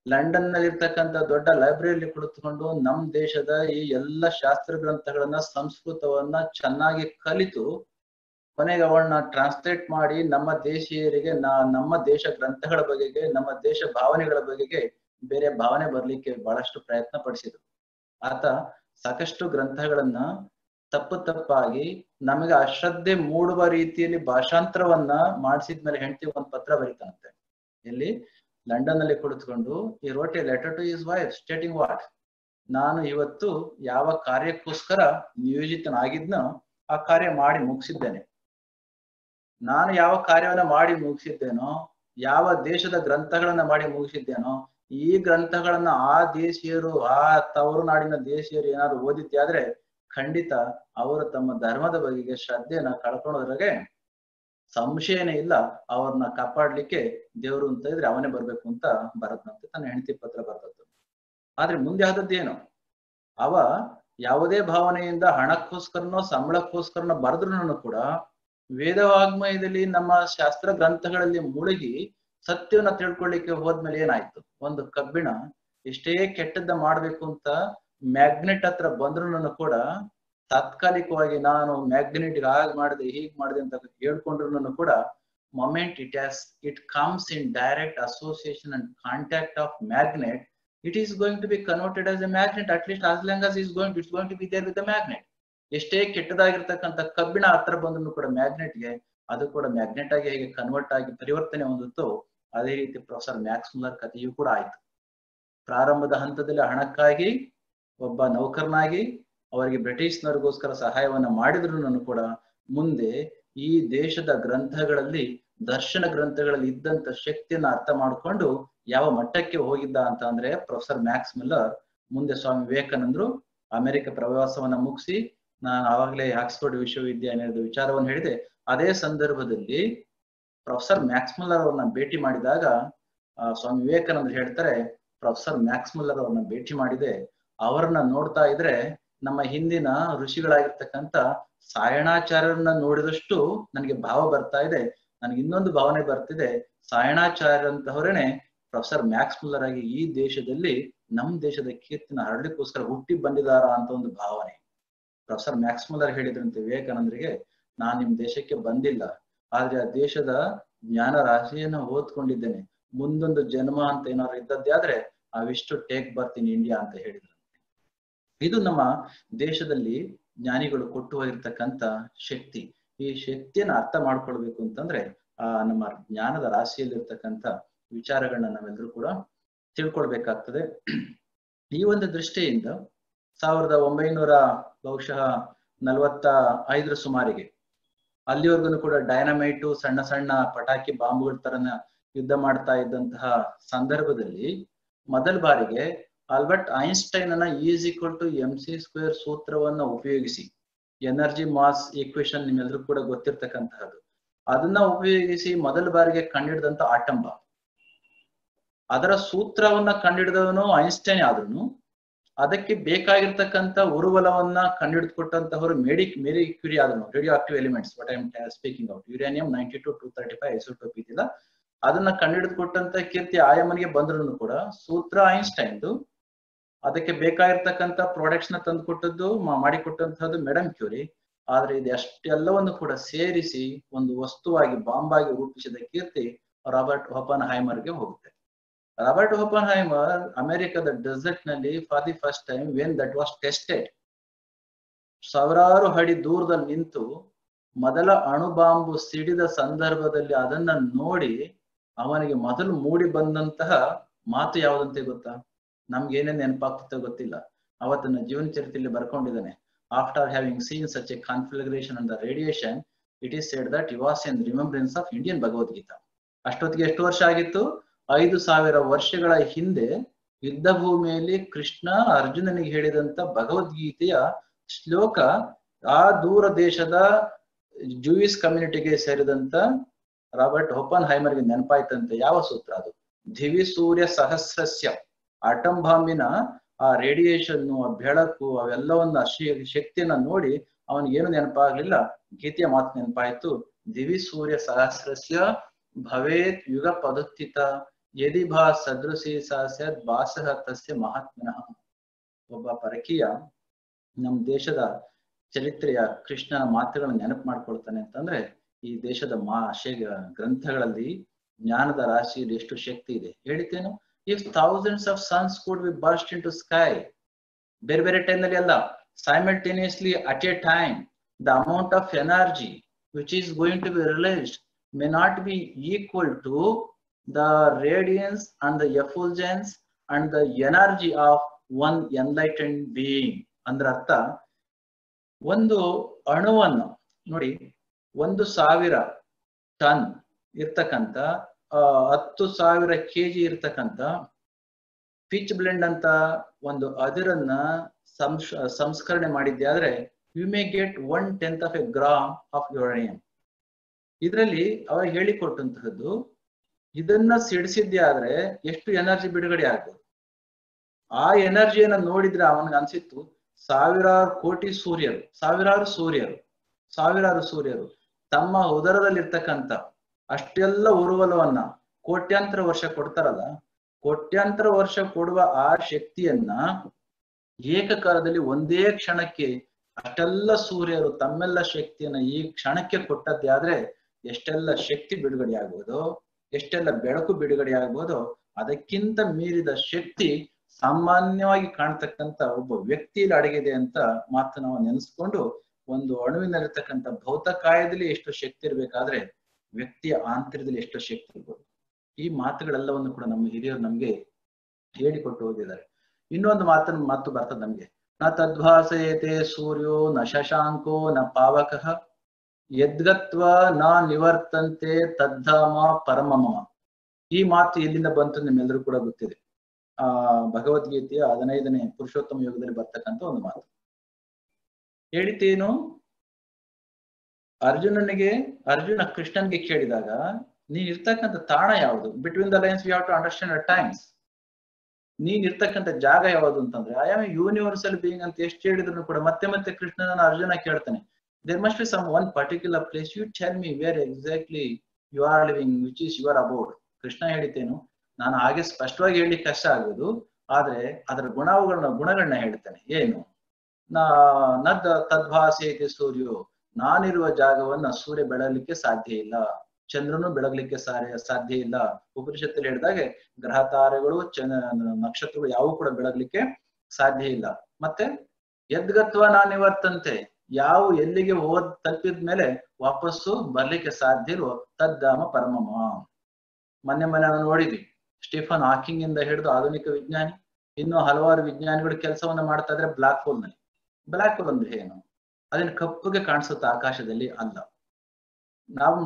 ಲಂಡನ್ ನಲ್ಲಿ ಇರ್ತಕ್ಕಂಥ ದೊಡ್ಡ ಲೈಬ್ರರಿಯಲ್ಲಿ ಕುಳಿತುಕೊಂಡು ನಮ್ಮ ದೇಶದ ಈ ಎಲ್ಲ ಶಾಸ್ತ್ರ ಗ್ರಂಥಗಳನ್ನ ಸಂಸ್ಕೃತವನ್ನ ಚೆನ್ನಾಗಿ ಕಲಿತು ಕೊನೆಗೆ ಅವಳನ್ನ ಟ್ರಾನ್ಸ್ಲೇಟ್ ಮಾಡಿ ನಮ್ಮ ದೇಶೀಯರಿಗೆ ನಮ್ಮ ದೇಶ ಗ್ರಂಥಗಳ ಬಗೆಗೆ, ನಮ್ಮ ದೇಶ ಭಾವನೆಗಳ ಬಗೆಗೆ ಬೇರೆ ಭಾವನೆ ಬರ್ಲಿಕ್ಕೆ ಬಹಳಷ್ಟು ಪ್ರಯತ್ನ ಪಡಿಸಿದ್ರು. ಆತ ಸಾಕಷ್ಟು ಗ್ರಂಥಗಳನ್ನ ತಪ್ಪಾಗಿ ನಮಗೆ ಅಶ್ರದ್ಧೆ ಮೂಡುವ ರೀತಿಯಲ್ಲಿ ಭಾಷಾಂತರವನ್ನ ಮಾಡಿಸಿದ್ಮೇಲೆ ಹೆಂಡತಿ ಒಂದು ಪತ್ರ ಬರೀತಾನಂತೆ. ಇಲ್ಲಿ ಲಂಡನ್ ನಲ್ಲಿ ಕುಳಿತುಕೊಂಡು ಈ wrote a letter to his wife stating what, ನಾನು ಇವತ್ತು ಯಾವ ಕಾರ್ಯಕ್ಕೋಸ್ಕರ ನಿಯೋಜಿತನಾಗಿದ್ನೋ ಆ ಕಾರ್ಯ ಮಾಡಿ ಮುಗಿಸಿದ್ದೇನೆ. ನಾನು ಯಾವ ಕಾರ್ಯವನ್ನ ಮಾಡಿ ಮುಗಿಸಿದ್ದೇನೋ, ಯಾವ ದೇಶದ ಗ್ರಂಥಗಳನ್ನ ಮಾಡಿ ಮುಗಿಸಿದ್ದೇನೋ, ಈ ಗ್ರಂಥಗಳನ್ನ ಆ ದೇಶೀಯರು, ಆ ತವರು ನಾಡಿನ ದೇಶೀಯರು ಏನಾದ್ರು ಓದಿದ್ದೆ ಆದ್ರೆ ಖಂಡಿತ ಅವರು ತಮ್ಮ ಧರ್ಮದ ಬಗೆಗೆ ಶ್ರದ್ಧೆಯನ್ನ ಕಳ್ಕೊಳ್ಳೋದ್ರಾಗೆ ಸಂಶಯನೇ ಇಲ್ಲ. ಅವ್ರನ್ನ ಕಾಪಾಡ್ಲಿಕ್ಕೆ ದೇವ್ರು ಅಂತ ಇದ್ರೆ ಅವನೇ ಬರ್ಬೇಕು ಅಂತ ಬರತ್ತಂತೆ ತನ್ನ ಹೆಂಡತಿ ಪತ್ರ ಬರ್ತದ್ದು. ಆದ್ರೆ ಮುಂದೆ ಆದದ್ದೇನು, ಅವ ಯಾವುದೇ ಭಾವನೆಯಿಂದ ಹಣಕ್ಕೋಸ್ಕರನೋ ಸಂಬಳಕ್ಕೋಸ್ಕರನೋ ಬರೆದ್ರು ಕೂಡ ವೇದವಾಗ್ಮಯದಲ್ಲಿ ನಮ್ಮ ಶಾಸ್ತ್ರ ಗ್ರಂಥಗಳಲ್ಲಿ ಮುಳುಗಿ ಸತ್ಯವನ್ನ ತಿಳ್ಕೊಳ್ಳಿಕ್ಕೆ ಹೋದ್ಮೇಲೆ ಏನಾಯ್ತು, ಒಂದು ಕಬ್ಬಿಣ ಎಷ್ಟೇ ಕೆಟ್ಟದ್ದ ಮಾಡ್ಬೇಕು ಅಂತ ಮ್ಯಾಗ್ನೆಟ್ ಹತ್ರ ಬಂದ್ರು ಕೂಡ ತಾತ್ಕಾಲಿಕವಾಗಿ ನಾನು ಮ್ಯಾಗ್ನೆಟ್ ಹಾಗೆ ಮಾಡಿದೆ ಹೀಗೆ ಮಾಡಿದೆ ಅಂತ ಹೇಳ್ಕೊಂಡ್ರು ಕೂಡ moment it comes in direct association and contact of magnet, it is going to be converted as a magnet, at least as long as it's going to be there with the magnet. ಎಷ್ಟೇ ಕೆಟ್ಟದಾಗಿರ್ತಕ್ಕಂಥ ಕಬ್ಬಿಣ ಹತ್ರ ಬಂದ್ರು ಕೂಡ ಮ್ಯಾಗ್ನೆಟ್ಗೆ ಅದು ಕೂಡ magnet ಆಗಿ ಹೇಗೆ convert ಆಗಿ ಪರಿವರ್ತನೆ ಹೊಂದುತ್ತೋ ಅದೇ ರೀತಿ ಪ್ರೊಫೆಸರ್ ಮ್ಯಾಕ್ಸ್ ಮುಲ್ಲರ್ ಕಥೆಯೂ ಕೂಡ ಆಯ್ತು. ಪ್ರಾರಂಭದ ಹಂತದಲ್ಲಿ ಹಣಕ್ಕಾಗಿ ಒಬ್ಬ ನೌಕರನಾಗಿ ಅವರಿಗೆ ಬ್ರಿಟಿಷ್ನವರಿಗೋಸ್ಕರ ಸಹಾಯವನ್ನ ಮಾಡಿದ್ರು ಕೂಡ ಮುಂದೆ ಈ ದೇಶದ ಗ್ರಂಥಗಳಲ್ಲಿ ದರ್ಶನ ಗ್ರಂಥಗಳಲ್ಲಿ ಇದ್ದಂತ ಶಕ್ತಿಯನ್ನ ಅರ್ಥ ಮಾಡಿಕೊಂಡು ಯಾವ ಮಟ್ಟಕ್ಕೆ ಹೋಗಿದ್ದ ಅಂತ ಅಂದ್ರೆ ಪ್ರೊಫೆಸರ್ ಮ್ಯಾಕ್ಸ್ ಮುಲ್ಲರ್ ಮುಂದೆ ಸ್ವಾಮಿ ವಿವೇಕಾನಂದರು ಅಮೆರಿಕ ಪ್ರವಾಸವನ್ನ ಮುಗಿಸಿ, ನಾನು ಆವಾಗಲೇ ಆಕ್ಸ್ಫರ್ಡ್ ವಿಶ್ವವಿದ್ಯಾನಿಲಯದ ವಿಚಾರವನ್ನು ಹೇಳಿದೆ. ಅದೇ ಸಂದರ್ಭದಲ್ಲಿ ಪ್ರೊಫೆಸರ್ ಮ್ಯಾಕ್ಸ್ ಮುಲ್ಲರ್ ಅವ್ರನ್ನ ಭೇಟಿ ಮಾಡಿದಾಗ ಸ್ವಾಮಿ ವಿವೇಕಾನಂದರು ಹೇಳ್ತಾರೆ, ಪ್ರೊಫೆಸರ್ ಮ್ಯಾಕ್ಸ್ ಮುಲ್ಲರ್ ಅವ್ರನ್ನ ಭೇಟಿ ಮಾಡಿದೆ, ಅವರನ್ನ ನೋಡ್ತಾ ಇದ್ರೆ ನಮ್ಮ ಹಿಂದಿನ ಋಷಿಗಳಾಗಿರ್ತಕ್ಕಂಥ ಸಾಯಣಾಚಾರ್ಯರನ್ನ ನೋಡಿದಷ್ಟು ನನಗೆ ಭಾವ ಬರ್ತಾ ಇದೆ. ನನಗೆ ಇನ್ನೊಂದು ಭಾವನೆ ಬರ್ತಿದೆ, ಸಾಯಣಾಚಾರ್ಯರಂತವರೇನೆ ಪ್ರೊಫೆಸರ್ ಮ್ಯಾಕ್ಸ್ ಮುಲ್ಲರ್ ಆಗಿ ಈ ದೇಶದಲ್ಲಿ ನಮ್ಮ ದೇಶದ ಕೀರ್ತಿನ ಹರಡ್ಲಿಕ್ಕೋಸ್ಕರ ಹುಟ್ಟಿ ಬಂದಿದಾರ ಅಂತ ಒಂದು ಭಾವನೆ. ಪ್ರೊಫೆಸರ್ ಮ್ಯಾಕ್ಸ್ ಮುಲ್ಲರ್ ಹೇಳಿದ್ರಂತೆ ವಿವೇಕಾನಂದರಿಗೆ, ನಾನ್ ನಿಮ್ ದೇಶಕ್ಕೆ ಬಂದಿಲ್ಲ, ಆದ್ರೆ ಆ ದೇಶದ ಜ್ಞಾನ ರಾಶಿಯನ್ನ ಓದ್ಕೊಂಡಿದ್ದೇನೆ, ಮುಂದೊಂದು ಜನ್ಮ ಅಂತ ಏನಾದ್ರು ಇದ್ದದ್ದೇ ಆದ್ರೆ ಅವಿಷ್ಟು ಟೇಕ್ ಬರ್ತೀನಿ ಇಂಡಿಯಾ ಅಂತ ಹೇಳಿದ್ರಂತೆ. ಇದು ನಮ್ಮ ದೇಶದಲ್ಲಿ ಜ್ಞಾನಿಗಳು ಕೊಟ್ಟು ಹೋಗಿರ್ತಕ್ಕಂಥ ಶಕ್ತಿ. ಈ ಶಕ್ತಿಯನ್ನ ಅರ್ಥ ಮಾಡ್ಕೊಳ್ಬೇಕು ಅಂತಂದ್ರೆ ನಮ್ಮ ಜ್ಞಾನದ ರಾಶಿಯಲ್ಲಿರ್ತಕ್ಕಂಥ ವಿಚಾರಗಳನ್ನ ನಾವೆಲ್ಲರೂ ಕೂಡ ತಿಳ್ಕೊಳ್ಬೇಕಾಗ್ತದೆ. ಈ ಒಂದು ದೃಷ್ಟಿಯಿಂದ 1900 ಬಹುಶಃ 45 ಸುಮಾರಿಗೆ ಅಲ್ಲಿವರೆಗೂ ಕೂಡ ಡೈನಮೈಟು ಸಣ್ಣ ಸಣ್ಣ ಪಟಾಕಿ ಬಾಂಬುಗಳ ತರನ ಯುದ್ಧ ಮಾಡ್ತಾ ಇದ್ದಂತಹ ಸಂದರ್ಭದಲ್ಲಿ ಮೊದಲ ಬಾರಿಗೆ ಆಲ್ಬರ್ಟ್ ಐನ್ಸ್ಟೈನ್ ಅನ್ನ E=mc² ಸೂತ್ರವನ್ನ ಉಪಯೋಗಿಸಿ, ಎನರ್ಜಿ ಮಾಸ್ ಈಕ್ವೇಶನ್ ನಿಮ್ಮೆಲ್ಲರೂ ಕೂಡ ಗೊತ್ತಿರ್ತಕ್ಕಂತಹದ್ದು, ಅದನ್ನ ಉಪಯೋಗಿಸಿ ಮೊದಲ ಬಾರಿಗೆ ಕಂಡಿಡಿದಂತ ಆಟಮ್ ಬಾಂಬ್. ಅದರ ಸೂತ್ರವನ್ನ ಕಂಡಿಡಿದವನು ಐನ್ಸ್ಟೈನ್ ಆದ್ರೂ ಅದಕ್ಕೆ ಬೇಕಾಗಿರ್ತಕ್ಕಂಥ ಉರುವಲವನ್ನ ಕಂಡಿಡಿದುಕೊಟ್ಟಂತಹವರು ಮೇರಿ ಕ್ಯೂರಿ ಆದನು. Radioactive elements what I am speaking out, uranium 92 235 isotope ಇದೆಯಲ್ಲ, ಅದನ್ನ ಕಂಡಿಡಿದುಕೊಟ್ಟಂತ ಕೀರ್ತಿ ಆಯಮ್ಮನಿಗೆ ಬಂದ್ರು ಕೂಡ ಸೂತ್ರ ಐನ್ಸ್ಟೈನ್ದು, ಅದಕ್ಕೆ ಬೇಕಾಗಿರ್ತಕ್ಕಂಥ ಪ್ರಾಡಕ್ಟ್ಸ್ ನ ತಂದು ಕೊಟ್ಟದ್ದು ಮಾಡಿಕೊಟ್ಟಂತಹದ್ದು ಮೇಡಮ್ ಕ್ಯೂರಿ. ಆದ್ರೆ ಇದು ಅಷ್ಟೆಲ್ಲವನ್ನು ಕೂಡ ಸೇರಿಸಿ ಒಂದು ವಸ್ತುವಾಗಿ ಬಾಂಬಾಗಿ ರೂಪಿಸಿದ ಕೀರ್ತಿ ರಾಬರ್ಟ್ ಓಪನ್ಹೈಮರ್ಗೆ ಹೋಗುತ್ತೆ. ರಾಬರ್ಟ್ ಓಪನ್ಹೈಮರ್ ಅಮೆರಿಕದ ಡೆಸರ್ಟ್ ನಲ್ಲಿ for the first time when that was tested, ಸಾವಿರಾರು ಅಡಿ ದೂರದಲ್ಲಿ ನಿಂತು ಮೊದಲ ಅಣುಬಾಂಬು ಸಿಡಿದ ಸಂದರ್ಭದಲ್ಲಿ ಅದನ್ನ ನೋಡಿ ಅವನಿಗೆ ಮೊದಲು ಮೂಡಿ ಬಂದಂತಹ ಮಾತು ಯಾವುದಂತೆ ಗೊತ್ತಾ? ನಮ್ಗೆ ಏನೇನ್ ನೆನಪಾಗ್ತದೆ ಗೊತ್ತಿಲ್ಲ. ಅವತ್ತನ್ನ ಜೀವನ ಚರಿತ್ರೆಯಲ್ಲಿ ಬರ್ಕೊಂಡಿದ್ದಾನೆ. After having seen such a conflagration and the radiation, it is said that he was in remembrance of Indian Bhagavad Gita. ಅಷ್ಟೊತ್ತಿಗೆ ಎಷ್ಟು ವರ್ಷ ಆಗಿತ್ತು? 5000 ವರ್ಷಗಳ ಹಿಂದೆ ಯುದ್ಧ ಭೂಮಿಯಲ್ಲಿ ಕೃಷ್ಣ ಅರ್ಜುನನಿಗೆ ಹೇಳಿದಂತ ಭಗವದ್ಗೀತೆಯ ಶ್ಲೋಕ ಆ ದೂರ ದೇಶದ ಜೂಯಿಸ್ ಕಮ್ಯುನಿಟಿಗೆ ಸೇರಿದಂತ ರಾಬರ್ಟ್ ಓಪನ್ಹೈಮರ್ಗೆ ನೆನಪಾಯ್ತಂತೆ. ಯಾವ ಸೂತ್ರ ಅದು? ದಿವಿ ಸೂರ್ಯ ಸಹಸ್ರಸ್ಯ. ಆಟಮ್ ಬಾಂಬಿನ ಆ ರೇಡಿಯೇಷನ್, ಆ ಬೆಳಕು, ಅವೆಲ್ಲವನ್ನ ಶಕ್ತಿಯನ್ನ ನೋಡಿ ಅವನಿಗೆ ಏನು ನೆನಪಾಗ್ಲಿಲ್ಲ, ಗೀತೆಯ ಮಾತು ನೆನಪಾಯ್ತು. ದಿವಿ ಸೂರ್ಯ ಸಹಸ್ರಸ್ಯ ಭವೇತ್ ಯುಗ ಪದುತ್ತಿತ ಯದಿ ಭಾ ಸದೃಶಿ ಸಹಸ್ಯದ್ ಭಾಸಃ ತಸ್ಯ ಮಹಾತ್ಮನಃ. ಒಬ್ಬ ಪರಕೀಯ ನಮ್ಮ ದೇಶದ ಚರಿತ್ರೆಯ ಕೃಷ್ಣನ ಮಾತುಗಳನ್ನ ನೆನಪು ಮಾಡ್ಕೊಳ್ತಾನೆ ಅಂತಂದ್ರೆ ಈ ದೇಶದ ಗ್ರಂಥಗಳಲ್ಲಿ ಜ್ಞಾನದ ರಾಶಿಯಲ್ಲಿ ಎಷ್ಟು ಶಕ್ತಿ ಇದೆ ಹೇಳಿದ್ದೇನು. If thousands of suns could be burst into sky, ಬೇರೆ ಬೇರೆ ಟೈಮ್ ನಲ್ಲಿ ಅಲ್ಲ, simultaneously at a time, the amount of energy which is going to be released may not be equal to the radiance and the effulgence and the energy of one enlightened being. ಅಂದ್ರ ಅರ್ಥ, ಒಂದು ಅಣುವನ್ನು ನೋಡಿ, 1000 ton ಇರ್ತಕ್ಕಂಥ 10,000 kg ಇರ್ತಕ್ಕಂಥ pitch blend ಅಂತ ಒಂದು ಅದಿರನ್ನ ಸಂಸ್ಕರಣೆ ಮಾಡಿದ್ದೆ ಆದ್ರೆ you may get 1/10 of a gram of uranium. ಇದರಲ್ಲಿ ಅವರು ಹೇಳಿಕೊಟ್ಟಂತಹದ್ದು, ಇದನ್ನ ಸಿಡಿಸಿದ್ದೆ ಆದ್ರೆ ಎಷ್ಟು ಎನರ್ಜಿ ಬಿಡುಗಡೆ ಆಗ್ಬೋದು. ಆ ಎನರ್ಜಿಯನ್ನ ನೋಡಿದ್ರೆ ಅವನಿಗೆ ಅನ್ಸಿತ್ತು ಸಾವಿರಾರು ಕೋಟಿ ಸೂರ್ಯರು, ಸಾವಿರಾರು ಸೂರ್ಯರು ತಮ್ಮ ಉದರದಲ್ಲಿರ್ತಕ್ಕಂಥ ಅಷ್ಟೆಲ್ಲ ಉರುವಲವನ್ನ ಕೋಟ್ಯಾಂತರ ವರ್ಷ ಕೊಡ್ತಾರಲ್ಲ, ಕೋಟ್ಯಾಂತರ ವರ್ಷ ಕೊಡುವ ಆ ಶಕ್ತಿಯನ್ನ ಏಕಕಾಲದಲ್ಲಿ ಒಂದೇ ಕ್ಷಣಕ್ಕೆ ಅಷ್ಟೆಲ್ಲ ಸೂರ್ಯರು ತಮ್ಮೆಲ್ಲ ಶಕ್ತಿಯನ್ನ ಈ ಕ್ಷಣಕ್ಕೆ ಕೊಟ್ಟದ್ದೇ ಆದ್ರೆ ಎಷ್ಟೆಲ್ಲ ಶಕ್ತಿ ಬಿಡುಗಡೆ ಆಗ್ಬೋದು, ಎಷ್ಟೆಲ್ಲ ಬೆಳಕು ಬಿಡುಗಡೆ ಆಗ್ಬೋದು. ಅದಕ್ಕಿಂತ ಮೀರಿದ ಶಕ್ತಿ ಸಾಮಾನ್ಯವಾಗಿ ಕಾಣ್ತಕ್ಕಂಥ ಒಬ್ಬ ವ್ಯಕ್ತಿಯಲ್ಲಿ ಅಡಗಿದೆ ಅಂತ ಮಾತು ನಾವು ನೆನೆಸ್ಕೊಂಡು, ಒಂದು ಅಣುವಿನಲ್ಲಿರ್ತಕ್ಕಂಥ ಭೌತಕಾಯದಲ್ಲಿ ಎಷ್ಟು ಶಕ್ತಿ ಇರ್ಬೇಕಾದ್ರೆ ವ್ಯಕ್ತಿಯ ಆಂತರ್ಯದಲ್ಲಿ ಎಷ್ಟು ಶಕ್ತಿ ಇರ್ಬೋದು. ಈ ಮಾತುಗಳೆಲ್ಲವನ್ನು ಕೂಡ ನಮ್ಮ ಹಿರಿಯರು ನಮ್ಗೆ ಹೇಳಿಕೊಟ್ಟು ಹೋಗಿದ್ದಾರೆ. ಇನ್ನೊಂದು ಮಾತು ಬರ್ತದೆ ನಮ್ಗೆ, ನ ತದ್ಭಾಸಯತೆ ಸೂರ್ಯೋ ನ ಶಶಾಂಕೋ ನ ಪಾವಕಃ ಯದ್ಗತ್ವ ನ ನಿವರ್ತಂತೆ ತದ್ಧಾಮ ಪರಮಮ. ಈ ಮಾತು ಎಲ್ಲಿಂದ ಬಂತು ನಿಮ್ಮೆಲ್ಲರೂ ಕೂಡ ಗೊತ್ತಿದೆ. ಭಗವದ್ಗೀತೆಯ 15ನೇ ಪುರುಷೋತ್ತಮ ಯೋಗದಲ್ಲಿ ಬರ್ತಕ್ಕಂಥ ಒಂದು ಮಾತು. ಹೇಳಿತೇನು, ಅರ್ಜುನ ಕೃಷ್ಣನ್ಗೆ ಕೇಳಿದಾಗ ನೀನ್ ಇರ್ತಕ್ಕಂಥ ತಾಣ ಯಾವುದು? Between the lines we have to understand at times. ನೀನ್ ಇರ್ತಕ್ಕಂಥ ಜಾಗ ಯಾವುದು ಅಂತಂದ್ರೆ ಐ ಆಮ್ ಯೂನಿವರ್ಸಲ್ ಬೀಯಿಂಗ್ ಅಂತ ಎಷ್ಟು ಹೇಳಿದ್ರು ಕೂಡ ಮತ್ತೆ ಮತ್ತೆ ಕೃಷ್ಣನ ಅರ್ಜುನ ಕೇಳ್ತಾನೆ, there must be some one particular place, you tell me where exactly you are living, which is your abode. Krishna ಹೇಳಿತೇನು, ನಾನು ಹಾಗೆ ಸ್ಪಷ್ಟವಾಗಿ ಹೇಳಲಿಕ್ಕೆ ಕಷ್ಟ ಆಗುದು, ಆದ್ರೆ ಅದರ ಗುಣಗಳನ್ನ ಹೇಳ್ತೇನೆ. ಏನು? ತದ್ಭಾಸೆಯತೆ ಸೂರ್ಯೋ, ನಾನಿರುವ ಜಾಗವನ್ನ ಸೂರ್ಯ ಬೆಳಗಲಿಕ್ಕೆ ಸಾಧ್ಯ ಇಲ್ಲ, ಚಂದ್ರನು ಬೆಳಗ್ಲಿಕ್ಕೆ ಸಾಧ್ಯ ಇಲ್ಲ. ಉಪನಿಷತ್ತಲ್ಲಿ ಹೇಳಿದಾಗೆ ಗ್ರಹ ತಾರೆಗಳು ನಕ್ಷತ್ರಗಳು ಯಾವು ಕೂಡ ಬೆಳಗ್ಲಿಕ್ಕೆ ಸಾಧ್ಯ ಇಲ್ಲ. ಮತ್ತೆ ಯದ್ಗತ್ವ ನಾನಿವರ್ತಂತೆ, ಯಾವ ಎಲ್ಲಿಗೆ ತಲುಪಿದ್ಮೇಲೆ ವಾಪಸ್ಸು ಬರ್ಲಿಕ್ಕೆ ಸಾಧ್ಯ ಇಲ್ವೋ ತದ್ದಾಮ ಪರಮಮ. ಮೊನ್ನೆ ನಾವು ನೋಡಿದ್ವಿ, ಸ್ಟೀಫನ್ ಹಾಕಿಂಗ್ ಇಂದ ಹಿಡಿದು ಆಧುನಿಕ ವಿಜ್ಞಾನಿ ಇನ್ನು ಹಲವಾರು ವಿಜ್ಞಾನಿಗಳು ಕೆಲಸವನ್ನ ಮಾಡ್ತಾ ಇದ್ರೆ ಬ್ಲಾಕ್ ಹೋಲ್ ನಲ್ಲಿ. ಬ್ಲಾಕ್ ಹೋಲ್ ಅಂದ್ರೆ ಏನು? ಅದೇನು ಕಪ್ಪುಗೆ ಕಾಣಿಸುತ್ತೆ ಆಕಾಶದಲ್ಲಿ? ಅಲ್ಲ.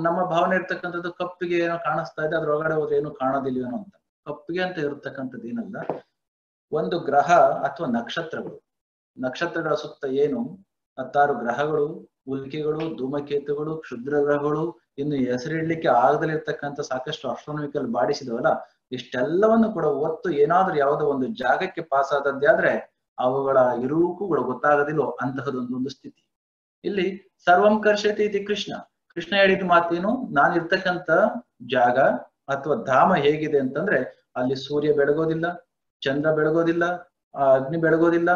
ನಮ್ಮ ಭಾವನೆ ಇರ್ತಕ್ಕಂಥದ್ದು ಕಪ್ಪಿಗೆ ಏನೋ ಕಾಣಿಸ್ತಾ ಇದೆ, ಅದ್ರೊಳಗಡೆ ಹೋದ್ರೆ ಏನು ಕಾಣೋದಿಲ್ವೇನೋ ಅಂತ. ಕಪ್ಪಿಗೆ ಅಂತ ಇರತಕ್ಕಂಥದ್ದು ಏನಲ್ಲ, ಒಂದು ಗ್ರಹ ಅಥವಾ ನಕ್ಷತ್ರಗಳ ಸುತ್ತ ಏನು 16 ಗ್ರಹಗಳು, ಉಲ್ಕೆಗಳು, ಧೂಮಕೇತುಗಳು, ಕ್ಷುದ್ರ ಗ್ರಹಗಳು, ಇನ್ನು ಹೆಸರಿಡ್ಲಿಕ್ಕೆ ಆಗದಲ್ಲಿರ್ತಕ್ಕಂಥ ಸಾಕಷ್ಟು ಆಸ್ಟ್ರೋನಾಮಿಕಲ್ ಬಾಡೀಸ್ ಇದಾವಲ್ಲ, ಇಷ್ಟೆಲ್ಲವನ್ನು ಕೂಡ ಒತ್ತು ಏನಾದ್ರೂ ಯಾವುದೋ ಒಂದು ಜಾಗಕ್ಕೆ ಪಾಸ್ ಆದದ್ದೇ ಆದ್ರೆ ಅವುಗಳ ಇರುವುಕೂ ಗೊತ್ತಾಗೋದಿಲ್ಲೋ ಅಂತಹದೊಂದು ಸ್ಥಿತಿ. ಇಲ್ಲಿ ಸರ್ವಂ ಕರ್ಷತಿ ಇತಿ ಕೃಷ್ಣ ಹೇಳಿದ ಮಾತೇನು, ನಾನಿರ್ತಕ್ಕಂಥ ಜಾಗ ಅಥವಾ ಧಾಮ ಹೇಗಿದೆ ಅಂತಂದ್ರೆ ಅಲ್ಲಿ ಸೂರ್ಯ ಬೆಳಗೋದಿಲ್ಲ, ಚಂದ್ರ ಬೆಳಗೋದಿಲ್ಲ, ಅಗ್ನಿ ಬೆಳಗೋದಿಲ್ಲ.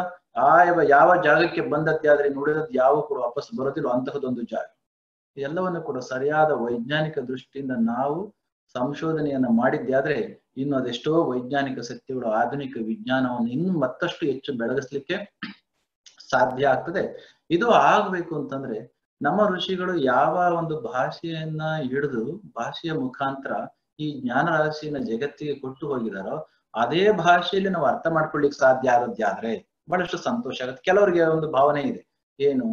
ಯಾವ ಜಾಗಕ್ಕೆ ಬಂದದ್ದೇ ಆದ್ರೆ ನುಡಿದದ್ದು ಯಾವ ಕೂಡ ವಾಪಸ್ ಬರೋದಿಲ್ಲ ಅಂತಹದೊಂದು ಜಾಗ. ಎಲ್ಲವನ್ನು ಕೂಡ ಸರಿಯಾದ ವೈಜ್ಞಾನಿಕ ದೃಷ್ಟಿಯಿಂದ ನಾವು ಸಂಶೋಧನೆಯನ್ನ ಮಾಡಿದ್ದೇ ಆದ್ರೆ ಇನ್ನು ಅದೆಷ್ಟೋ ವೈಜ್ಞಾನಿಕ ಸತ್ಯಗಳು, ಆಧುನಿಕ ವಿಜ್ಞಾನವನ್ನು ಇನ್ನು ಮತ್ತಷ್ಟು ಹೆಚ್ಚು ಬೆಳಗಿಸ್ಲಿಕ್ಕೆ ಸಾಧ್ಯ ಆಗ್ತದೆ. ಇದು ಆಗ್ಬೇಕು ಅಂತಂದ್ರೆ ನಮ್ಮ ಋಷಿಗಳು ಯಾವ ಒಂದು ಭಾಷೆಯನ್ನ ಹಿಡಿದು ಭಾಷೆಯ ಮುಖಾಂತರ ಈ ಜ್ಞಾನ ರಾಶಿಯನ್ನ ಜಗತ್ತಿಗೆ ಕೊಟ್ಟು ಹೋಗಿದಾರೋ ಅದೇ ಭಾಷೆಯಲ್ಲಿ ನಾವು ಅರ್ಥ ಮಾಡ್ಕೊಳ್ಳಿಕ್ ಸಾಧ್ಯ ಆದದ್ದೇ ಆದ್ರೆ ಬಹಳಷ್ಟು ಸಂತೋಷ ಆಗುತ್ತೆ. ಕೆಲವರಿಗೆ ಒಂದು ಭಾವನೆ ಇದೆ, ಏನು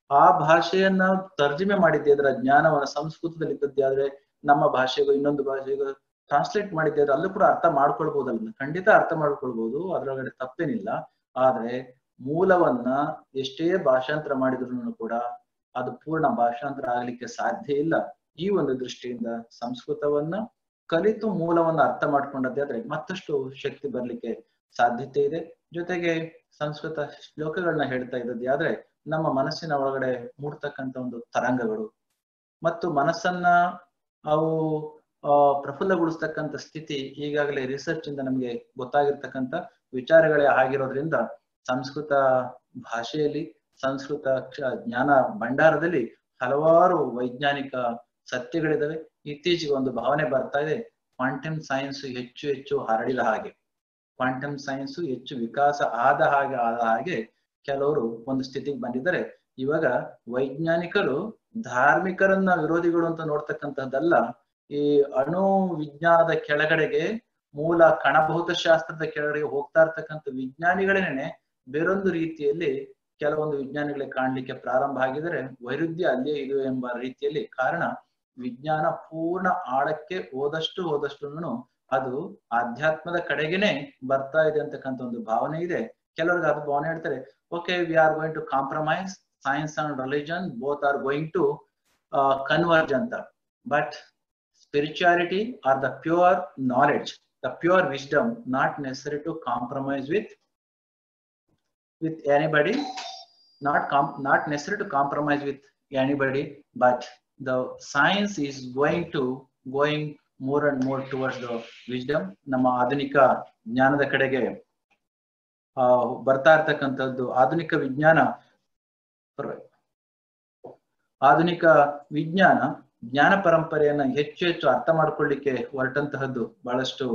ಆ ಭಾಷೆಯನ್ನ ತರ್ಜುಮೆ ಮಾಡಿದ್ದೆ ಅದರ ಜ್ಞಾನವನ್ನ ಸಂಸ್ಕೃತದಲ್ಲಿ ಇದ್ದದ್ದೇ ಆದ್ರೆ ನಮ್ಮ ಭಾಷೆಗೂ ಇನ್ನೊಂದು ಭಾಷೆಗೂ ಟ್ರಾನ್ಸ್ಲೇಟ್ ಮಾಡಿದ್ದೆ ಆದ್ರೆ ಅಲ್ಲೂ ಕೂಡ ಅರ್ಥ ಮಾಡ್ಕೊಳ್ಬಹುದಲ್ಲ. ಖಂಡಿತ ಅರ್ಥ ಮಾಡ್ಕೊಳ್ಬಹುದು, ಅದರೊಳಗಡೆ ತಪ್ಪೇನಿಲ್ಲ. ಆದ್ರೆ ಮೂಲವನ್ನ ಎಷ್ಟೇ ಭಾಷಾಂತರ ಮಾಡಿದ್ರು ಕೂಡ ಅದು ಪೂರ್ಣ ಭಾಷಾಂತರ ಆಗ್ಲಿಕ್ಕೆ ಸಾಧ್ಯ ಇಲ್ಲ. ಈ ಒಂದು ದೃಷ್ಟಿಯಿಂದ ಸಂಸ್ಕೃತವನ್ನ ಕಲಿತು ಮೂಲವನ್ನ ಅರ್ಥ ಮಾಡ್ಕೊಂಡದ್ದೇ ಆದ್ರೆ ಮತ್ತಷ್ಟು ಶಕ್ತಿ ಬರ್ಲಿಕ್ಕೆ ಸಾಧ್ಯತೆ ಇದೆ. ಜೊತೆಗೆ ಸಂಸ್ಕೃತ ಶ್ಲೋಕಗಳನ್ನ ಹೇಳ್ತಾ ಇದ್ದದ್ದೇ ಆದ್ರೆ ನಮ್ಮ ಮನಸ್ಸಿನ ಒಳಗಡೆ ಮೂಡ್ತಕ್ಕಂಥ ಒಂದು ತರಂಗಗಳು ಮತ್ತು ಮನಸ್ಸನ್ನ ಅವು ಪ್ರಫುಲ್ಲಗೊಳಿಸ್ತಕ್ಕಂಥ ಸ್ಥಿತಿ ಈಗಾಗಲೇ ರಿಸರ್ಚ್ ಇಂದ ನಮ್ಗೆ ಗೊತ್ತಾಗಿರ್ತಕ್ಕಂಥ ವಿಚಾರಗಳೇ ಆಗಿರೋದ್ರಿಂದ ಸಂಸ್ಕೃತ ಭಾಷೆಯಲ್ಲಿ, ಸಂಸ್ಕೃತ ಜ್ಞಾನ ಭಂಡಾರದಲ್ಲಿ ಹಲವಾರು ವೈಜ್ಞಾನಿಕ ಸತ್ಯಗಳಿದಾವೆ. ಇತ್ತೀಚೆಗೆ ಒಂದು ಭಾವನೆ ಬರ್ತಾ ಇದೆ, ಕ್ವಾಂಟಮ್ ಸೈನ್ಸ್ ಹೆಚ್ಚು ಹರಡಿದ ಹಾಗೆ, ಕ್ವಾಂಟಮ್ ಸೈನ್ಸ್ ಹೆಚ್ಚು ವಿಕಾಸ ಆದ ಹಾಗೆ ಕೆಲವರು ಒಂದು ಸ್ಥಿತಿಗೆ ಬಂದಿದ್ದಾರೆ. ಇವಾಗ ವೈಜ್ಞಾನಿಕರು ಧಾರ್ಮಿಕರನ್ನ ವಿರೋಧಿಗಳು ಅಂತ ನೋಡ್ತಕ್ಕಂಥದ್ದಲ್ಲ, ಈ ಅಣು ವಿಜ್ಞಾನದ ಕೆಳಗಡೆಗೆ, ಮೂಲ ಕಣಭೌತಶಾಸ್ತ್ರದ ಕೆಳಗಡೆಗೆ ಹೋಗ್ತಾ ಇರ್ತಕ್ಕಂಥ ವಿಜ್ಞಾನಿಗಳೇನೆ ಬೇರೊಂದು ರೀತಿಯಲ್ಲಿ ಕೆಲವೊಂದು ವಿಜ್ಞಾನಿಗಳಿಗೆ ಕಾಣ್ಲಿಕ್ಕೆ ಪ್ರಾರಂಭ ಆಗಿದರೆ ವೈರುಧ್ಯ ಅಲ್ಲೇ ಇದು ಎಂಬ ರೀತಿಯಲ್ಲಿ. ಕಾರಣ ವಿಜ್ಞಾನ ಪೂರ್ಣ ಆಳಕ್ಕೆ ಹೋದಷ್ಟು ಅದು ಆಧ್ಯಾತ್ಮದ ಕಡೆಗೇನೆ ಬರ್ತಾ ಇದೆ ಅಂತಕ್ಕಂಥ ಒಂದು ಭಾವನೆ ಇದೆ. ಕೆಲವ್ರಿಗೆ ಅದು ಭಾವನೆ ಹೇಳ್ತಾರೆ, okay, we are going to compromise science and religion, both are going to converge ಅಂತ. But spirituality or the pure knowledge, the pure wisdom, not necessary to compromise with anybody, not necessary to compromise with anybody, but the science is going more and more towards the wisdom. ನಮ್ಮ ಆಧುನಿಕ ಜ್ಞಾನದ ಕಡೆಗೆ ಬರ್ತಾ ಇರ್ತಕ್ಕಂಥದ್ದು ಆಧುನಿಕ ವಿಜ್ಞಾನ ಜ್ಞಾನ ಪರಂಪರೆಯನ್ನ ಹೆಚ್ಚು ಅರ್ಥ ಮಾಡ್ಕೊಳ್ಳಿಕ್ಕೆ ಹೊರಟಂತಹದ್ದು ಬಹಳಷ್ಟು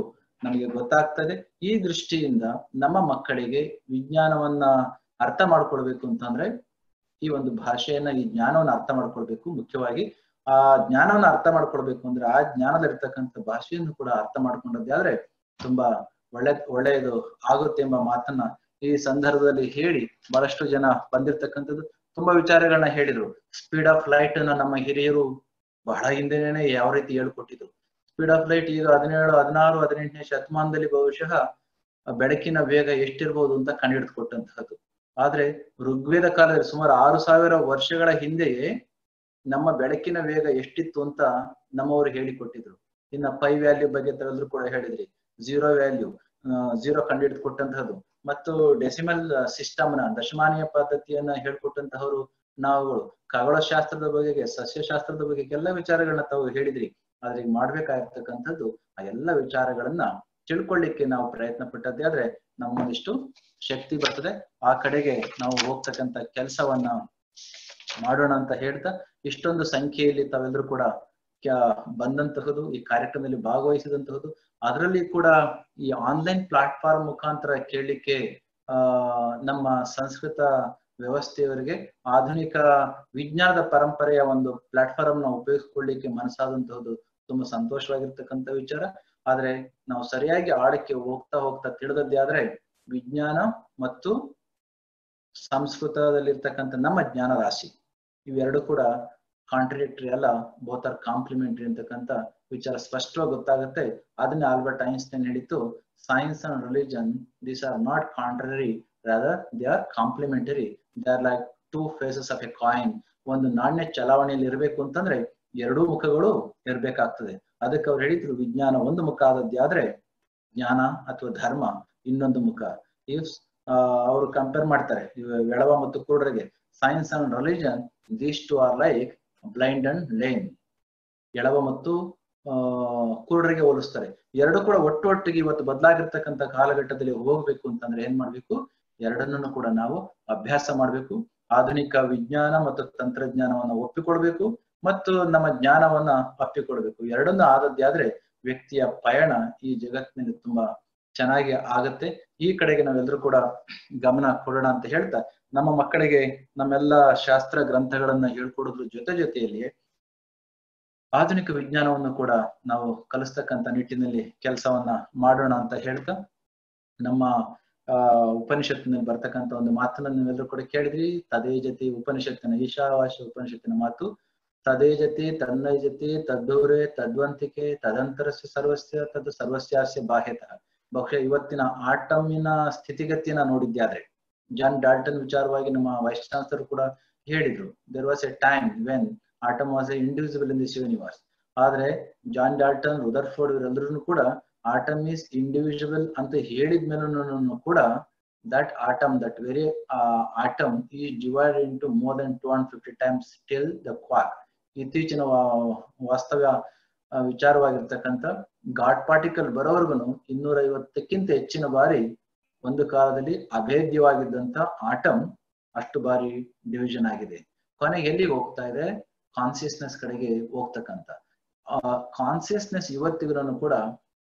ನಮಗೆ ಗೊತ್ತಾಗ್ತದೆ. ಈ ದೃಷ್ಟಿಯಿಂದ ನಮ್ಮ ಮಕ್ಕಳಿಗೆ ವಿಜ್ಞಾನವನ್ನ ಅರ್ಥ ಮಾಡ್ಕೊಳ್ಬೇಕು ಅಂತಂದ್ರೆ ಈ ಒಂದು ಭಾಷೆಯನ್ನ, ಈ ಜ್ಞಾನವನ್ನ ಅರ್ಥ ಮಾಡ್ಕೊಳ್ಬೇಕು. ಮುಖ್ಯವಾಗಿ ಆ ಜ್ಞಾನವನ್ನ ಅರ್ಥ ಮಾಡ್ಕೊಳ್ಬೇಕು ಅಂದ್ರೆ ಆ ಜ್ಞಾನದಲ್ಲಿರ್ತಕ್ಕಂಥ ಭಾಷೆಯನ್ನು ಕೂಡ ಅರ್ಥ ಮಾಡ್ಕೊಂಡದ್ದೇ ಆದ್ರೆ ತುಂಬಾ ಒಳ್ಳೆಯದು ಆಗುತ್ತೆ ಎಂಬ ಮಾತನ್ನ ಈ ಸಂದರ್ಭದಲ್ಲಿ ಹೇಳಿ, ಬಹಳಷ್ಟು ಜನ ಬಂದಿರ್ತಕ್ಕಂಥದ್ದು ತುಂಬಾ ವಿಚಾರಗಳನ್ನ ಹೇಳಿದ್ರು. ಸ್ಪೀಡ್ ಆಫ್ ಲೈಟ್ ಅನ್ನ ನಮ್ಮ ಹಿರಿಯರು ಬಹಳ ಹಿಂದೆನೆ ಯಾವ ರೀತಿ ಹೇಳ್ಕೊಟ್ಟಿದ್ರು. ಸ್ಪೀಡ್ ಆಫ್ ಲೈಟ್ ಈಗ 17, 16, 18ನೇ ಶತಮಾನದಲ್ಲಿ ಬಹುಶಃ ಬೆಳಕಿನ ವೇಗ ಎಷ್ಟಿರ್ಬೋದು ಅಂತ ಕಂಡುಹಿಡಿದುಕೊಟ್ಟಂತಹದ್ದು. ಆದ್ರೆ ಋಗ್ವೇದ ಕಾಲದಲ್ಲಿ ಸುಮಾರು 6000 ವರ್ಷಗಳ ಹಿಂದೆಯೇ ನಮ್ಮ ಬೆಳಕಿನ ವೇಗ ಎಷ್ಟಿತ್ತು ಅಂತ ನಮ್ಮವರು ಹೇಳಿಕೊಟ್ಟಿದ್ರು. ಇನ್ನ ಪೈ ವ್ಯಾಲ್ಯೂ ಬಗ್ಗೆ ತೆಗೆದ್ರು ಕೂಡ ಹೇಳಿದ್ರಿ. ಝೀರೋ ವ್ಯಾಲ್ಯೂ, ಝೀರೋ ಕಂಡುಹಿಡಿದುಕೊಟ್ಟಂತಹದ್ದು ಮತ್ತು ಡೆಸಿಮಲ್ ಸಿಸ್ಟಮ್ನ, ದಶಮಾನೀಯ ಪದ್ಧತಿಯನ್ನ ಹೇಳ್ಕೊಟ್ಟಂತಹವರು ನಾವುಗಳು. ಖಗೋಳಶಾಸ್ತ್ರದ ಬಗೆಗೆ, ಸಸ್ಯಶಾಸ್ತ್ರದ ಬಗ್ಗೆ ಎಲ್ಲ ವಿಚಾರಗಳನ್ನ ತಾವು ಹೇಳಿದ್ರಿ. ಆದ್ರೆ ಈಗ ಮಾಡ್ಬೇಕಾಗಿರ್ತಕ್ಕಂಥದ್ದು ಆ ಎಲ್ಲ ವಿಚಾರಗಳನ್ನ ತಿಳ್ಕೊಳ್ಳಿಕ್ಕೆ ನಾವು ಪ್ರಯತ್ನ ಪಟ್ಟದ್ದೇ ಆದ್ರೆ ನಮ್ಮೊಂದಿಷ್ಟು ಶಕ್ತಿ ಬರ್ತದೆ. ಆ ಕಡೆಗೆ ನಾವು ಹೋಗ್ತಕ್ಕಂಥ ಕೆಲಸವನ್ನ ಮಾಡೋಣ ಅಂತ ಹೇಳ್ತಾ, ಇಷ್ಟೊಂದು ಸಂಖ್ಯೆಯಲ್ಲಿ ತಾವೆಲ್ಲರೂ ಕೂಡ ಬಂದಂತಹದ್ದು, ಈ ಕಾರ್ಯಕ್ರಮದಲ್ಲಿ ಭಾಗವಹಿಸಿದಂತಹದ್ದು, ಅದರಲ್ಲಿ ಕೂಡ ಈ ಆನ್ಲೈನ್ ಪ್ಲಾಟ್ಫಾರ್ಮ್ ಮುಖಾಂತರ ಕೇಳಲಿಕ್ಕೆ ನಮ್ಮ ಸಂಸ್ಕೃತ ವ್ಯವಸ್ಥೆಯವರಿಗೆ ಆಧುನಿಕ ವಿಜ್ಞಾನದ ಪರಂಪರೆಯ ಒಂದು ಪ್ಲಾಟ್ಫಾರ್ಮ್ ನ ಉಪಯೋಗಿಸ್ಕೊಳ್ಳಿಕ್ಕೆ ಮನಸ್ಸಾದಂತಹದ್ದು ತುಂಬಾ ಸಂತೋಷವಾಗಿರ್ತಕ್ಕಂಥ ವಿಚಾರ. ಆದ್ರೆ ನಾವು ಸರಿಯಾಗಿ ಆಳಕ್ಕೆ ಹೋಗ್ತಾ ಹೋಗ್ತಾ ತಿಳಿದದ್ದೇ ಆದ್ರೆ ವಿಜ್ಞಾನ ಮತ್ತು ಸಂಸ್ಕೃತದಲ್ಲಿರ್ತಕ್ಕಂಥ ನಮ್ಮ ಜ್ಞಾನ ರಾಶಿ ಇವೆರಡು ಕೂಡ ಕಾಂಟ್ರಡಿಕ್ಟರಿ ಅಲ್ಲ, ಬೋತ್ ಆರ್ ಕಾಂಪ್ಲಿಮೆಂಟರಿ ಅಂತಕ್ಕಂಥ ವಿಚಾರ ಸ್ಪಷ್ಟವಾಗಿ ಗೊತ್ತಾಗುತ್ತೆ. ಅದನ್ನ ಆಲ್ಬರ್ಟ್ ಐನ್ಸ್ಟೈನ್ ಹೇಳಿತ್ತು, science and religion these are not contrary, rather they are complementary, they are like two faces of a coin. ಒಂದು ನಾಣ್ಯ ಚಲಾವಣೆಯಲ್ಲಿ ಇರಬೇಕು ಅಂತಂದ್ರೆ ಎರಡೂ ಮುಖಗಳು ಇರ್ಬೇಕಾಗ್ತದೆ. ಅದಕ್ಕೆ ಅವ್ರು ಹೇಳಿದ್ರು, ವಿಜ್ಞಾನ ಒಂದು ಮುಖ ಆದದ್ದೇ ಆದ್ರೆ ಜ್ಞಾನ ಅಥವಾ ಧರ್ಮ ಇನ್ನೊಂದು ಮುಖ. ಇಫ್ ಅವರು ಕಂಪೇರ್ ಮಾಡ್ತಾರೆ ಎಳವ ಮತ್ತು ಕುರುಡರಿಗೆ, science and religion these two are like blind and lame. ಎಳವ ಮತ್ತು ಕುರುಡರಿಗೆ ಹೋಲಿಸ್ತಾರೆ. ಎರಡು ಕೂಡ ಒಟ್ಟೊಟ್ಟಿಗೆ ಇವತ್ತು ಬದಲಾಗಿರ್ತಕ್ಕಂಥ ಕಾಲಘಟ್ಟದಲ್ಲಿ ಹೋಗ್ಬೇಕು ಅಂತಂದ್ರೆ ಏನ್ ಮಾಡ್ಬೇಕು? ಎರಡನ್ನೂ ಕೂಡ ನಾವು ಅಭ್ಯಾಸ ಮಾಡ್ಬೇಕು. ಆಧುನಿಕ ವಿಜ್ಞಾನ ಮತ್ತು ತಂತ್ರಜ್ಞಾನವನ್ನ ಒಪ್ಪಿಕೊಳ್ಬೇಕು ಮತ್ತು ನಮ್ಮ ಜ್ಞಾನವನ್ನ ಅಪ್ಪಿಕೊಳ್ಬೇಕು. ಎರಡನ್ನೂ ಆದದ್ದೇ ಆದ್ರೆ ವ್ಯಕ್ತಿಯ ಪಯಣ ಈ ಜಗತ್ತಿನಲ್ಲಿ ತುಂಬಾ ಚೆನ್ನಾಗಿ ಆಗತ್ತೆ. ಈ ಕಡೆಗೆ ನಾವೆಲ್ಲರೂ ಕೂಡ ಗಮನ ಕೊಡೋಣ ಅಂತ ಹೇಳ್ತಾ, ನಮ್ಮ ಮಕ್ಕಳಿಗೆ ನಮ್ಮೆಲ್ಲ ಶಾಸ್ತ್ರ ಗ್ರಂಥಗಳನ್ನ ಹೇಳ್ಕೊಡೋದ್ರ ಜೊತೆಯಲ್ಲಿಯೇ ಆಧುನಿಕ ವಿಜ್ಞಾನವನ್ನು ಕೂಡ ನಾವು ಕಲಿಸ್ತಕ್ಕಂಥ ನಿಟ್ಟಿನಲ್ಲಿ ಕೆಲಸವನ್ನ ಮಾಡೋಣ ಅಂತ ಹೇಳ್ತಾ, ನಮ್ಮ ಉಪನಿಷತ್ತಿನಲ್ಲಿ ಬರ್ತಕ್ಕಂಥ ಒಂದು ಮಾತನ್ನ ನೀವೆಲ್ಲರೂ ಕೂಡ ಕೇಳಿದ್ರಿ. ತದೇಜತಿ ಉಪನಿಷತ್ತಿನ, ಈಶಾವಾಸ್ಯ ಉಪನಿಷತ್ತಿನ ಮಾತು, ತದೇಜತಿ ತನ್ನೈಜತಿ ತದ್ದೂರೆ ತದ್ವಂತಿಕೆ ತದಂತರಸ್ಯ ಸರ್ವಸ್ಯ ತದ್ ಸರ್ವಸ್ಯಾಸ್ಯ ಬಾಹ್ಯತಃ. ಬಹುಶಃ ಇವತ್ತಿನ ಆಟಮಿನ ಸ್ಥಿತಿಗತಿಯನ್ನ ನೋಡಿದ್ಯಾದ್ರೆ, ಜಾನ್ ಡಾಲ್ಟನ್ ವಿಚಾರವಾಗಿ ನಮ್ಮ ವೈಸ್ ಚಾನ್ಸಲರ್ ಕೂಡ ಹೇಳಿದ್ರು, there was a time when atom was a indivisible in this universe. ಆದ್ರೆ ಜಾನ್ ಡಾಲ್ಟನ್, ರುದರ್ಫೋರ್ಡ್ ಇವರೆಲ್ಲರೂ ಕೂಡ ಆಟಮ್ ಈಸ್ ಇಂಡಿವಿಜುವಲ್ ಅಂತ ಹೇಳಿದ್ಮೇಲೂ ಕೂಡ that atom, that very atom is divided into more than 250 times till the quark. ಇತ್ತೀಚಿನ ವಾಸ್ತವ್ಯ ವಿಚಾರವಾಗಿರ್ತಕ್ಕಂಥ god particle ಬರೋವರೆಗೂ 250ಕ್ಕಿಂತ ಹೆಚ್ಚಿನ ಬಾರಿ ಒಂದು ಕಾಲದಲ್ಲಿ ಅಭೇದ್ಯವಾಗಿದ್ದಂತ ಆಟಮ್ ಅಷ್ಟು ಬಾರಿ ಡಿವಿಷನ್ ಆಗಿದೆ. ಕೊನೆಗೆ ಎಲ್ಲಿಗೆ ಹೋಗ್ತಾ ಇದೆ? ಕಾನ್ಸಿಯಸ್ನೆಸ್ ಕಡೆಗೆ ಹೋಗ್ತಕ್ಕಂಥ ಕಾನ್ಸಿಯಸ್ನೆಸ್ ಇವತ್ತಿಗೂ ಕೂಡ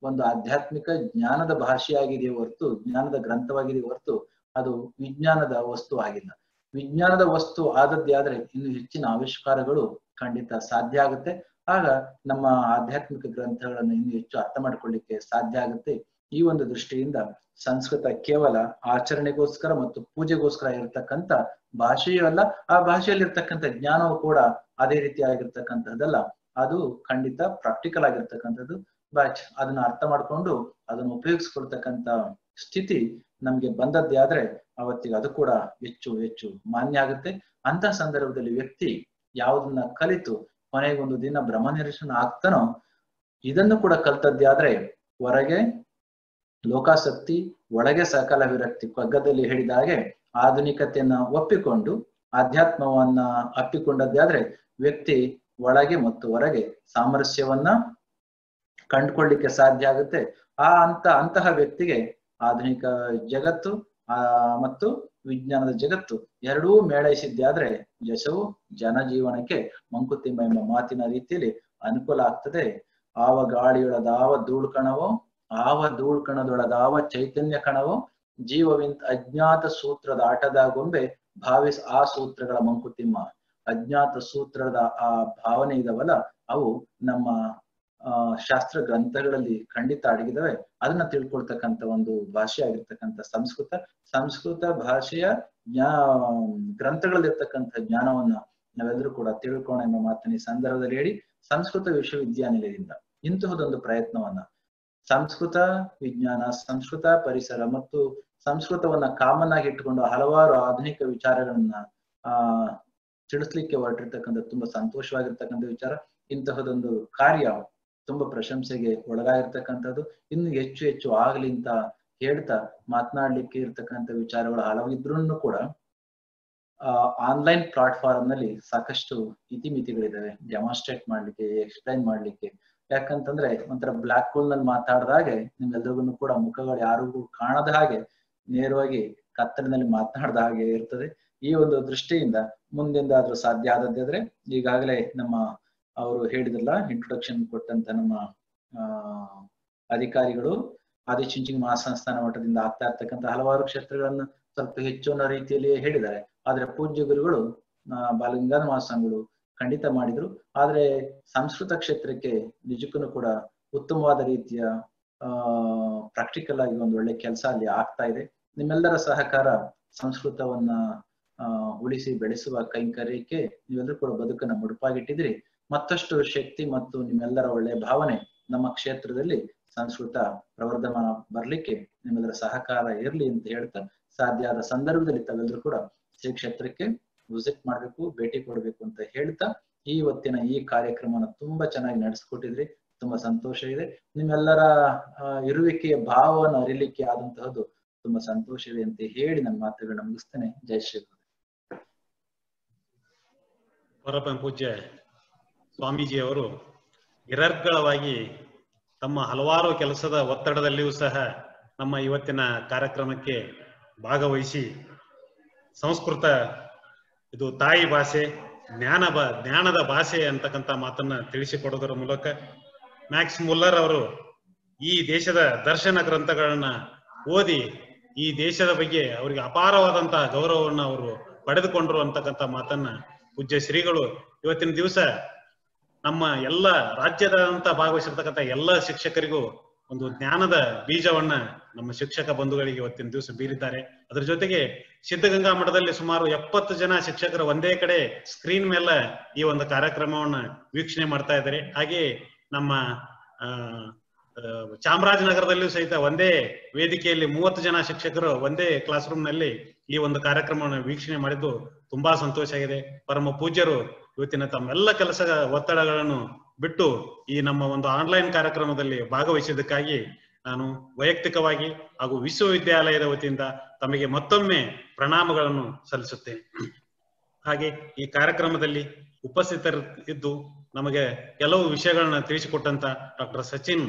ಒಂದು ಆಧ್ಯಾತ್ಮಿಕ ಜ್ಞಾನದ ಭಾಷೆಯಾಗಿದೆ ಹೊರತು, ಜ್ಞಾನದ ಗ್ರಂಥವಾಗಿದೆ ಹೊರತು ಅದು ವಿಜ್ಞಾನದ ವಸ್ತು ಆಗಿಲ್ಲ. ವಿಜ್ಞಾನದ ವಸ್ತು ಆದದ್ದೇ ಆದ್ರೆ ಇನ್ನು ಹೆಚ್ಚಿನ ಆವಿಷ್ಕಾರಗಳು ಖಂಡಿತ ಸಾಧ್ಯ ಆಗುತ್ತೆ. ಆಗ ನಮ್ಮ ಆಧ್ಯಾತ್ಮಿಕ ಗ್ರಂಥಗಳನ್ನು ಇನ್ನು ಹೆಚ್ಚು ಅರ್ಥ ಮಾಡ್ಕೊಳ್ಳಿಕ್ಕೆ ಸಾಧ್ಯ ಆಗುತ್ತೆ. ಈ ಒಂದು ದೃಷ್ಟಿಯಿಂದ ಸಂಸ್ಕೃತ ಕೇವಲ ಆಚರಣೆಗೋಸ್ಕರ ಮತ್ತು ಪೂಜೆಗೋಸ್ಕರ ಇರತಕ್ಕಂಥ ಭಾಷೆಯೂ ಅಲ್ಲ, ಆ ಭಾಷೆಯಲ್ಲಿರ್ತಕ್ಕಂಥ ಜ್ಞಾನವು ಕೂಡ ಅದೇ ರೀತಿಯಾಗಿರ್ತಕ್ಕಂಥದ್ದಲ್ಲ. ಅದು ಖಂಡಿತ ಪ್ರಾಕ್ಟಿಕಲ್ ಆಗಿರ್ತಕ್ಕಂಥದ್ದು. ಬಟ್ ಅದನ್ನ ಅರ್ಥ ಮಾಡ್ಕೊಂಡು ಅದನ್ನು ಉಪಯೋಗಿಸ್ಕೊಳ್ತಕ್ಕಂಥ ಸ್ಥಿತಿ ನಮ್ಗೆ ಬಂದದ್ದೇ ಆದ್ರೆ ಅವತ್ತಿಗೆ ಅದು ಕೂಡ ಹೆಚ್ಚು ಹೆಚ್ಚು ಮಾನ್ಯ ಆಗುತ್ತೆ. ಅಂತ ಸಂದರ್ಭದಲ್ಲಿ ವ್ಯಕ್ತಿ ಯಾವುದನ್ನ ಕಲಿತು ಕೊನೆಗೊಂದು ದಿನ ಬ್ರಹ್ಮ ನಿರೀಕ್ಷಣ ಆಗ್ತಾನೋ, ಇದನ್ನು ಕೂಡ ಕಲ್ತದ್ದೇ ಆದ್ರೆ ಹೊರಗೆ ಲೋಕಾಸಕ್ತಿ, ಒಳಗೆ ಸಕಲ ವಿರಕ್ತಿ. ಕಗ್ಗದಲ್ಲಿ ಹೇಳಿದ ಹಾಗೆ ಆಧುನಿಕತೆಯನ್ನ ಒಪ್ಪಿಕೊಂಡು ಆಧ್ಯಾತ್ಮವನ್ನ ಅಪ್ಪಿಕೊಂಡದ್ದೇ ಆದ್ರೆ ವ್ಯಕ್ತಿ ಒಳಗೆ ಮತ್ತು ಹೊರಗೆ ಸಾಮರಸ್ಯವನ್ನ ಕಂಡುಕೊಳ್ಳಿಕ್ಕೆ ಸಾಧ್ಯ ಆಗುತ್ತೆ. ಅಂತಹ ವ್ಯಕ್ತಿಗೆ ಆಧುನಿಕ ಜಗತ್ತು ಮತ್ತು ವಿಜ್ಞಾನದ ಜಗತ್ತು ಎರಡೂ ಮೇಳೈಸಿದ್ದೇ ಆದ್ರೆ ಯಶವು ಜನಜೀವನಕ್ಕೆ ಮಂಕುತಿಮ್ಮ ಎಂಬ ಮಾತಿನ ರೀತಿಯಲ್ಲಿ ಅನುಕೂಲ ಆಗ್ತದೆ. ಆವ ಗಾಳಿಯೊಳದಾವ ಧೂಳು ಕಣವೋ ಆವ ಧೂಳ್ ಕಣದೊಳಗಾವ ಚೈತನ್ಯ ಕಣವು ಜೀವವಿಂತ ಅಜ್ಞಾತ ಸೂತ್ರದ ಆಟದ ಗೊಂಬೆ ಭಾವಿಸ್ ಆ ಸೂತ್ರಗಳ ಮಂಕುತಿಮ್ಮ. ಅಜ್ಞಾತ ಸೂತ್ರದ ಆ ಭಾವನೆ ಇದವಲ್ಲ, ಅವು ನಮ್ಮ ಶಾಸ್ತ್ರ ಗ್ರಂಥಗಳಲ್ಲಿ ಖಂಡಿತ ಅಡಗಿದವೆ. ಅದನ್ನ ತಿಳ್ಕೊಳ್ತಕ್ಕಂಥ ಒಂದು ಭಾಷೆ ಆಗಿರ್ತಕ್ಕಂಥ ಸಂಸ್ಕೃತ. ಸಂಸ್ಕೃತ ಭಾಷೆಯ ಗ್ರಂಥಗಳಲ್ಲಿರ್ತಕ್ಕಂಥ ಜ್ಞಾನವನ್ನ ನಾವೆಲ್ಲರೂ ಕೂಡ ತಿಳ್ಕೋಣ ಎಂಬ ಮಾತನ್ನ ಈ ಸಂದರ್ಭದಲ್ಲಿ ಹೇಳಿ, ಸಂಸ್ಕೃತ ವಿಶ್ವವಿದ್ಯಾನಿಲಯದಿಂದ ಇಂತಹದೊಂದು ಪ್ರಯತ್ನವನ್ನ ಸಂಸ್ಕೃತ ವಿಜ್ಞಾನ, ಸಂಸ್ಕೃತ ಪರಿಸರ ಮತ್ತು ಸಂಸ್ಕೃತವನ್ನ ಕಾಮನ್ ಆಗಿ ಇಟ್ಟುಕೊಂಡು ಹಲವಾರು ಆಧುನಿಕ ವಿಚಾರಗಳನ್ನ ತಿಳಿಸ್ಲಿಕ್ಕೆ ಹೊರಟಿರ್ತಕ್ಕಂಥ ತುಂಬಾ ಸಂತೋಷವಾಗಿರ್ತಕ್ಕಂಥ ವಿಚಾರ. ಇಂತಹದೊಂದು ಕಾರ್ಯ ತುಂಬಾ ಪ್ರಶಂಸೆಗೆ ಒಳಗಾಗಿರ್ತಕ್ಕಂಥದ್ದು. ಇನ್ನು ಹೆಚ್ಚು ಹೆಚ್ಚು ಆಗ್ಲಿ ಅಂತ ಹೇಳ್ತಾ ಮಾತನಾಡ್ಲಿಕ್ಕೆ ಇರ್ತಕ್ಕಂಥ ವಿಚಾರಗಳು ಹಲವಿದ್ರೂ ಕೂಡ ಆನ್ಲೈನ್ ಪ್ಲಾಟ್ಫಾರ್ಮ್ ನಲ್ಲಿ ಸಾಕಷ್ಟು ಇತಿಮಿತಿಗಳಿದಾವೆ ಡೆಮಾನ್ಸ್ಟ್ರೇಟ್ ಮಾಡ್ಲಿಕ್ಕೆ, ಎಕ್ಸ್ಪ್ಲೈನ್ ಮಾಡ್ಲಿಕ್ಕೆ. ಯಾಕಂತಂದ್ರೆ ಒಂಥರ ಬ್ಲಾಕ್ ಹೋಲ್ ನಲ್ಲಿ ಮಾತಾಡ್ದಾಗೆ ನಿಮ್ಗೆಲ್ರಿಗೂ ಕೂಡ ಮುಖಗಳು ಯಾರಿಗೂ ಕಾಣದ ಹಾಗೆ ನೇರವಾಗಿ ಕತ್ತಲಿನಲ್ಲಿ ಮಾತನಾಡ್ದ ಹಾಗೆ ಇರ್ತದೆ. ಈ ಒಂದು ದೃಷ್ಟಿಯಿಂದ ಮುಂದಿಂದಾದ್ರೂ ಸಾಧ್ಯ ಆದದ್ದಾದ್ರೆ, ಈಗಾಗಲೇ ನಮ್ಮ ಅವರು ಹೇಳಿದ್ರಲ್ಲ, ಇಂಟ್ರೊಡಕ್ಷನ್ ಕೊಟ್ಟಂತ ನಮ್ಮ ಅಧಿಕಾರಿಗಳು ಆದಿಚುಂಚನಗಿರಿ ಮಹಾಸಂಸ್ಥಾನ ಮಠದಿಂದ ಆಗ್ತಾ ಇರ್ತಕ್ಕಂಥ ಹಲವಾರು ಕ್ಷೇತ್ರಗಳನ್ನ ಸ್ವಲ್ಪ ಹೆಚ್ಚು ಅನ್ನೋ ರೀತಿಯಲ್ಲಿ ಹೇಳಿದ್ದಾರೆ. ಆದ್ರೆ ಪೂಜ್ಯ ಗುರುಗಳು ಬಾಲಗಂಗಾಧರ ಮಹಾಸ್ವಾಮಿಗಳು ಖಂಡಿತ ಮಾಡಿದ್ರು. ಆದ್ರೆ ಸಂಸ್ಕೃತ ಕ್ಷೇತ್ರಕ್ಕೆ ನಿಜಕ್ಕೂ ಕೂಡ ಉತ್ತಮವಾದ ರೀತಿಯ ಪ್ರಾಕ್ಟಿಕಲ್ ಆಗಿ ಒಂದು ಒಳ್ಳೆ ಕೆಲಸ ಅಲ್ಲಿ ಆಗ್ತಾ ಇದೆ. ನಿಮ್ಮೆಲ್ಲರ ಸಹಕಾರ ಸಂಸ್ಕೃತವನ್ನ ಉಳಿಸಿ ಬೆಳೆಸುವ ಕೈಂಕರ್ಯಕ್ಕೆ ನೀವೆಲ್ಲರೂ ಕೂಡ ಬದುಕನ್ನ ಮುಡುಪಾಗಿಟ್ಟಿದ್ರಿ. ಮತ್ತಷ್ಟು ಶಕ್ತಿ ಮತ್ತು ನಿಮ್ಮೆಲ್ಲರ ಒಳ್ಳೆಯ ಭಾವನೆ ನಮ್ಮ ಕ್ಷೇತ್ರದಲ್ಲಿ ಸಂಸ್ಕೃತ ಪ್ರವರ್ಧಮಾನ ಬರ್ಲಿಕ್ಕೆ ನಿಮ್ಮೆಲ್ಲರ ಸಹಕಾರ ಇರ್ಲಿ ಅಂತ ಹೇಳ್ತಾ, ಸಾಧ್ಯ ಆದ ಸಂದರ್ಭದಲ್ಲಿ ತಾವೆಲ್ಲರೂ ಕೂಡ ಶ್ರೀ ಕ್ಷೇತ್ರಕ್ಕೆ ವಿಸಿಟ್ ಮಾಡ್ಬೇಕು, ಭೇಟಿ ಕೊಡ್ಬೇಕು ಅಂತ ಹೇಳ್ತಾ, ಈ ಹೊತ್ತಿನ ಈ ಕಾರ್ಯಕ್ರಮನ ತುಂಬಾ ಚೆನ್ನಾಗಿ ನಡೆಸ್ಕೊಟ್ಟಿದ್ರಿ. ತುಂಬಾ ಸಂತೋಷ ಇದೆ. ನಿಮ್ಮೆಲ್ಲರ ಇರುವಿಕೆಯ ಭಾವವನ್ನು ಅರಿಲಿಕ್ಕೆ ಆದಂತಹದ್ದು ತುಂಬಾ ಸಂತೋಷ ಇದೆ ಅಂತ ಹೇಳಿ ನನ್ನ ಮಾತುಗಳನ್ನ ಮುಗಿಸ್ತೇನೆ. ಜೈ ಶ್ರೀ ಗುರು. ಪರಮ ಪೂಜ್ಯ ಸ್ವಾಮೀಜಿಯವರು ನಿರರ್ಗಳವಾಗಿ ತಮ್ಮ ಹಲವಾರು ಕೆಲಸದ ಒತ್ತಡದಲ್ಲಿಯೂ ಸಹ ನಮ್ಮ ಇವತ್ತಿನ ಕಾರ್ಯಕ್ರಮಕ್ಕೆ ಭಾಗವಹಿಸಿ ಸಂಸ್ಕೃತ ಇದು ತಾಯಿ ಭಾಷೆ, ಜ್ಞಾನದ ಭಾಷೆ ಅಂತಕ್ಕಂಥ ಮಾತನ್ನ ತಿಳಿಸಿಕೊಡೋದರ ಮೂಲಕ ಮ್ಯಾಕ್ಸ್ ಮುಲ್ಲರ್ ಅವರು ಈ ದೇಶದ ದರ್ಶನ ಗ್ರಂಥಗಳನ್ನ ಓದಿ ಈ ದೇಶದ ಬಗ್ಗೆ ಅವರಿಗೆ ಅಪಾರವಾದಂತಹ ಗೌರವವನ್ನು ಅವರು ಪಡೆದುಕೊಂಡ್ರು ಅಂತಕ್ಕಂಥ ಮಾತನ್ನ ಪೂಜ್ಯ ಶ್ರೀಗಳು ಇವತ್ತಿನ ದಿವಸ ನಮ್ಮ ಎಲ್ಲ ರಾಜ್ಯದಂತ ಭಾಗವಹಿಸಿರ್ತಕ್ಕಂಥ ಎಲ್ಲ ಶಿಕ್ಷಕರಿಗೂ ಒಂದು ಜ್ಞಾನದ ಬೀಜವನ್ನ ನಮ್ಮ ಶಿಕ್ಷಕ ಬಂಧುಗಳಿಗೆ ಇವತ್ತಿನ ದಿವಸ ಬೀರಿದ್ದಾರೆ. ಅದರ ಜೊತೆಗೆ ಸಿದ್ಧಗಂಗಾ ಮಠದಲ್ಲಿ ಸುಮಾರು 70 ಜನ ಶಿಕ್ಷಕರು ಒಂದೇ ಕಡೆ ಸ್ಕ್ರೀನ್ ಮೇಲೆ ಈ ಒಂದು ಕಾರ್ಯಕ್ರಮವನ್ನ ವೀಕ್ಷಣೆ ಮಾಡ್ತಾ ಇದ್ದಾರೆ. ಹಾಗೆ ನಮ್ಮ ಚಾಮರಾಜನಗರದಲ್ಲೂ ಸಹಿತ ಒಂದೇ ವೇದಿಕೆಯಲ್ಲಿ 30 ಜನ ಶಿಕ್ಷಕರು ಒಂದೇ ಕ್ಲಾಸ್ ರೂಮ್ ನಲ್ಲಿ ಈ ಒಂದು ಕಾರ್ಯಕ್ರಮವನ್ನು ವೀಕ್ಷಣೆ ಮಾಡಿದ್ದು ತುಂಬಾ ಸಂತೋಷ ಆಗಿದೆ. ಪರಮ ಪೂಜ್ಯರು ಇವತ್ತಿನ ತಮ್ಮೆಲ್ಲ ಕೆಲಸ ಒತ್ತಡಗಳನ್ನು ಬಿಟ್ಟು ಈ ನಮ್ಮ ಒಂದು ಆನ್ಲೈನ್ ಕಾರ್ಯಕ್ರಮದಲ್ಲಿ ಭಾಗವಹಿಸಿದ್ದಕ್ಕಾಗಿ ನಾನು ವೈಯಕ್ತಿಕವಾಗಿ ಹಾಗೂ ವಿಶ್ವವಿದ್ಯಾಲಯದ ವತಿಯಿಂದ ತಮಗೆ ಮತ್ತೊಮ್ಮೆ ಪ್ರಣಾಮಗಳನ್ನು ಸಲ್ಲಿಸುತ್ತೇನೆ. ಹಾಗೆ ಈ ಕಾರ್ಯಕ್ರಮದಲ್ಲಿ ಉಪಸ್ಥಿತರಿದ್ದು ನಮಗೆ ಕೆಲವು ವಿಷಯಗಳನ್ನ ತಿಳಿಸಿಕೊಟ್ಟಂತ ಡಾಕ್ಟರ್ ಸಚಿನ್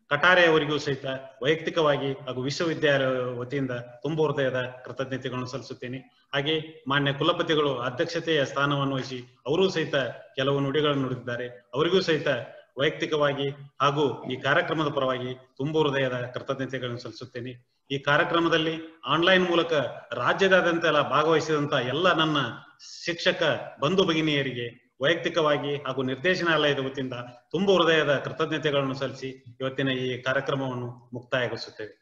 ಕಟಾರೆ ಅವರಿಗೂ ಸಹಿತ ವೈಯಕ್ತಿಕವಾಗಿ ಹಾಗೂ ವಿಶ್ವವಿದ್ಯಾಲಯ ವತಿಯಿಂದ ತುಂಬ ಹೃದಯದ ಕೃತಜ್ಞತೆಗಳನ್ನು ಸಲ್ಲಿಸುತ್ತೇನೆ. ಹಾಗೆ ಮಾನ್ಯ ಕುಲಪತಿಗಳು ಅಧ್ಯಕ್ಷತೆಯ ಸ್ಥಾನವನ್ನು ವಹಿಸಿ ಅವರೂ ಸಹಿತ ಕೆಲವು ನುಡಿಗಳನ್ನು ನುಡಿದಿದ್ದಾರೆ. ಅವರಿಗೂ ಸಹಿತ ವೈಯಕ್ತಿಕವಾಗಿ ಹಾಗೂ ಈ ಕಾರ್ಯಕ್ರಮದ ಪರವಾಗಿ ತುಂಬ ಹೃದಯದ ಕೃತಜ್ಞತೆಗಳನ್ನು ಸಲ್ಲಿಸುತ್ತೇನೆ. ಈ ಕಾರ್ಯಕ್ರಮದಲ್ಲಿ ಆನ್ಲೈನ್ ಮೂಲಕ ರಾಜ್ಯದಾದ್ಯಂತ ಭಾಗವಹಿಸಿದಂತ ಎಲ್ಲ ನನ್ನ ಶಿಕ್ಷಕ ಬಂಧು ಭಗಿನಿಯರಿಗೆ ವೈಯಕ್ತಿಕವಾಗಿ ಹಾಗೂ ನಿರ್ದೇಶನಾಲಯದ ವತಿಯಿಂದ ತುಂಬ ಹೃದಯದ ಕೃತಜ್ಞತೆಗಳನ್ನು ಸಲ್ಲಿಸಿ ಇವತ್ತಿನ ಈ ಕಾರ್ಯಕ್ರಮವನ್ನು ಮುಕ್ತಾಯಗೊಳಿಸುತ್ತೇವೆ.